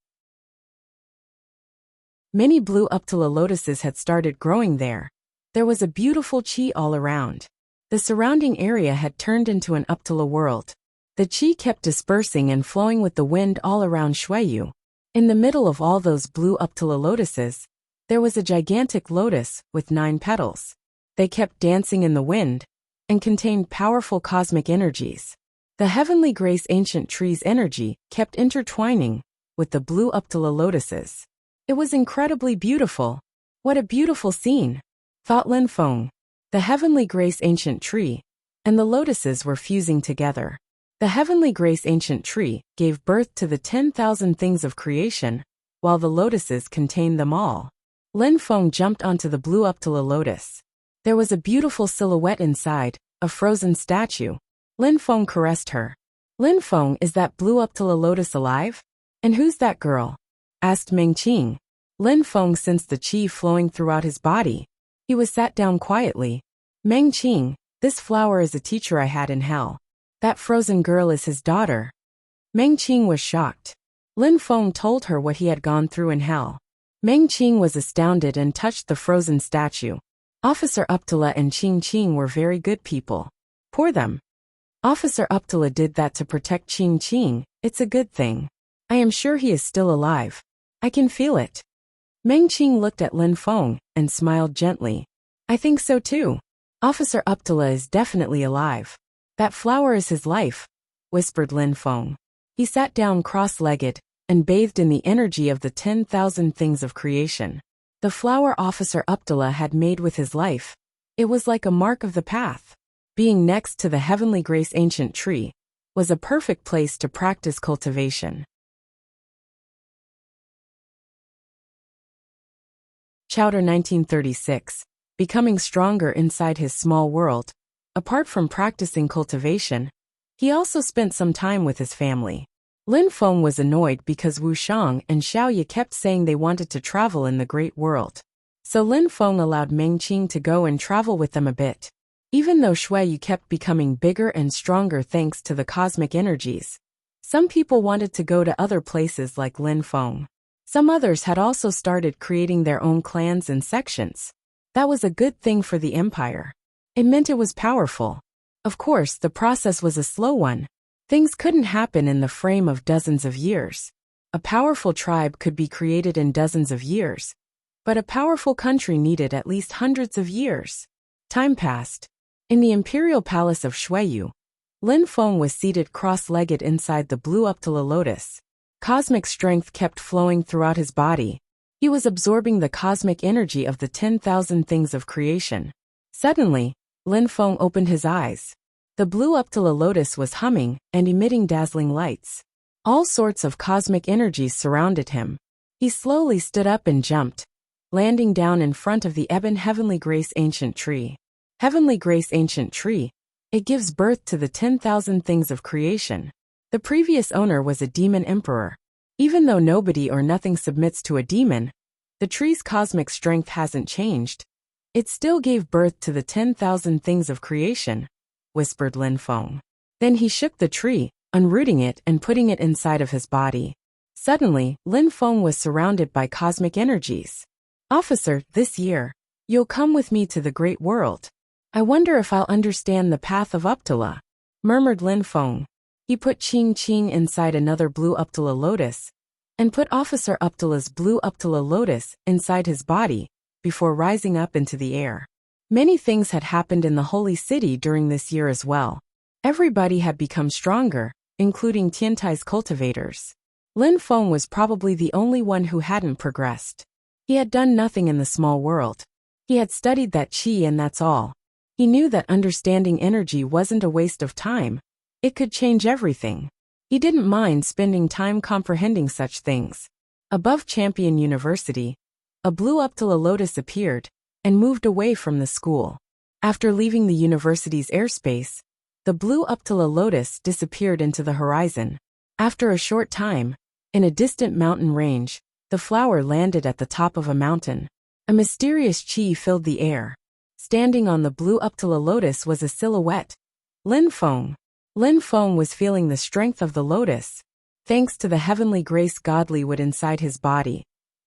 Many blue Uptala lotuses had started growing there. There was a beautiful qi all around. The surrounding area had turned into an Uptala world. The qi kept dispersing and flowing with the wind all around Xueyu. In the middle of all those blue Uptala lotuses, there was a gigantic lotus with 9 petals. They kept dancing in the wind and contained powerful cosmic energies. The heavenly grace ancient tree's energy kept intertwining with the blue Uptala lotuses. It was incredibly beautiful. What a beautiful scene, thought Lin Feng. The heavenly grace ancient tree and the lotuses were fusing together. The heavenly grace ancient tree gave birth to the 10,000 things of creation, while the lotuses contained them all. Lin Feng jumped onto the blue Uptala lotus. There was a beautiful silhouette inside, a frozen statue. Lin Feng caressed her. Lin Feng, is that blue Uptala lotus alive? And who's that girl? Asked Meng Qing. Lin Feng sensed the qi flowing throughout his body. He was sat down quietly. Meng Qing, this flower is a teacher I had in hell. That frozen girl is his daughter. Meng Qing was shocked. Lin Feng told her what he had gone through in hell. Meng Qing was astounded and touched the frozen statue. Officer Uptala and Qing Qing were very good people. Poor them. Officer Uptala did that to protect Qing Qing. It's a good thing. I am sure he is still alive. I can feel it. Meng Qing looked at Lin Feng and smiled gently. I think so too. Officer Uptala is definitely alive. That flower is his life, whispered Lin Feng. He sat down cross-legged and bathed in the energy of the 10,000 things of creation. The flower Officer Uptala had made with his life. It was like a mark of the path. Being next to the heavenly grace ancient tree was a perfect place to practice cultivation. Chapter 1936. Becoming stronger inside his small world. Apart from practicing cultivation, he also spent some time with his family. Lin Feng was annoyed because Wu Shang and Xiaoye kept saying they wanted to travel in the great world. So Lin Feng allowed Meng Qing to go and travel with them a bit. Even though Xueyu kept becoming bigger and stronger thanks to the cosmic energies, some people wanted to go to other places like Lin Feng. Some others had also started creating their own clans and sections. That was a good thing for the empire. It meant it was powerful. Of course, the process was a slow one. Things couldn't happen in the frame of dozens of years. A powerful tribe could be created in dozens of years, but a powerful country needed at least hundreds of years. Time passed. In the imperial palace of Xueyu, Lin Feng was seated cross-legged inside the blue Uptala lotus. Cosmic strength kept flowing throughout his body. He was absorbing the cosmic energy of the 10,000 things of creation. Suddenly, Lin Feng opened his eyes. The blue Uptala lotus was humming and emitting dazzling lights. All sorts of cosmic energies surrounded him. He slowly stood up and jumped, landing down in front of the ebon heavenly grace ancient tree. Heavenly grace ancient tree. It gives birth to the 10,000 things of creation. The previous owner was a demon emperor. Even though nobody or nothing submits to a demon, the tree's cosmic strength hasn't changed. It still gave birth to the 10,000 things of creation, whispered Lin Feng. Then he shook the tree, unrooting it and putting it inside of his body. Suddenly, Lin Feng was surrounded by cosmic energies. Officer, this year, you'll come with me to the great world. I wonder if I'll understand the path of Uptala, murmured Lin Feng. He put Qing Qing inside another blue Uptala lotus, and put Officer Uptala's blue Uptala lotus inside his body, before rising up into the air. Many things had happened in the holy city during this year as well. Everybody had become stronger, including Tiantai's cultivators. Lin Feng was probably the only one who hadn't progressed. He had done nothing in the small world. He had studied that qi and that's all. He knew that understanding energy wasn't a waste of time. It could change everything. He didn't mind spending time comprehending such things. Above Champion University, a blue Uptala lotus appeared and moved away from the school. After leaving the university's airspace, the blue Uptala lotus disappeared into the horizon. After a short time, in a distant mountain range, the flower landed at the top of a mountain. A mysterious qi filled the air. Standing on the blue Uptala lotus was a silhouette. Lin Feng. Lin Feng was feeling the strength of the lotus. Thanks to the heavenly grace godlywood inside his body,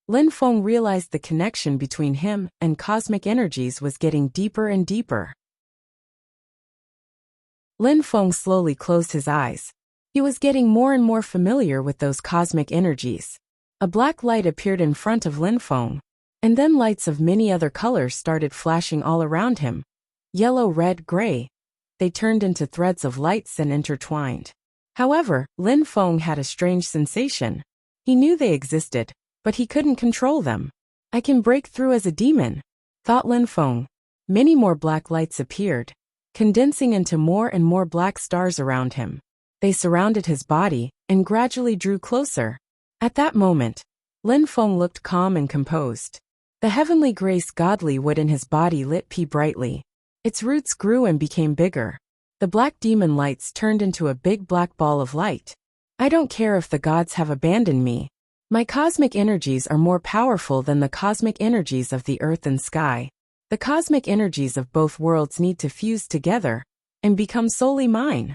Lin Feng realized the connection between him and cosmic energies was getting deeper and deeper. Lin Feng slowly closed his eyes. He was getting more and more familiar with those cosmic energies. A black light appeared in front of Lin Feng, and then lights of many other colors started flashing all around him. Yellow, red, gray. They turned into threads of lights and intertwined. However, Lin Feng had a strange sensation. He knew they existed, but he couldn't control them. I can break through as a demon, thought Lin Feng. Many more black lights appeared, condensing into more and more black stars around him. They surrounded his body and gradually drew closer. At that moment, Lin Feng looked calm and composed. The heavenly grace godly wood in his body lit brightly. Its roots grew and became bigger. The black demon lights turned into a big black ball of light. I don't care if the gods have abandoned me. My cosmic energies are more powerful than the cosmic energies of the earth and sky. The cosmic energies of both worlds need to fuse together and become solely mine.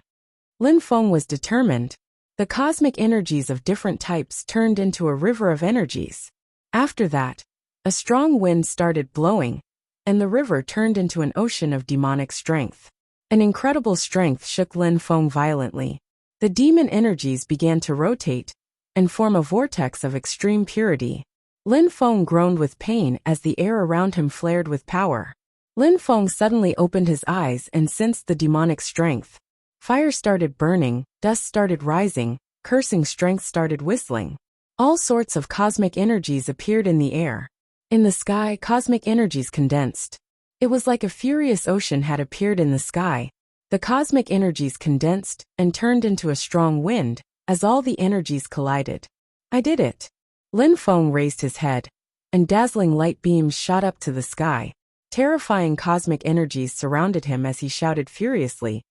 Lin Feng was determined. The cosmic energies of different types turned into a river of energies. After that, a strong wind started blowing, and the river turned into an ocean of demonic strength. An incredible strength shook Lin Feng violently. The demon energies began to rotate and form a vortex of extreme purity. Lin Feng groaned with pain as the air around him flared with power. Lin Feng suddenly opened his eyes and sensed the demonic strength. Fire started burning, dust started rising, cursing strength started whistling. All sorts of cosmic energies appeared in the air. In the sky, cosmic energies condensed. It was like a furious ocean had appeared in the sky. The cosmic energies condensed and turned into a strong wind as all the energies collided. I did it. Lin Feng raised his head, and dazzling light beams shot up to the sky. Terrifying cosmic energies surrounded him as he shouted furiously,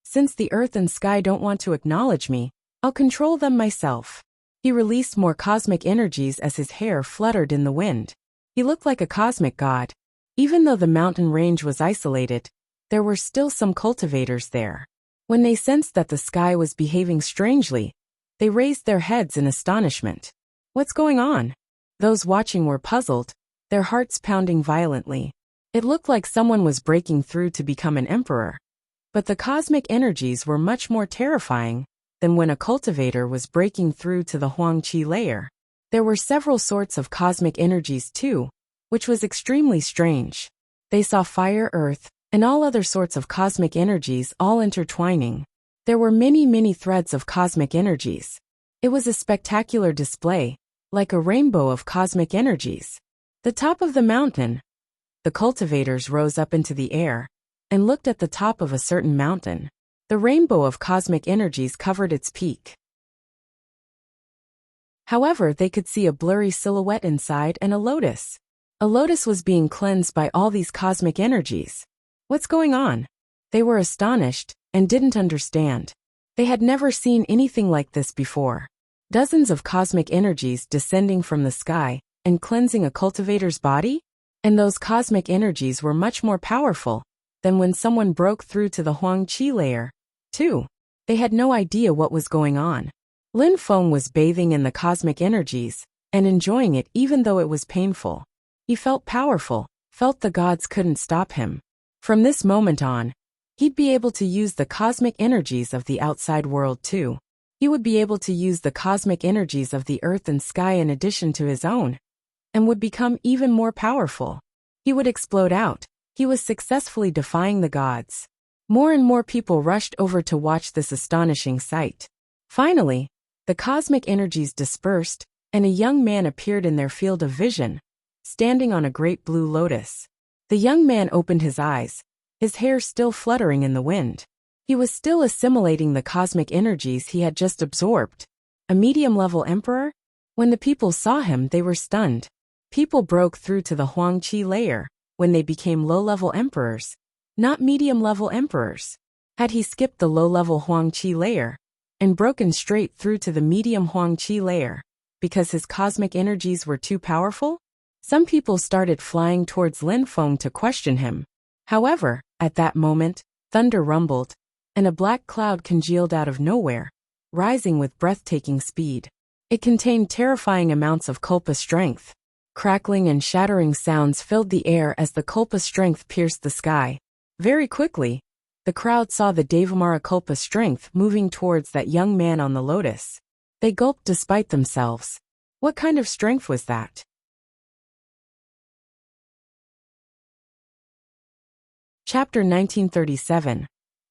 "Since the earth and sky don't want to acknowledge me, I'll control them myself." He released more cosmic energies as his hair fluttered in the wind. He looked like a cosmic god. Even though the mountain range was isolated, there were still some cultivators there. When they sensed that the sky was behaving strangely, they raised their heads in astonishment. What's going on? Those watching were puzzled, their hearts pounding violently. It looked like someone was breaking through to become an emperor. But the cosmic energies were much more terrifying than when a cultivator was breaking through to the Huangqi layer. There were several sorts of cosmic energies too, which was extremely strange. They saw fire, earth, and all other sorts of cosmic energies all intertwining. There were many threads of cosmic energies. It was a spectacular display, like a rainbow of cosmic energies. The top of the mountain. The cultivators rose up into the air and looked at the top of a certain mountain. The rainbow of cosmic energies covered its peak. However, they could see a blurry silhouette inside and a lotus. A lotus was being cleansed by all these cosmic energies. What's going on? They were astonished and didn't understand. They had never seen anything like this before. Dozens of cosmic energies descending from the sky and cleansing a cultivator's body? And those cosmic energies were much more powerful than when someone broke through to the Huangqi layer, too. They had no idea what was going on. Lin Feng was bathing in the cosmic energies and enjoying it even though it was painful. He felt powerful, felt the gods couldn't stop him. From this moment on, he'd be able to use the cosmic energies of the outside world too. He would be able to use the cosmic energies of the earth and sky in addition to his own, and would become even more powerful. He would explode out. He was successfully defying the gods. More and more people rushed over to watch this astonishing sight. Finally, the cosmic energies dispersed, and a young man appeared in their field of vision, standing on a great blue lotus. The young man opened his eyes, his hair still fluttering in the wind. He was still assimilating the cosmic energies he had just absorbed. A medium-level emperor? When the people saw him, they were stunned. People broke through to the Huangqi layer when they became low-level emperors, not medium-level emperors. Had he skipped the low-level Huangqi layer and broken straight through to the medium Huangqi layer because his cosmic energies were too powerful? Some people started flying towards Lin Feng to question him. However, at that moment, thunder rumbled, and a black cloud congealed out of nowhere, rising with breathtaking speed. It contained terrifying amounts of Kulpa strength. Crackling and shattering sounds filled the air as the Kulpa strength pierced the sky. Very quickly, the crowd saw the Devamara Kulpa strength moving towards that young man on the lotus. They gulped despite themselves. What kind of strength was that? Chapter 1937.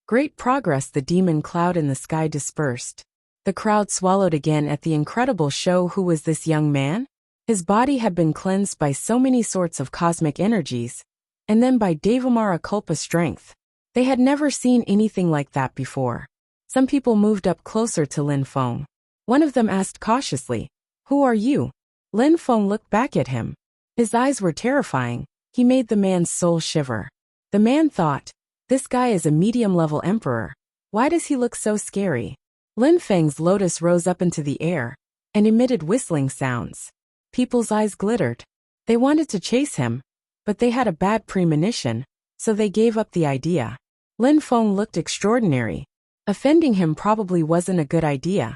Great progress. The demon cloud in the sky dispersed. The crowd swallowed again at the incredible show. Who was this young man? His body had been cleansed by so many sorts of cosmic energies, and then by Devamara Kulpa strength. They had never seen anything like that before. Some people moved up closer to Lin Feng. One of them asked cautiously, "Who are you?" Lin Feng looked back at him. His eyes were terrifying. He made the man's soul shiver. The man thought, "This guy is a medium-level emperor. Why does he look so scary?" Lin Feng's lotus rose up into the air and emitted whistling sounds. People's eyes glittered. They wanted to chase him, but they had a bad premonition, so they gave up the idea. Lin Feng looked extraordinary. Offending him probably wasn't a good idea.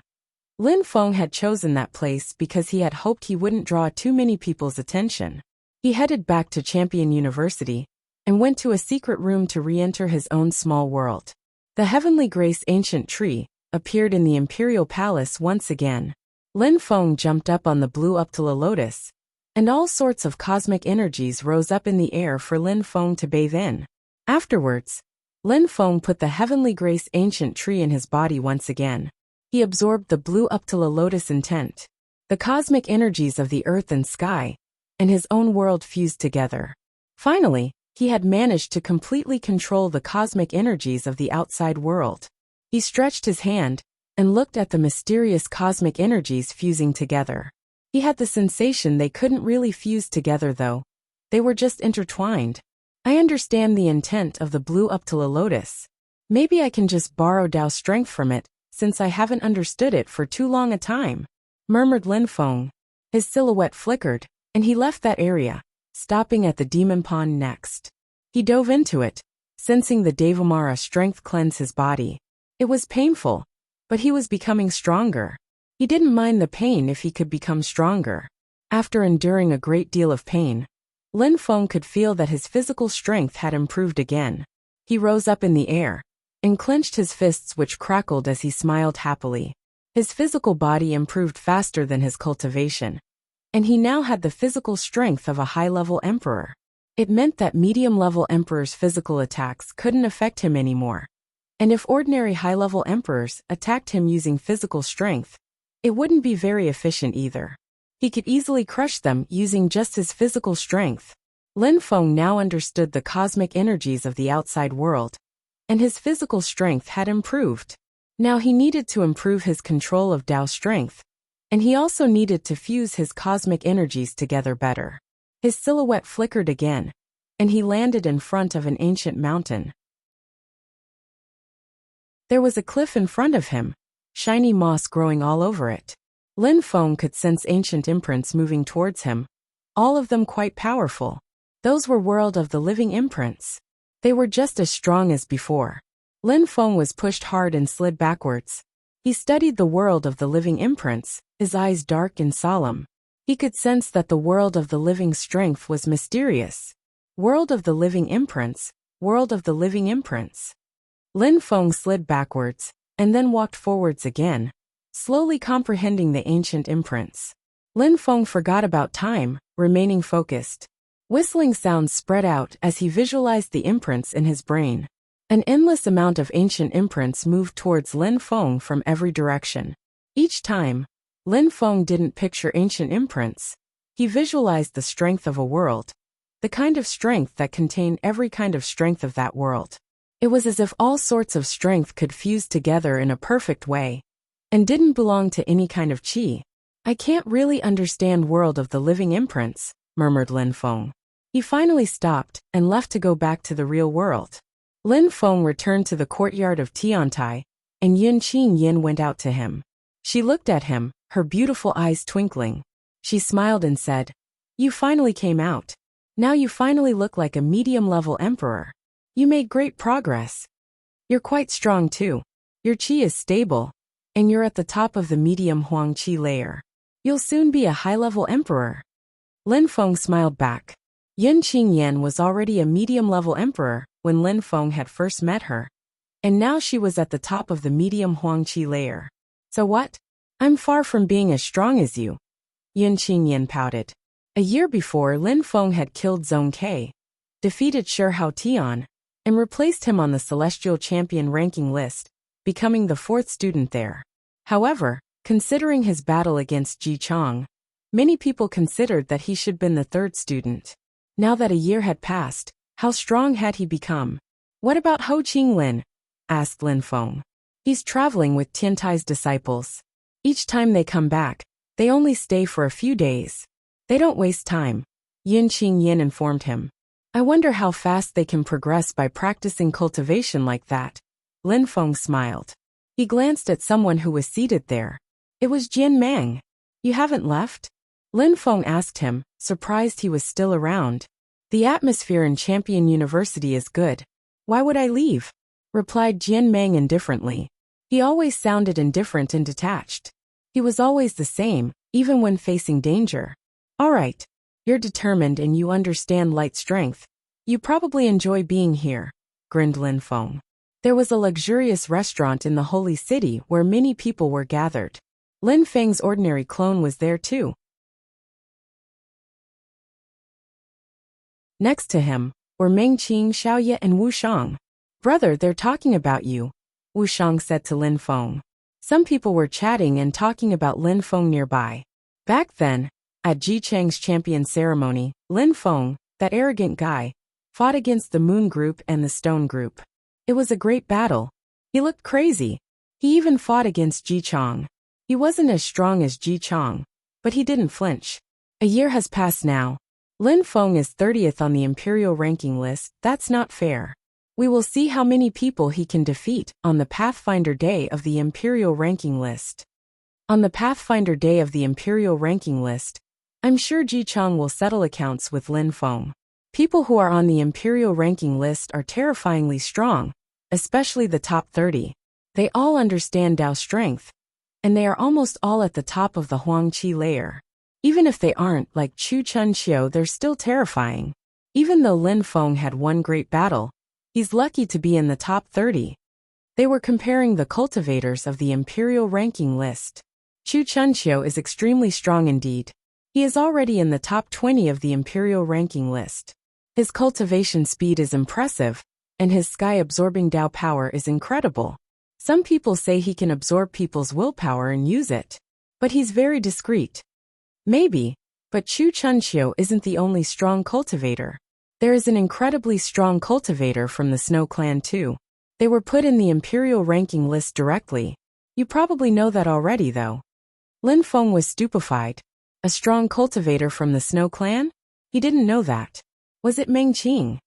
Lin Feng had chosen that place because he had hoped he wouldn't draw too many people's attention. He headed back to Champion University and went to a secret room to re-enter his own small world. The Heavenly Grace ancient tree appeared in the Imperial Palace once again. Lin Feng jumped up on the blue Uptala lotus, and all sorts of cosmic energies rose up in the air for Lin Feng to bathe in. Afterwards, Lin Feng put the Heavenly Grace ancient tree in his body once again. He absorbed the blue Uptala lotus intent. The cosmic energies of the earth and sky, and his own world fused together. Finally, he had managed to completely control the cosmic energies of the outside world. He stretched his hand and looked at the mysterious cosmic energies fusing together. He had the sensation they couldn't really fuse together though. They were just intertwined. I understand the intent of the blue Uptala lotus. Maybe I can just borrow Dao strength from it, since I haven't understood it for too long a time, murmured Lin Feng. His silhouette flickered, and he left that area, stopping at the demon pond next. He dove into it, sensing the Devamara strength cleanse his body. It was painful, but he was becoming stronger. He didn't mind the pain if he could become stronger. After enduring a great deal of pain, Lin Feng could feel that his physical strength had improved again. He rose up in the air and clenched his fists, which crackled as he smiled happily. His physical body improved faster than his cultivation, and he now had the physical strength of a high-level emperor. It meant that medium-level emperors' physical attacks couldn't affect him anymore. And if ordinary high-level emperors attacked him using physical strength, it wouldn't be very efficient either. He could easily crush them using just his physical strength. Lin Feng now understood the cosmic energies of the outside world, and his physical strength had improved. Now he needed to improve his control of Dao strength, and he also needed to fuse his cosmic energies together better. His silhouette flickered again, and he landed in front of an ancient mountain. There was a cliff in front of him, shiny moss growing all over it. Lin Feng could sense ancient imprints moving towards him, all of them quite powerful. Those were World of the Living imprints. They were just as strong as before. Lin Feng was pushed hard and slid backwards. He studied the World of the Living imprints, his eyes dark and solemn. He could sense that the World of the Living strength was mysterious. World of the Living imprints, World of the Living imprints. Lin Feng slid backwards, and then walked forwards again, slowly comprehending the ancient imprints. Lin Feng forgot about time, remaining focused. Whistling sounds spread out as he visualized the imprints in his brain. An endless amount of ancient imprints moved towards Lin Feng from every direction. Each time, Lin Feng didn't picture ancient imprints. He visualized the strength of a world, the kind of strength that contained every kind of strength of that world. It was as if all sorts of strength could fuse together in a perfect way, and didn't belong to any kind of chi. I can't really understand World of the Living imprints, murmured Lin Feng. He finally stopped and left to go back to the real world. Lin Feng returned to the courtyard of Tiantai, and Yun Qing Yin went out to him. She looked at him, her beautiful eyes twinkling. She smiled and said, "You finally came out. Now you finally look like a medium-level emperor. You made great progress. You're quite strong too. Your chi is stable, and you're at the top of the medium Huang Qi layer. You'll soon be a high-level emperor." Lin Feng smiled back. Yun Qing Yan was already a medium-level emperor when Lin Feng had first met her, and now she was at the top of the medium Huang Qi layer. "So what? I'm far from being as strong as you." Yun Qing Yan pouted. A year before, Lin Feng had killed Zhong Ke, defeated Shi Hao Tian, and replaced him on the Celestial Champion ranking list, becoming the 4th student there. However, considering his battle against Ji Chang, many people considered that he should have been the third student. Now that a year had passed, how strong had he become? What about Ho Qinglin? Asked Lin Feng. He's traveling with Tiantai's disciples. Each time they come back, they only stay for a few days. They don't waste time, Yin Qingyin informed him. I wonder how fast they can progress by practicing cultivation like that. Lin Feng smiled. He glanced at someone who was seated there. It was Jian Mang. You haven't left? Lin Feng asked him, surprised he was still around. The atmosphere in Champion University is good. Why would I leave? Replied Jian Mang indifferently. He always sounded indifferent and detached. He was always the same, even when facing danger. All right. You're determined and you understand light strength. You probably enjoy being here, grinned Lin Feng. There was a luxurious restaurant in the holy city where many people were gathered. Lin Feng's ordinary clone was there too. Next to him were Meng Qing, Xiaoye and Wu Shang. Brother, they're talking about you, Wu Shang said to Lin Feng. Some people were chatting and talking about Lin Feng nearby. Back then, at Ji Chang's champion ceremony, Lin Feng, that arrogant guy, fought against the Moon Group and the Stone Group. It was a great battle. He looked crazy. He even fought against Ji Chang. He wasn't as strong as Ji Chang, but he didn't flinch. A year has passed now. Lin Feng is 30th on the imperial ranking list. That's not fair. We will see how many people he can defeat on the Pathfinder Day of the imperial ranking list. On the Pathfinder Day of the imperial ranking list, I'm sure Ji Chang will settle accounts with Lin Feng. People who are on the imperial ranking list are terrifyingly strong, especially the top 30. They all understand Dao strength, and they are almost all at the top of the Huang Qi layer. Even if they aren't like Chu Chun Xiu, they're still terrifying. Even though Lin Feng had one great battle, he's lucky to be in the top 30. They were comparing the cultivators of the imperial ranking list. Chu Chun Xiu is extremely strong indeed. He is already in the top 20 of the imperial ranking list. His cultivation speed is impressive, and his sky-absorbing Dao power is incredible. Some people say he can absorb people's willpower and use it. But he's very discreet. Maybe, but Chu Chun Xiu isn't the only strong cultivator. There is an incredibly strong cultivator from the Snow Clan too. They were put in the imperial ranking list directly. You probably know that already though. Lin Feng was stupefied. A strong cultivator from the Snow Clan? He didn't know that. Was it Meng Qing?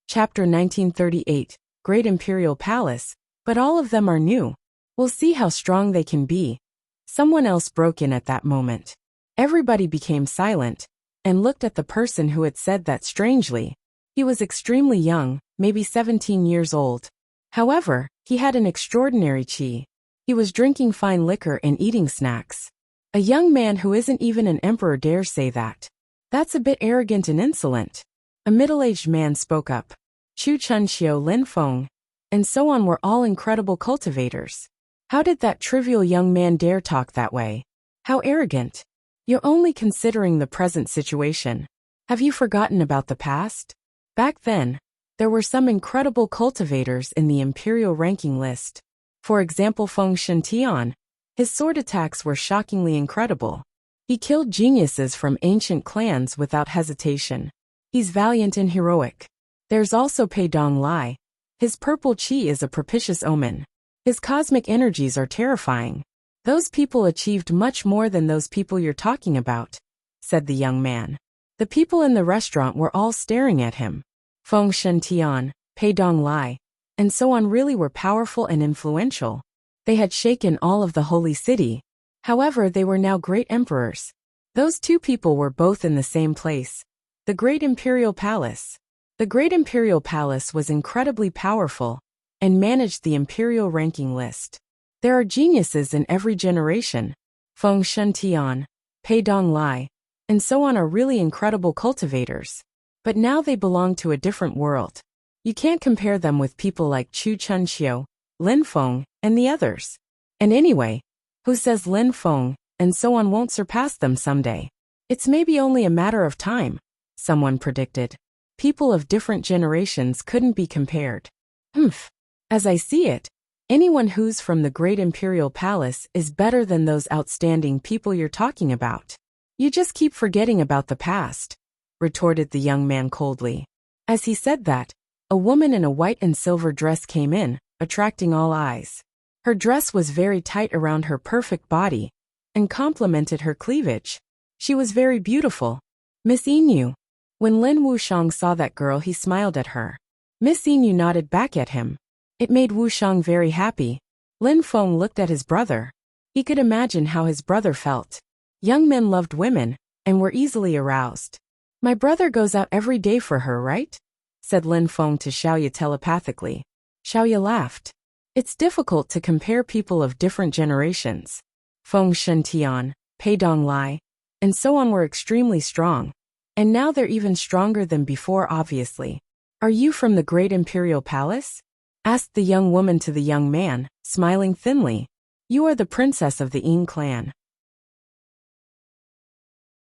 Chapter 1938, Great Imperial Palace, but all of them are new. We'll see how strong they can be. Someone else broke in at that moment. Everybody became silent and looked at the person who had said that strangely. He was extremely young, maybe 17 years old. However, he had an extraordinary qi. He was drinking fine liquor and eating snacks. A young man who isn't even an emperor dares say that. That's a bit arrogant and insolent. A middle-aged man spoke up. Chu Chun Xiu, Lin Feng, and so on were all incredible cultivators. How did that trivial young man dare talk that way? How arrogant. You're only considering the present situation. Have you forgotten about the past? Back then, there were some incredible cultivators in the imperial ranking list. For example, Feng Shintian. His sword attacks were shockingly incredible. He killed geniuses from ancient clans without hesitation. He's valiant and heroic. There's also Pei Dong Lai. His purple qi is a propitious omen. His cosmic energies are terrifying. Those people achieved much more than those people you're talking about, said the young man. The people in the restaurant were all staring at him. Feng Shintian, Pei Dong Lai, and so on really were powerful and influential. They had shaken all of the holy city. However, they were now great emperors. Those two people were both in the same place. The Great Imperial Palace. The Great Imperial Palace was incredibly powerful and managed the imperial ranking list. There are geniuses in every generation. Feng Shintian, Pei Dong Lai, and so on are really incredible cultivators. But now they belong to a different world. You can't compare them with people like Chu Chun Xiu, Lin Feng, and the others. And anyway, who says Lin Feng and so on won't surpass them someday? It's maybe only a matter of time, someone predicted. People of different generations couldn't be compared. Humph. As I see it, anyone who's from the great imperial palace is better than those outstanding people you're talking about. You just keep forgetting about the past, retorted the young man coldly. As he said that, a woman in a white and silver dress came in, attracting all eyes. Her dress was very tight around her perfect body and complemented her cleavage. She was very beautiful. Miss Inu. When Lin Wuxiang saw that girl, he smiled at her. Miss Inu nodded back at him. It made Wuxiang very happy. Lin Feng looked at his brother. He could imagine how his brother felt. Young men loved women and were easily aroused. My brother goes out every day for her, right? Said Lin Feng to Xiaoya telepathically. Xiaoya laughed. It's difficult to compare people of different generations. Feng Shentian, Pei Donglai, and so on were extremely strong. And now they're even stronger than before, obviously. Are you from the great imperial palace? Asked the young woman to the young man, smiling thinly. You are the princess of the Ying clan.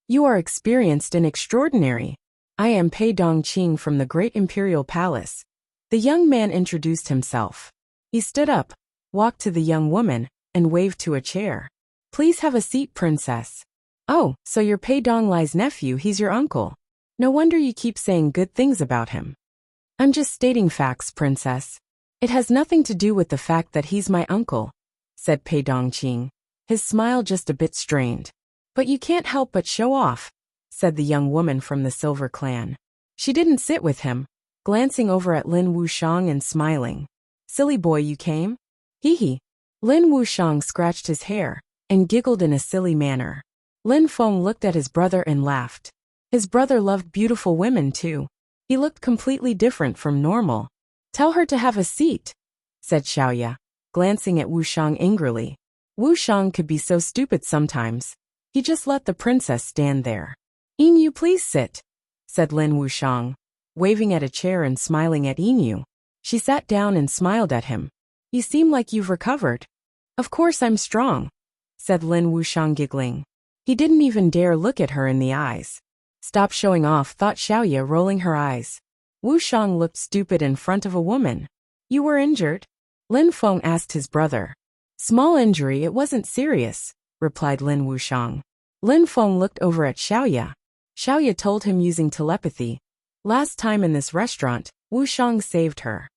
You are experienced and extraordinary. I am Pei Dongqing from the great imperial palace. The young man introduced himself. He stood up, walked to the young woman, and waved to a chair. Please have a seat, princess. Oh, so you're Pei Donglai's nephew, he's your uncle. No wonder you keep saying good things about him. I'm just stating facts, princess. It has nothing to do with the fact that he's my uncle, said Pei Dongqing, his smile just a bit strained. But you can't help but show off, said the young woman from the Silver Clan. She didn't sit with him, glancing over at Lin Wuxiang and smiling. Silly boy, you came? Hee hee. Lin Wuxiang scratched his hair and giggled in a silly manner. Lin Feng looked at his brother and laughed. His brother loved beautiful women too. He looked completely different from normal. Tell her to have a seat, said Xiaoya, glancing at Wuxiang angrily. Wuxiang could be so stupid sometimes. He just let the princess stand there. Inu, please sit, said Lin Wuxiang, waving at a chair and smiling at Inu. She sat down and smiled at him. You seem like you've recovered. Of course I'm strong, said Lin Wuxiang giggling. He didn't even dare look at her in the eyes. Stop showing off, thought Xiaoya, rolling her eyes. Wuxiang looked stupid in front of a woman. You were injured? Lin Feng asked his brother. Small injury, it wasn't serious, replied Lin Wuxiang. Lin Feng looked over at Xiaoya. Xiaoya told him using telepathy. Last time in this restaurant, Wuxiang saved her.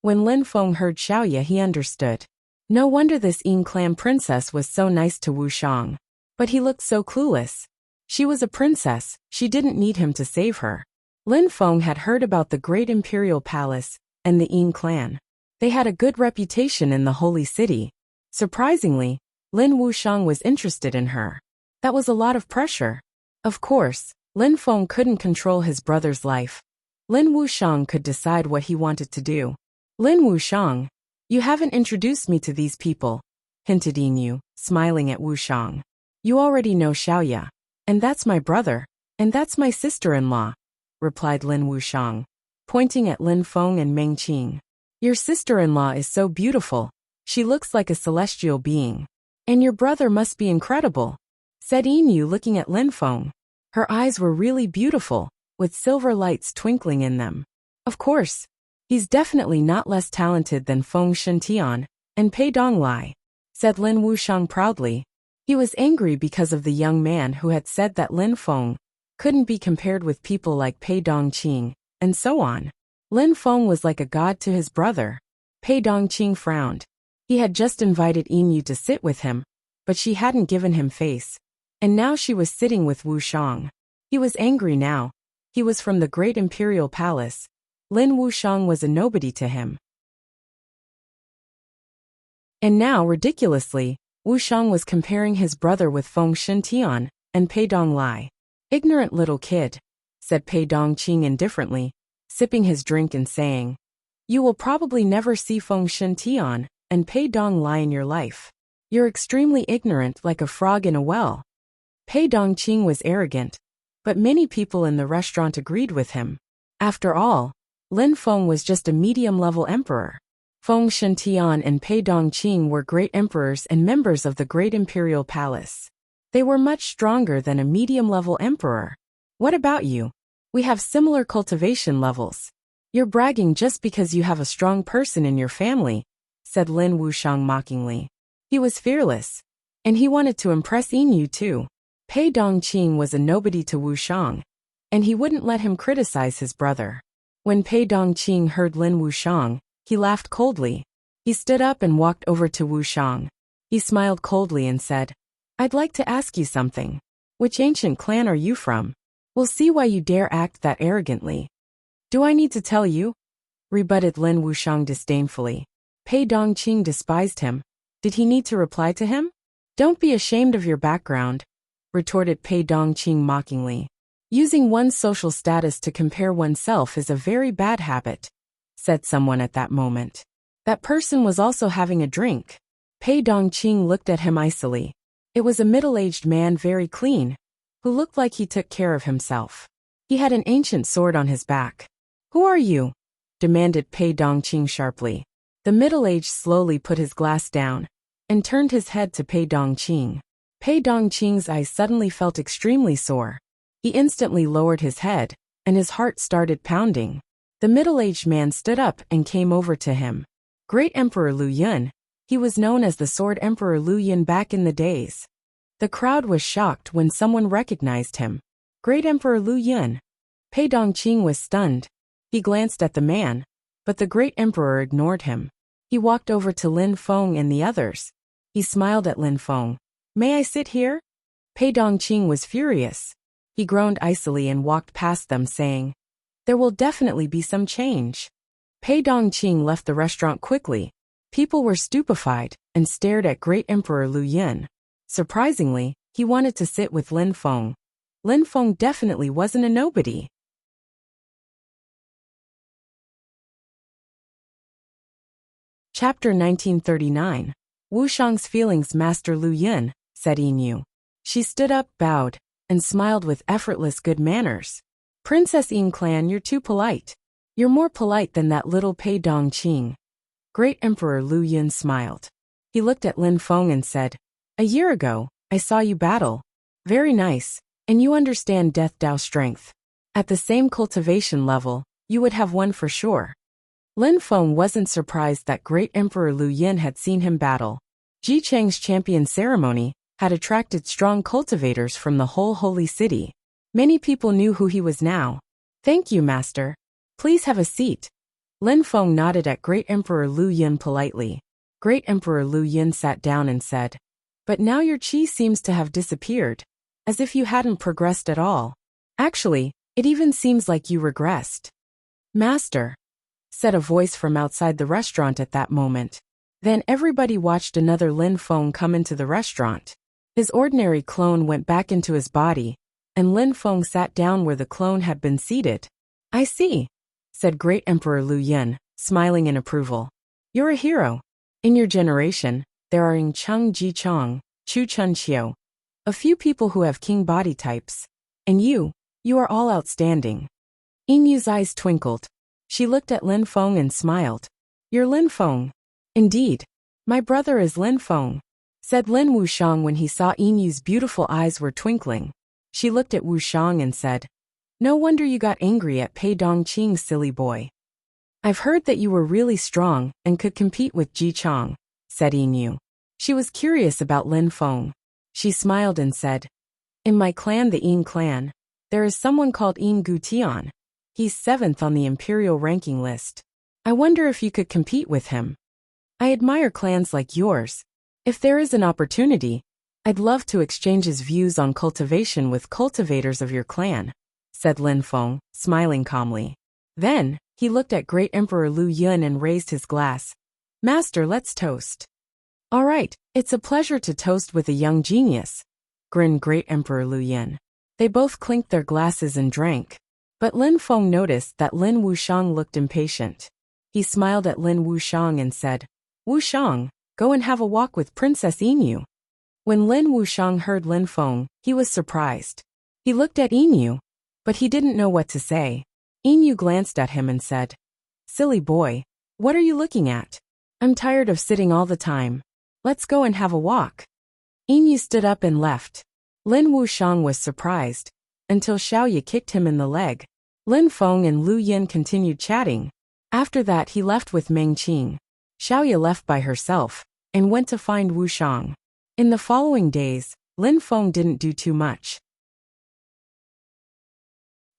When Lin Feng heard Xiaoya, he understood. No wonder this Ying clan princess was so nice to Wuxiang. But he looked so clueless. She was a princess, she didn't need him to save her. Lin Feng had heard about the great imperial palace and the Ying clan. They had a good reputation in the holy city. Surprisingly, Lin Wuxiang was interested in her. That was a lot of pressure. Of course, Lin Feng couldn't control his brother's life. Lin Wuxiang could decide what he wanted to do. Lin Wuxiang, you haven't introduced me to these people, hinted Inu, smiling at Wuxiang. You already know Xiaoya. And that's my brother. And that's my sister-in-law, replied Lin Wuxiang, pointing at Lin Feng and Meng Qing. Your sister-in-law is so beautiful. She looks like a celestial being. And your brother must be incredible, said Inu, looking at Lin Feng. Her eyes were really beautiful, with silver lights twinkling in them. Of course, he's definitely not less talented than Feng Shentian and Pei Donglai, said Lin Wuxiang proudly. He was angry because of the young man who had said that Lin Feng couldn't be compared with people like Pei Dongqing, and so on. Lin Feng was like a god to his brother. Pei Dongqing frowned. He had just invited Inu to sit with him, but she hadn't given him face. And now she was sitting with Wuxiang. He was angry now. He was from the great imperial palace. Lin Wuxiang was a nobody to him. And now, ridiculously, Wuxiang was comparing his brother with Feng Shentian and Pei Donglai. Ignorant little kid, said Pei Dongqing indifferently, sipping his drink and saying, You will probably never see Feng Shentian and Pei Donglai in your life. You're extremely ignorant, like a frog in a well. Pei Dongqing was arrogant, but many people in the restaurant agreed with him. After all, Lin Feng was just a medium-level emperor. Feng Shentian and Pei Dongqing were great emperors and members of the great imperial palace. They were much stronger than a medium-level emperor. What about you? We have similar cultivation levels. You're bragging just because you have a strong person in your family, said Lin Wuxiang mockingly. He was fearless. And he wanted to impress Yin too. Pei Dongqing was a nobody to Wuxiang, and he wouldn't let him criticize his brother. When Pei Dongqing heard Lin Wuxiang, he laughed coldly. He stood up and walked over to Wuxiang. He smiled coldly and said, I'd like to ask you something. Which ancient clan are you from? We'll see why you dare act that arrogantly. Do I need to tell you? Rebutted Lin Wuxiang disdainfully. Pei Dongqing despised him. Did he need to reply to him? Don't be ashamed of your background, retorted Pei Dongqing mockingly. Using one's social status to compare oneself is a very bad habit, said someone at that moment. That person was also having a drink. Pei Dongqing looked at him icily. It was a middle-aged man, very clean, who looked like he took care of himself. He had an ancient sword on his back. Who are you? Demanded Pei Dongqing sharply. The middle-aged slowly put his glass down and turned his head to Pei Dongqing. Pei Dongqing's eyes suddenly felt extremely sore. He instantly lowered his head, and his heart started pounding. The middle-aged man stood up and came over to him. Great Emperor Lu Yun. He was known as the Sword Emperor Lu Yun back in the days. The crowd was shocked when someone recognized him. Great Emperor Lu Yun. Pei Dongqing was stunned. He glanced at the man, but the Great Emperor ignored him. He walked over to Lin Feng and the others. He smiled at Lin Feng. May I sit here? Pei Dongqing was furious. He groaned icily and walked past them saying, There will definitely be some change. Pei Dongqing left the restaurant quickly. People were stupefied and stared at Great Emperor Lu Yun. Surprisingly, he wanted to sit with Lin Feng. Lin Feng definitely wasn't a nobody. Chapter 1939. Wuxiang's feelings, Master Lu Yun, said Yin. She stood up, bowed, and smiled with effortless good manners. Princess Yin clan, you're too polite. You're more polite than that little Pei Dongqing. Great Emperor Lu Yun smiled. He looked at Lin Feng and said, A year ago, I saw you battle. Very nice, and you understand Death Dao strength. At the same cultivation level, you would have won for sure. Lin Feng wasn't surprised that Great Emperor Lu Yun had seen him battle. Ji Cheng's champion ceremony had attracted strong cultivators from the whole holy city. Many people knew who he was now. Thank you, master. Please have a seat. Lin Feng nodded at Great Emperor Lu Yun politely. Great Emperor Lu Yun sat down and said, But now your qi seems to have disappeared, as if you hadn't progressed at all. Actually, it even seems like you regressed. Master, said a voice from outside the restaurant at that moment. Then everybody watched another Lin Feng come into the restaurant. His ordinary clone went back into his body, and Lin Feng sat down where the clone had been seated. I see, said Great Emperor Lu Yun, smiling in approval. You're a hero. In your generation, there are Ying Cheng Ji Chong, Chu Chun Xiu, a few people who have king body types. And you are all outstanding. Yinyu's eyes twinkled. She looked at Lin Feng and smiled. You're Lin Feng. Indeed. My brother is Lin Feng, said Lin Wuxiang when he saw Yinyu's beautiful eyes were twinkling. She looked at Wuxiang and said, No wonder you got angry at Pei Dongqing, silly boy. I've heard that you were really strong and could compete with Ji Chong, said Yinyu. She was curious about Lin Feng. She smiled and said, In my clan, the Yin clan, there is someone called Yin Gutian. He's 7th on the imperial ranking list. I wonder if you could compete with him. I admire clans like yours. If there is an opportunity, I'd love to exchange his views on cultivation with cultivators of your clan, said Lin Feng, smiling calmly. Then, he looked at Great Emperor Lu Yun and raised his glass. Master, let's toast. All right, it's a pleasure to toast with a young genius, grinned Great Emperor Lu Yun. They both clinked their glasses and drank. But Lin Feng noticed that Lin Wuxiang looked impatient. He smiled at Lin Wuxiang and said, Wuxiang, go and have a walk with Princess Yinyu. When Lin Wuxiang heard Lin Feng, he was surprised. He looked at Yinyu, but he didn't know what to say. Yinyu glanced at him and said, Silly boy, what are you looking at? I'm tired of sitting all the time. Let's go and have a walk. Yinyu stood up and left. Lin Wuxiang was surprised, until Xiaoye kicked him in the leg. Lin Feng and Lu Yin continued chatting. After that he left with Meng Qing. Xiaoya left by herself and went to find Wu Shang. In the following days, Lin Feng didn't do too much.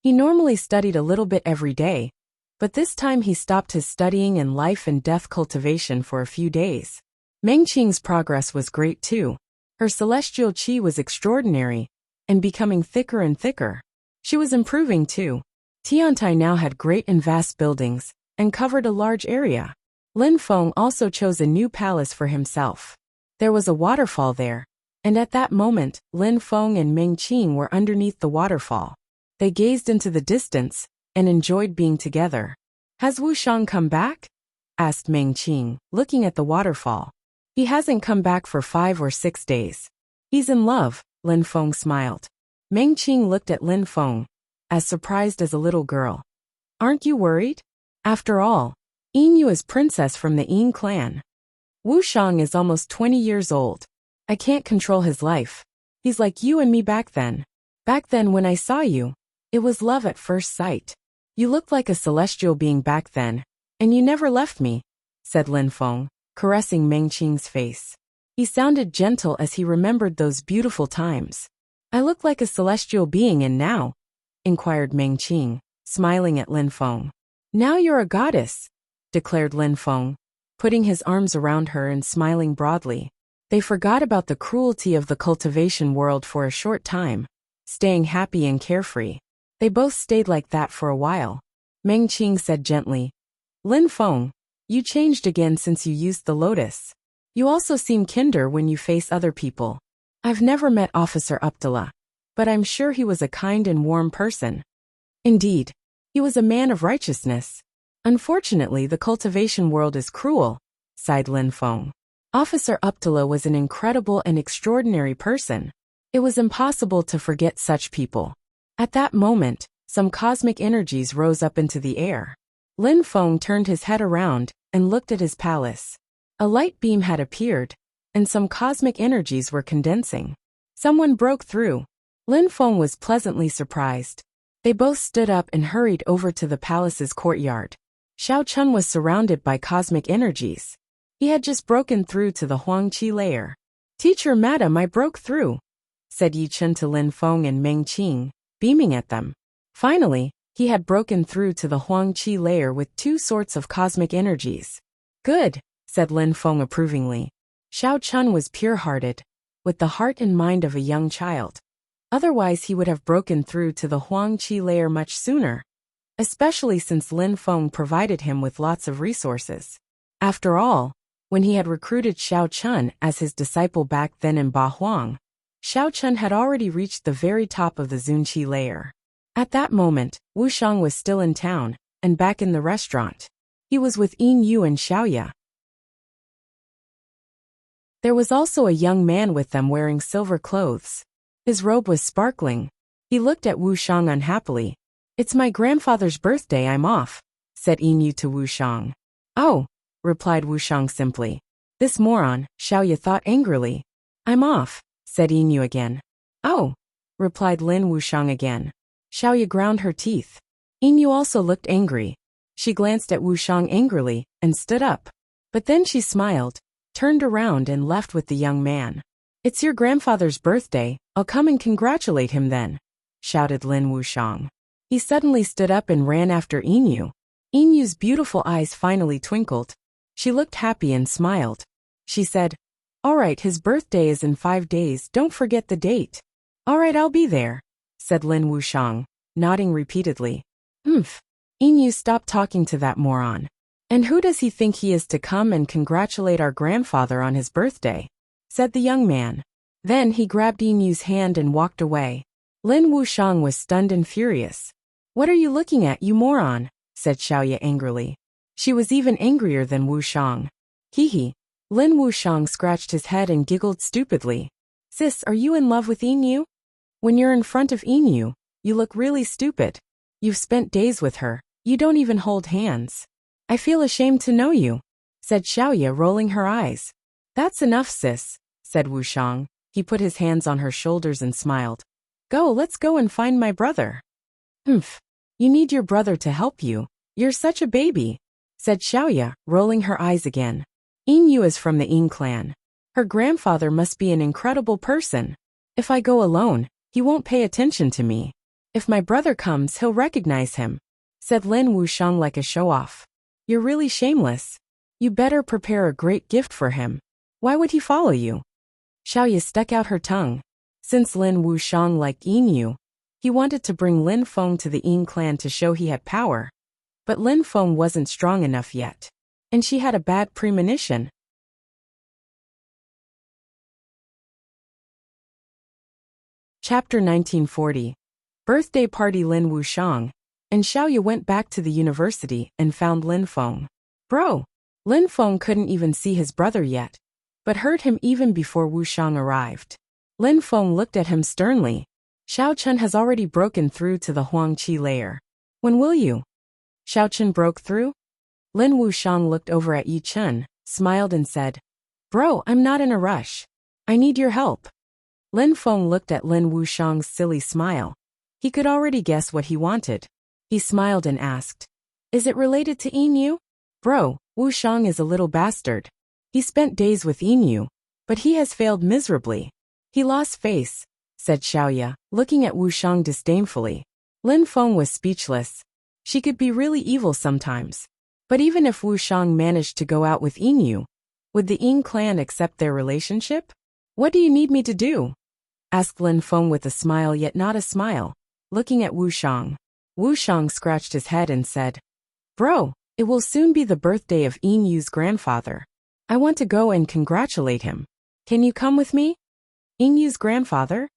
He normally studied a little bit every day, but this time he stopped his studying and life and death cultivation for a few days. Meng Qing's progress was great too. Her celestial qi was extraordinary and becoming thicker and thicker. She was improving too. Tiantai now had great and vast buildings and covered a large area. Lin Feng also chose a new palace for himself. There was a waterfall there, and at that moment, Lin Feng and Meng Qing were underneath the waterfall. They gazed into the distance and enjoyed being together. Has Wu Shang come back? Asked Meng Qing, looking at the waterfall. He hasn't come back for 5 or 6 days. He's in love, Lin Feng smiled. Meng Qing looked at Lin Feng, as surprised as a little girl. Aren't you worried? After all, Yin is princess from the Yin clan. Wu Shang is almost 20 years old. I can't control his life. He's like you and me back then. Back then when I saw you, it was love at first sight. You looked like a celestial being back then, and you never left me, said Lin Feng, caressing Meng Qing's face. He sounded gentle as he remembered those beautiful times. I look like a celestial being and now? Inquired Meng Qing, smiling at Lin Feng. Now you're a goddess, declared Lin Feng, putting his arms around her and smiling broadly. They forgot about the cruelty of the cultivation world for a short time, staying happy and carefree. They both stayed like that for a while. Meng Qing said gently, Lin Feng, you changed again since you used the lotus. You also seem kinder when you face other people. I've never met Officer Uptala, but I'm sure he was a kind and warm person. Indeed, he was a man of righteousness. Unfortunately, the cultivation world is cruel, sighed Lin Feng. Officer Uptala was an incredible and extraordinary person. It was impossible to forget such people. At that moment, some cosmic energies rose up into the air. Lin Feng turned his head around and looked at his palace. A light beam had appeared, and some cosmic energies were condensing. Someone broke through. Lin Feng was pleasantly surprised. They both stood up and hurried over to the palace's courtyard. Xiao Chun was surrounded by cosmic energies. He had just broken through to the Huangqi layer. Teacher Madam, I broke through, said Yi Chen to Lin Feng and Meng Qing, beaming at them. Finally, he had broken through to the Huangqi layer with 2 sorts of cosmic energies. Good, said Lin Feng approvingly. Xiao Chun was pure-hearted, with the heart and mind of a young child. Otherwise he would have broken through to the Huangqi layer much sooner, especially since Lin Feng provided him with lots of resources. After all, when he had recruited Xiao Chun as his disciple back then in Ba Huang, Xiao Chun had already reached the very top of the Zunqi layer. At that moment, Wu Shang was still in town, and back in the restaurant. He was with Yin Yu and Xiaoya. There was also a young man with them wearing silver clothes. His robe was sparkling. He looked at Wu Shang unhappily. It's my grandfather's birthday, I'm off, said Yin Yu to Wu Shang. Oh, replied Wu Shang simply. This moron, Xiaoya thought angrily. I'm off, said Yin Yu again. Oh, replied Lin Wu Shang again. Xiaoya ground her teeth. Yin Yu also looked angry. She glanced at Wu Shang angrily and stood up. But then she smiled, turned around and left with the young man. It's your grandfather's birthday, I'll come and congratulate him then, shouted Lin Wu Shang. He suddenly stood up and ran after Yin Yu. Yin Yu's beautiful eyes finally twinkled. She looked happy and smiled. She said, All right, his birthday is in 5 days, don't forget the date. All right, I'll be there, said Lin Wu Shang, nodding repeatedly. Yin Yu, stop talking to that moron. And who does he think he is to come and congratulate our grandfather on his birthday? Said the young man. Then he grabbed Yin Yu's hand and walked away. Lin Wu Shang was stunned and furious. What are you looking at, you moron? Said Xiaoya angrily. She was even angrier than Wu Shang. Hee. Lin Wu Shang scratched his head and giggled stupidly. Sis, are you in love with Yin Yu? When you're in front of Yin Yu, you look really stupid. You've spent days with her. You don't even hold hands. I feel ashamed to know you, said Xiaoya, rolling her eyes. That's enough, sis, said Wu Shang. He put his hands on her shoulders and smiled. Let's go and find my brother. You You need your brother to help you. You're such a baby, said Xiaoya, rolling her eyes again. Yin Yu is from the Yin clan. Her grandfather must be an incredible person. If I go alone, he won't pay attention to me. If my brother comes, he'll recognize him, said Lin Wuxiang like a show-off. You're really shameless. You better prepare a great gift for him. Why would he follow you? Xiaoya stuck out her tongue. Since Lin Wuxiang liked Yin Yu, he wanted to bring Lin Feng to the Yin clan to show he had power. But Lin Feng wasn't strong enough yet, and she had a bad premonition. Chapter 1940. Birthday party. Lin Wuxiang and Xiaoya went back to the university and found Lin Feng. Bro! Lin Feng couldn't even see his brother yet, but heard him even before Wuxiang arrived. Lin Feng looked at him sternly. Xiao Chen has already broken through to the Huangqi layer. When will you? Xiao Chen broke through? Lin Wuxiang looked over at Yi Chen, smiled and said, Bro, I'm not in a rush. I need your help. Lin Feng looked at Lin Wuxiang's silly smile. He could already guess what he wanted. He smiled and asked, Is it related to Yin Yu? Bro, Wuxiang is a little bastard. He spent days with Yin Yu, but he has failed miserably. He lost face, said Xiaoya, looking at Wuxiang disdainfully. Lin Feng was speechless. She could be really evil sometimes. But even if Wuxiang managed to go out with Yin Yu, would the Yin clan accept their relationship? What do you need me to do? Asked Lin Feng with a smile yet not a smile, looking at Wuxiang. Wuxiang scratched his head and said, Bro, it will soon be the birthday of Yin Yu's grandfather. I want to go and congratulate him. Can you come with me? Yin Yu's grandfather?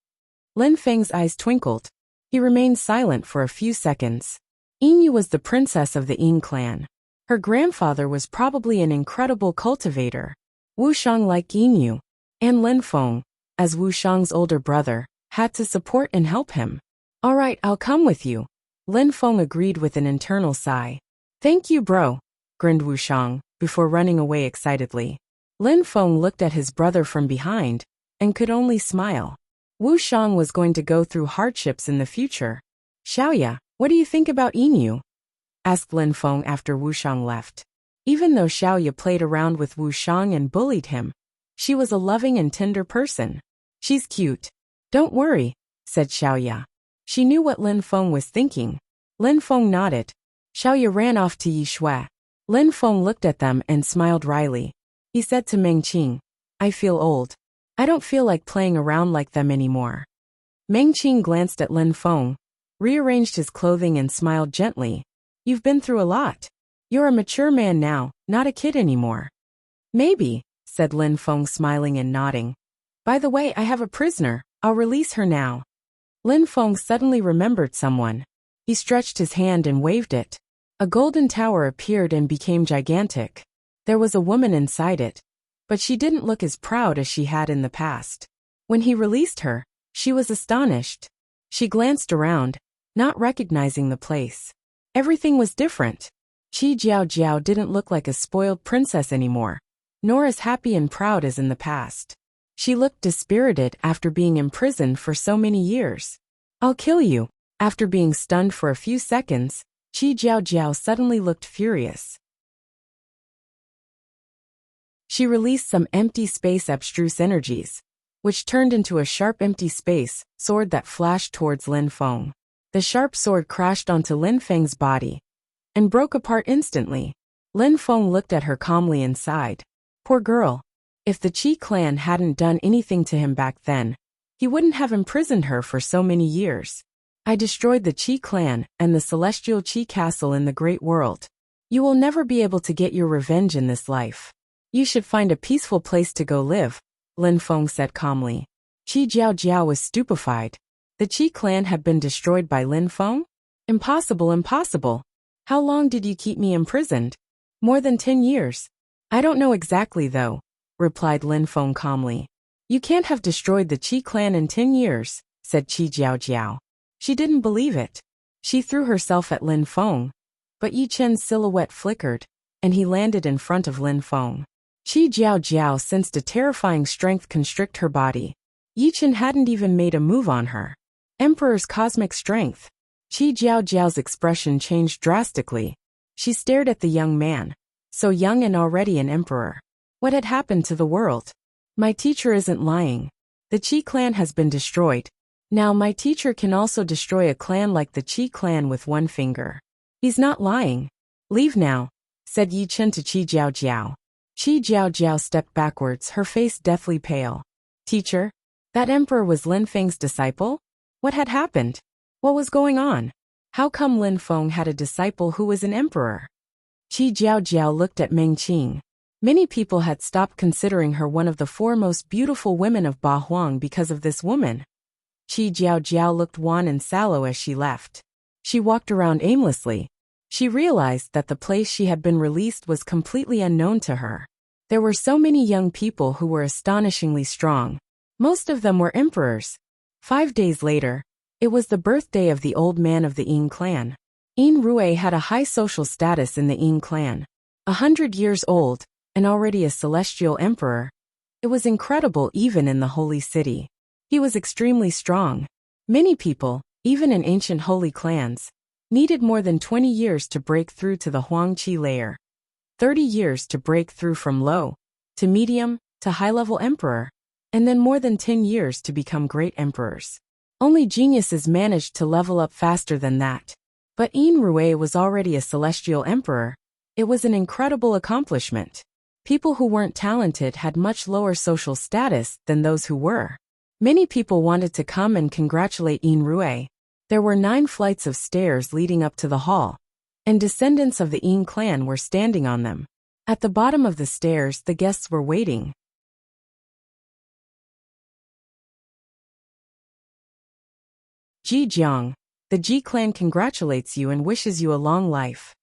Lin Feng's eyes twinkled. He remained silent for a few seconds. Yin Yu was the princess of the Yin clan. Her grandfather was probably an incredible cultivator. Wuxiang liked Yin Yu, and Lin Feng, as Wuxiang's older brother, had to support and help him. All right, I'll come with you. Lin Feng agreed with an internal sigh. Thank you, bro, grinned Wuxiang, before running away excitedly. Lin Feng looked at his brother from behind, and could only smile. Wuxiang was going to go through hardships in the future. Xiaoya, what do you think about Yin Yu? Asked Lin Feng after Wuxiang left. Even though Xiaoya played around with Wuxiang and bullied him, she was a loving and tender person. She's cute. Don't worry, said Xiaoya. She knew what Lin Feng was thinking. Lin Feng nodded. Xiaoya ran off to Yi Shui. Lin Feng looked at them and smiled wryly. He said to Meng Qing, I feel old. I don't feel like playing around like them anymore. Meng Qing glanced at Lin Feng, rearranged his clothing and smiled gently. You've been through a lot. You're a mature man now, not a kid anymore. Maybe, said Lin Feng smiling and nodding. By the way, I have a prisoner. I'll release her now. Lin Feng suddenly remembered someone. He stretched his hand and waved it. A golden tower appeared and became gigantic. There was a woman inside it, but she didn't look as proud as she had in the past. When he released her, she was astonished. She glanced around, not recognizing the place. Everything was different. Qi Jiao Jiao didn't look like a spoiled princess anymore, nor as happy and proud as in the past. She looked dispirited after being imprisoned for so many years. I'll kill you. After being stunned for a few seconds, Qi Jiao Jiao suddenly looked furious. She released some empty space abstruse energies, which turned into a sharp empty space sword that flashed towards Lin Feng. The sharp sword crashed onto Lin Feng's body and broke apart instantly. Lin Feng looked at her calmly and sighed. Poor girl. If the Qi clan hadn't done anything to him back then, he wouldn't have imprisoned her for so many years. I destroyed the Qi clan and the celestial Qi castle in the great world. You will never be able to get your revenge in this life. You should find a peaceful place to go live, Lin Feng said calmly. Qi Jiao Jiao was stupefied. The Qi clan had been destroyed by Lin Feng? Impossible, impossible. How long did you keep me imprisoned? More than 10 years. I don't know exactly though, replied Lin Feng calmly. You can't have destroyed the Qi clan in 10 years, said Qi Jiao Jiao. She didn't believe it. She threw herself at Lin Feng, but Yi Chen's silhouette flickered, and he landed in front of Lin Feng. Qi Jiao Jiao sensed a terrifying strength constrict her body. Yi Chen hadn't even made a move on her. Emperor's cosmic strength. Qi Jiao's expression changed drastically. She stared at the young man. So young and already an emperor. What had happened to the world? My teacher isn't lying. The Qi clan has been destroyed. Now my teacher can also destroy a clan like the Qi clan with one finger. He's not lying. Leave now, said Yi Chen to Qi Jiao. Qi Jiao stepped backwards, her face deathly pale. Teacher? That emperor was Lin Feng's disciple? What had happened? What was going on? How come Lin Feng had a disciple who was an emperor? Qi Jiao looked at Meng Qing. Many people had stopped considering her one of the four most beautiful women of Ba Huang because of this woman. Qi Jiao looked wan and sallow as she left. She walked around aimlessly. She realized that the place she had been released was completely unknown to her. There were so many young people who were astonishingly strong. Most of them were emperors. 5 days later, it was the birthday of the old man of the Ying clan. Yin Rui had a high social status in the Ying clan. 100 years old, and already a celestial emperor. It was incredible even in the holy city. He was extremely strong. Many people, even in ancient holy clans, needed more than 20 years to break through to the Huangqi layer. 30 years to break through from low, to medium, to high-level emperor, and then more than 10 years to become great emperors. Only geniuses managed to level up faster than that. But Yin Rui was already a celestial emperor. It was an incredible accomplishment. People who weren't talented had much lower social status than those who were. Many people wanted to come and congratulate Yin Rui. There were 9 flights of stairs leading up to the hall, and descendants of the Ying clan were standing on them. At the bottom of the stairs, the guests were waiting. Ji Jiang, the Ji clan congratulates you and wishes you a long life.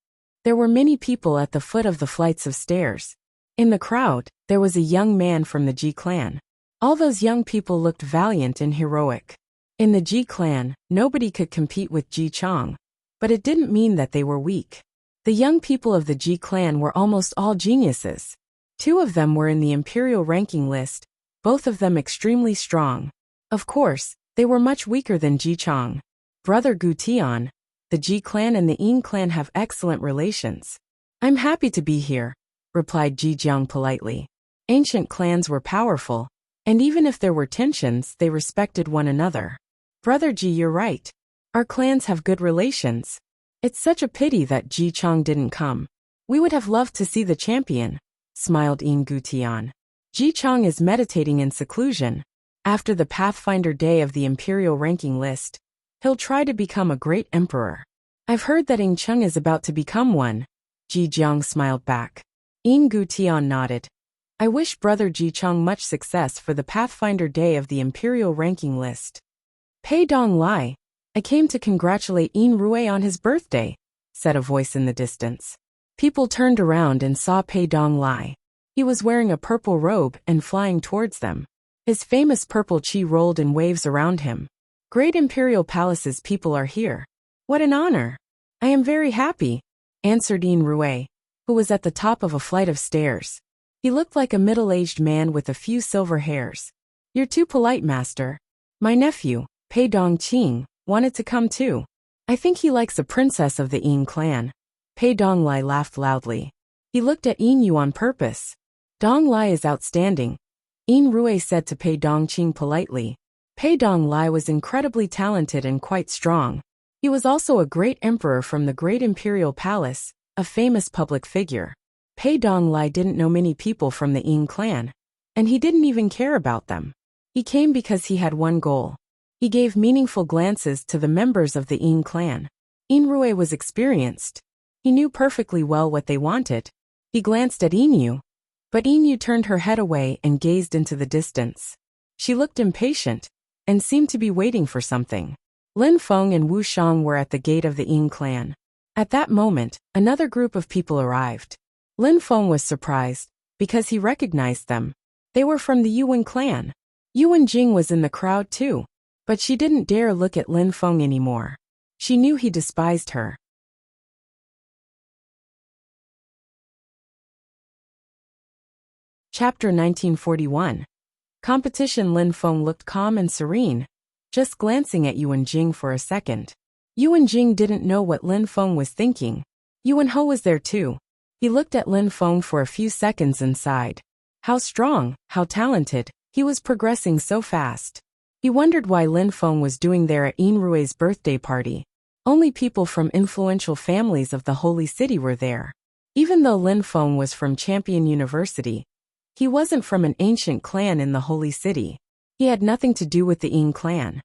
There were many people at the foot of the flights of stairs. In the crowd, there was a young man from the Ji clan. All those young people looked valiant and heroic. In the Ji clan, nobody could compete with Ji Chang, but it didn't mean that they were weak. The young people of the Ji clan were almost all geniuses. 2 of them were in the imperial ranking list, both of them extremely strong. Of course, they were much weaker than Ji Chang. Brother Gu Tian, the Ji clan and the Ying clan have excellent relations. I'm happy to be here, replied Ji Jiang politely. Ancient clans were powerful, and even if there were tensions, they respected one another. Brother Ji, you're right. Our clans have good relations. It's such a pity that Ji Chang didn't come. We would have loved to see the champion, smiled Yin Gu Tian. Ji Chang is meditating in seclusion. After the Pathfinder Day of the Imperial ranking list, he'll try to become a great emperor. I've heard that Ying Cheng is about to become one. Ji Jiang smiled back. Yin Gu Tian nodded. I wish Brother Ji Chang much success for the Pathfinder Day of the Imperial ranking list. Pei Dong Lai, I came to congratulate Yin Rui on his birthday, said a voice in the distance. People turned around and saw Pei Dong Lai. He was wearing a purple robe and flying towards them. His famous purple qi rolled in waves around him. Great imperial palace's people are here. What an honor. I am very happy, answered Yin Rui, who was at the top of a flight of stairs. He looked like a middle-aged man with a few silver hairs. You're too polite, master. My nephew, Pei Dong Qing, wanted to come too. I think he likes a princess of the Ying clan. Pei Dong Lai laughed loudly. He looked at Yin Yu on purpose. Dong Lai is outstanding, Yin Rui said to Pei Dong Qing politely. Pei Dong Lai was incredibly talented and quite strong. He was also a great emperor from the Great Imperial Palace, a famous public figure. Pei Dong Lai didn't know many people from the Ying clan, and he didn't even care about them. He came because he had one goal. He gave meaningful glances to the members of the Ying clan. Yin Rui was experienced. He knew perfectly well what they wanted. He glanced at Yin Yu, but Yin Yu turned her head away and gazed into the distance. She looked impatient and seemed to be waiting for something. Lin Feng and Wu Shang were at the gate of the Ying clan. At that moment, another group of people arrived. Lin Feng was surprised because he recognized them. They were from the Yuan clan. Yuan Jing was in the crowd too, but she didn't dare look at Lin Feng anymore. She knew he despised her. Chapter 1941. Competition. Lin Feng looked calm and serene, just glancing at Yuan Jing for a second. Yuan Jing didn't know what Lin Feng was thinking. Yuan Ho was there too. He looked at Lin Feng for a few seconds and sighed. How strong, how talented, he was progressing so fast. He wondered why Lin Feng was doing there at Yin Rui's birthday party. Only people from influential families of the Holy City were there. Even though Lin Feng was from Champion University, he wasn't from an ancient clan in the Holy City. He had nothing to do with the Yin clan.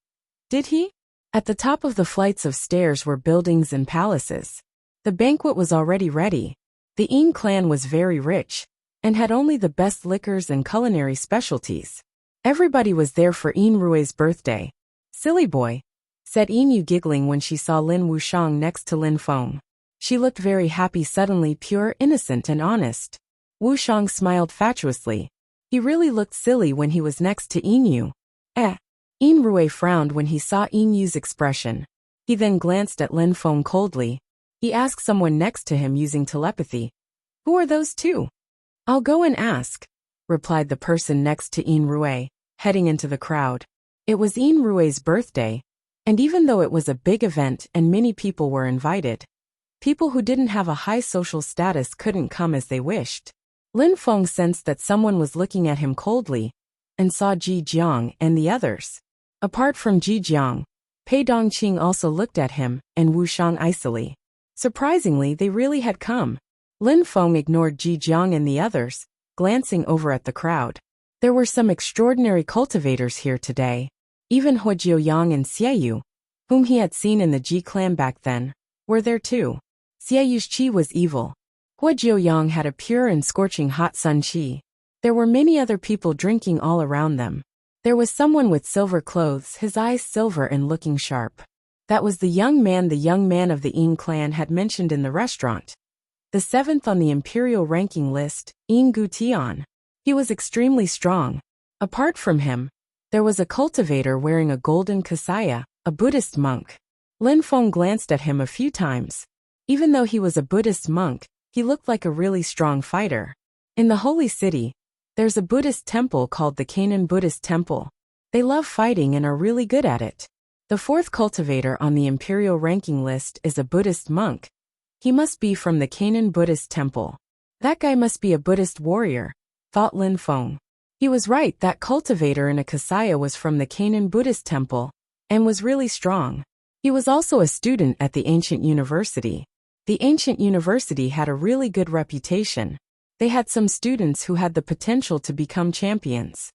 Did he? At the top of the flights of stairs were buildings and palaces. The banquet was already ready. The Yin clan was very rich, and had only the best liquors and culinary specialties. Everybody was there for Yin Rui's birthday. Silly boy, said Yin Yu giggling when she saw Lin Wuxiang next to Lin Feng. She looked very happy, suddenly pure, innocent and honest. Wuxiang smiled fatuously. He really looked silly when he was next to Yin Yu. Yin Rui frowned when he saw Yin Yu's expression. He then glanced at Lin Feng coldly. He asked someone next to him using telepathy. Who are those two? I'll go and ask, replied the person next to Yin Rui, heading into the crowd. It was Yin Rui's birthday, and even though it was a big event and many people were invited, people who didn't have a high social status couldn't come as they wished. Lin Feng sensed that someone was looking at him coldly, and saw Ji Jiang and the others. Apart from Ji Jiang, Pei Dongqing also looked at him, and Wuxiang icily. Surprisingly, they really had come. Lin Feng ignored Ji Jiang and the others, glancing over at the crowd. There were some extraordinary cultivators here today. Even Huojiu Yang and Xiaoyu, whom he had seen in the Ji clan back then, were there too. Xiaoyu's qi was evil. Huojiu Yang had a pure and scorching hot sun qi. There were many other people drinking all around them. There was someone with silver clothes, his eyes silver and looking sharp. That was the young man of the Yin clan had mentioned in the restaurant. The 7th on the imperial ranking list, Yin Gutian. He was extremely strong. Apart from him, there was a cultivator wearing a golden kasaya, a Buddhist monk. Lin Feng glanced at him a few times. Even though he was a Buddhist monk, he looked like a really strong fighter. In the Holy City, there's a Buddhist temple called the Canaan Buddhist Temple. They love fighting and are really good at it. The 4th cultivator on the imperial ranking list is a Buddhist monk. He must be from the Canaan Buddhist Temple. That guy must be a Buddhist warrior, thought Lin Feng. He was right, that cultivator in a kasaya was from the Canaan Buddhist Temple, and was really strong. He was also a student at the ancient university. The ancient university had a really good reputation. They had some students who had the potential to become champions.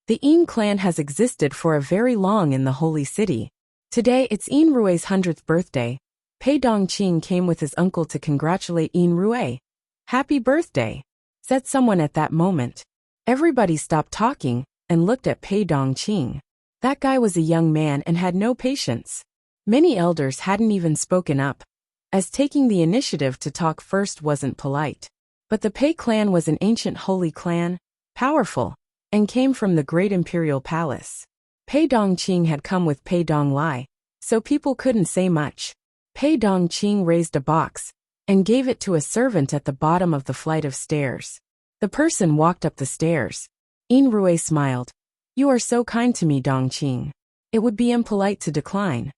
The Yin clan has existed for a very long in the Holy City. Today it's Yin Rui's 100th birthday. Pei Dongqing came with his uncle to congratulate Yin Rui. Happy birthday, said someone at that moment. Everybody stopped talking and looked at Pei Dongqing. That guy was a young man and had no patience. Many elders hadn't even spoken up, as taking the initiative to talk first wasn't polite. But the Pei clan was an ancient holy clan, powerful, and came from the great imperial palace. Pei Dongqing had come with Pei Donglai, so people couldn't say much. Pei Dongqing raised a box and gave it to a servant at the bottom of the flight of stairs. The person walked up the stairs. Yin Rui smiled. You are so kind to me, Dongqing. It would be impolite to decline.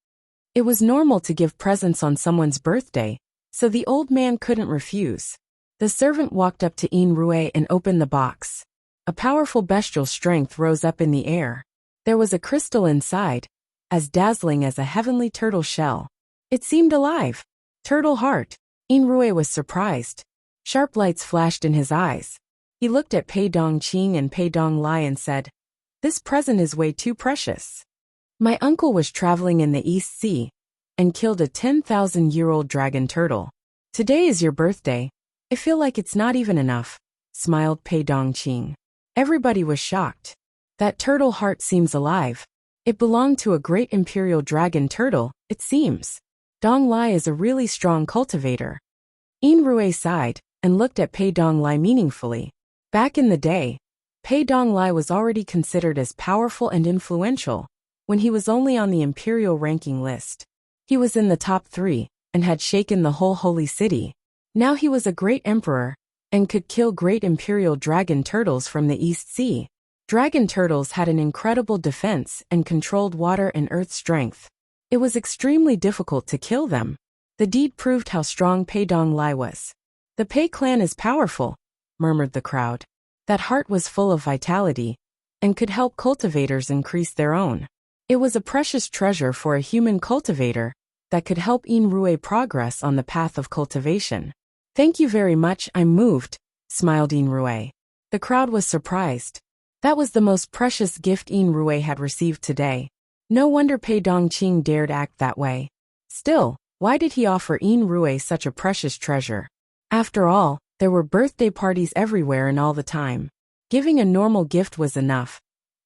It was normal to give presents on someone's birthday, so the old man couldn't refuse. The servant walked up to Yin Rui and opened the box. A powerful bestial strength rose up in the air. There was a crystal inside, as dazzling as a heavenly turtle shell. It seemed alive. Turtle heart. Yin Rui was surprised. Sharp lights flashed in his eyes. He looked at Pei Dongqing and Pei Donglai and said, This present is way too precious. My uncle was traveling in the East Sea and killed a 10,000-year-old dragon turtle. Today is your birthday. I feel like it's not even enough, smiled Pei Dongqing. Everybody was shocked. That turtle heart seems alive. It belonged to a great imperial dragon turtle, it seems. Donglai is a really strong cultivator. Yin Rui sighed and looked at Pei Donglai meaningfully. Back in the day, Pei Donglai was already considered as powerful and influential when he was only on the imperial ranking list. He was in the top 3 and had shaken the whole holy city. Now he was a great emperor and could kill great imperial dragon turtles from the East Sea. Dragon turtles had an incredible defense and controlled water and earth strength. It was extremely difficult to kill them. The deed proved how strong Pei Dong Lai was. The Pei clan is powerful, murmured the crowd. That heart was full of vitality and could help cultivators increase their own. It was a precious treasure for a human cultivator that could help Yin Rui progress on the path of cultivation. Thank you very much, I'm moved, smiled Yin Rui. The crowd was surprised. That was the most precious gift Yin Rui had received today. No wonder Pei Dongqing dared act that way. Still, why did he offer Yin Rui such a precious treasure? After all, there were birthday parties everywhere and all the time. Giving a normal gift was enough.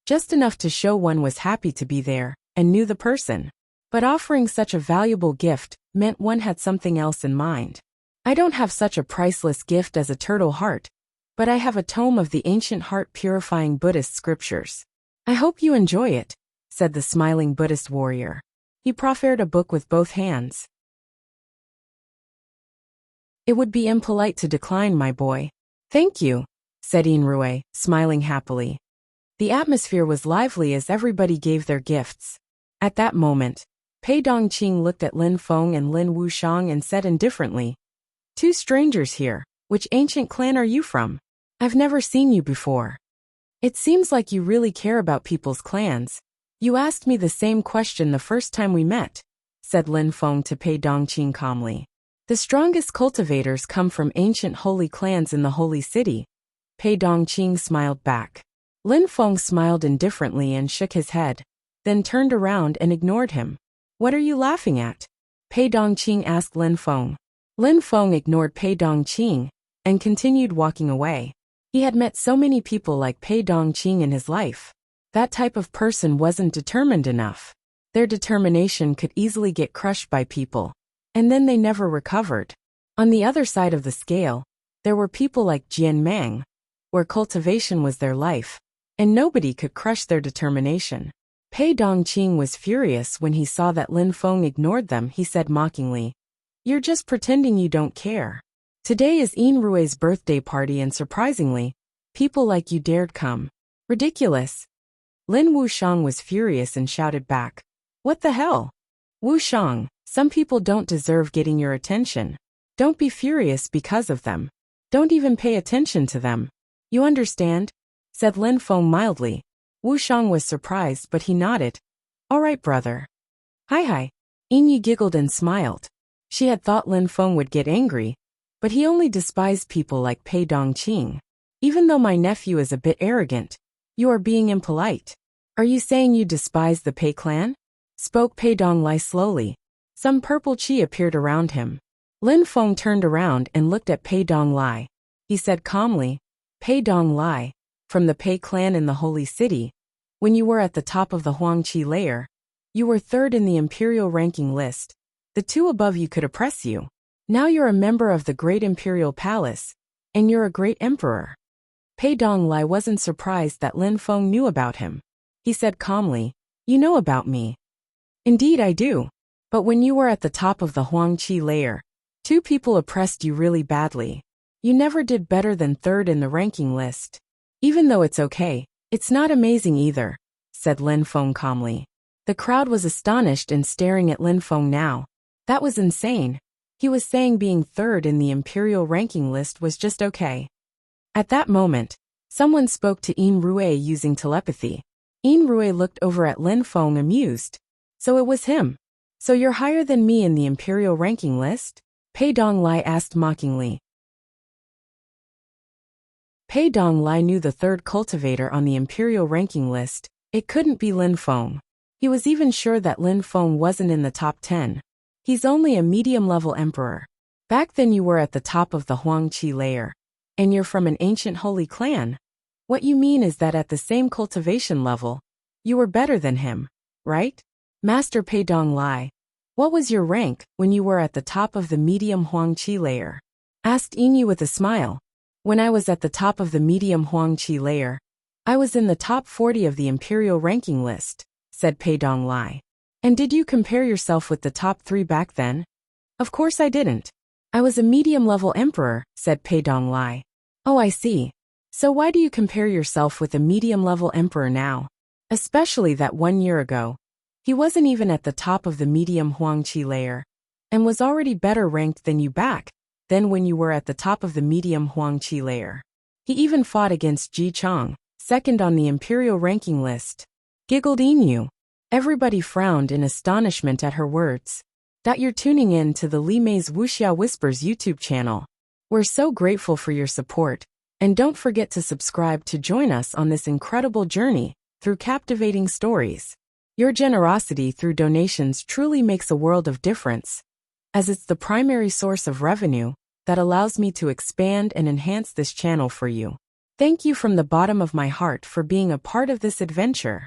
Just enough to show one was happy to be there and knew the person. But offering such a valuable gift meant one had something else in mind. I don't have such a priceless gift as a turtle heart, but I have a tome of the ancient heart-purifying Buddhist scriptures. I hope you enjoy it, said the smiling Buddhist warrior. He proffered a book with both hands. It would be impolite to decline, my boy. Thank you, said Yin Rui, smiling happily. The atmosphere was lively as everybody gave their gifts. At that moment, Pei Dongqing looked at Lin Feng and Lin Wuxiang and said indifferently, "Two strangers here. Which ancient clan are you from? I've never seen you before." It seems like you really care about people's clans. You asked me the same question the first time we met, said Lin Feng to Pei Dongqing calmly. The strongest cultivators come from ancient holy clans in the holy city. Pei Dongqing smiled back. Lin Feng smiled indifferently and shook his head, then turned around and ignored him. What are you laughing at? Pei Dongqing asked Lin Feng. Lin Feng ignored Pei Dongqing and continued walking away. He had met so many people like Pei Dongqing in his life. That type of person wasn't determined enough. Their determination could easily get crushed by people, and then they never recovered. On the other side of the scale, there were people like Jian Mang, where cultivation was their life, and nobody could crush their determination. Pei Dongqing was furious when he saw that Lin Feng ignored them. He said mockingly, "You're just pretending you don't care. Today is Yin Rui's birthday party and surprisingly, people like you dared come. Ridiculous." Lin Wuxiang was furious and shouted back, "What the hell? Wuxiang, some people don't deserve getting your attention. Don't be furious because of them. Don't even pay attention to them. You understand?" said Lin Feng mildly. Wuxiang was surprised but he nodded. "All right, brother." Hi. Yin Yi giggled and smiled. She had thought Lin Feng would get angry, but he only despised people like Pei Dongqing. "Even though my nephew is a bit arrogant, you are being impolite. Are you saying you despise the Pei clan?" spoke Pei Donglai slowly. Some purple chi appeared around him. Lin Feng turned around and looked at Pei Donglai. He said calmly, "Pei Donglai, from the Pei clan in the Holy City, when you were at the top of the Huangqi layer, you were third in the imperial ranking list. The two above you could oppress you. Now you're a member of the great imperial palace, and you're a great emperor." Pei Donglai wasn't surprised that Lin Feng knew about him. He said calmly, "You know about me." "Indeed I do. But when you were at the top of the Huangqi layer, two people oppressed you really badly. You never did better than third in the ranking list. Even though it's okay, it's not amazing either," said Lin Feng calmly. The crowd was astonished and staring at Lin Feng now. That was insane. He was saying being third in the imperial ranking list was just okay. At that moment, someone spoke to Yin Rui using telepathy. Yin Rui looked over at Lin Feng amused. "So it was him. So you're higher than me in the imperial ranking list?" Pei Donglai asked mockingly. Pei Donglai knew the third cultivator on the imperial ranking list. It couldn't be Lin Feng. He was even sure that Lin Feng wasn't in the top 10. He's only a medium-level emperor. Back then you were at the top of the Huangqi layer. And you're from an ancient holy clan. What you mean is that at the same cultivation level, you were better than him, right? Master Pei Donglai, what was your rank when you were at the top of the medium Huangqi layer? Asked Yin with a smile. When I was at the top of the medium Huangqi layer, I was in the top 40 of the imperial ranking list, said Pei Donglai. And did you compare yourself with the top 3 back then? Of course I didn't. I was a medium-level emperor, said Pei Donglai. Oh, I see. So why do you compare yourself with a medium-level emperor now? Especially that 1 year ago. He wasn't even at the top of the medium Huangqi layer, and was already better ranked than you back then when you were at the top of the medium Huangqi layer. He even fought against Ji Chang, second on the imperial ranking list. Giggled Inu. Everybody frowned in astonishment at her words. You're tuning in to the Li Mei's Wuxia Whispers YouTube channel. We're so grateful for your support, and don't forget to subscribe to join us on this incredible journey through captivating stories. Your generosity through donations truly makes a world of difference, as it's the primary source of revenue that allows me to expand and enhance this channel for you. Thank you from the bottom of my heart for being a part of this adventure.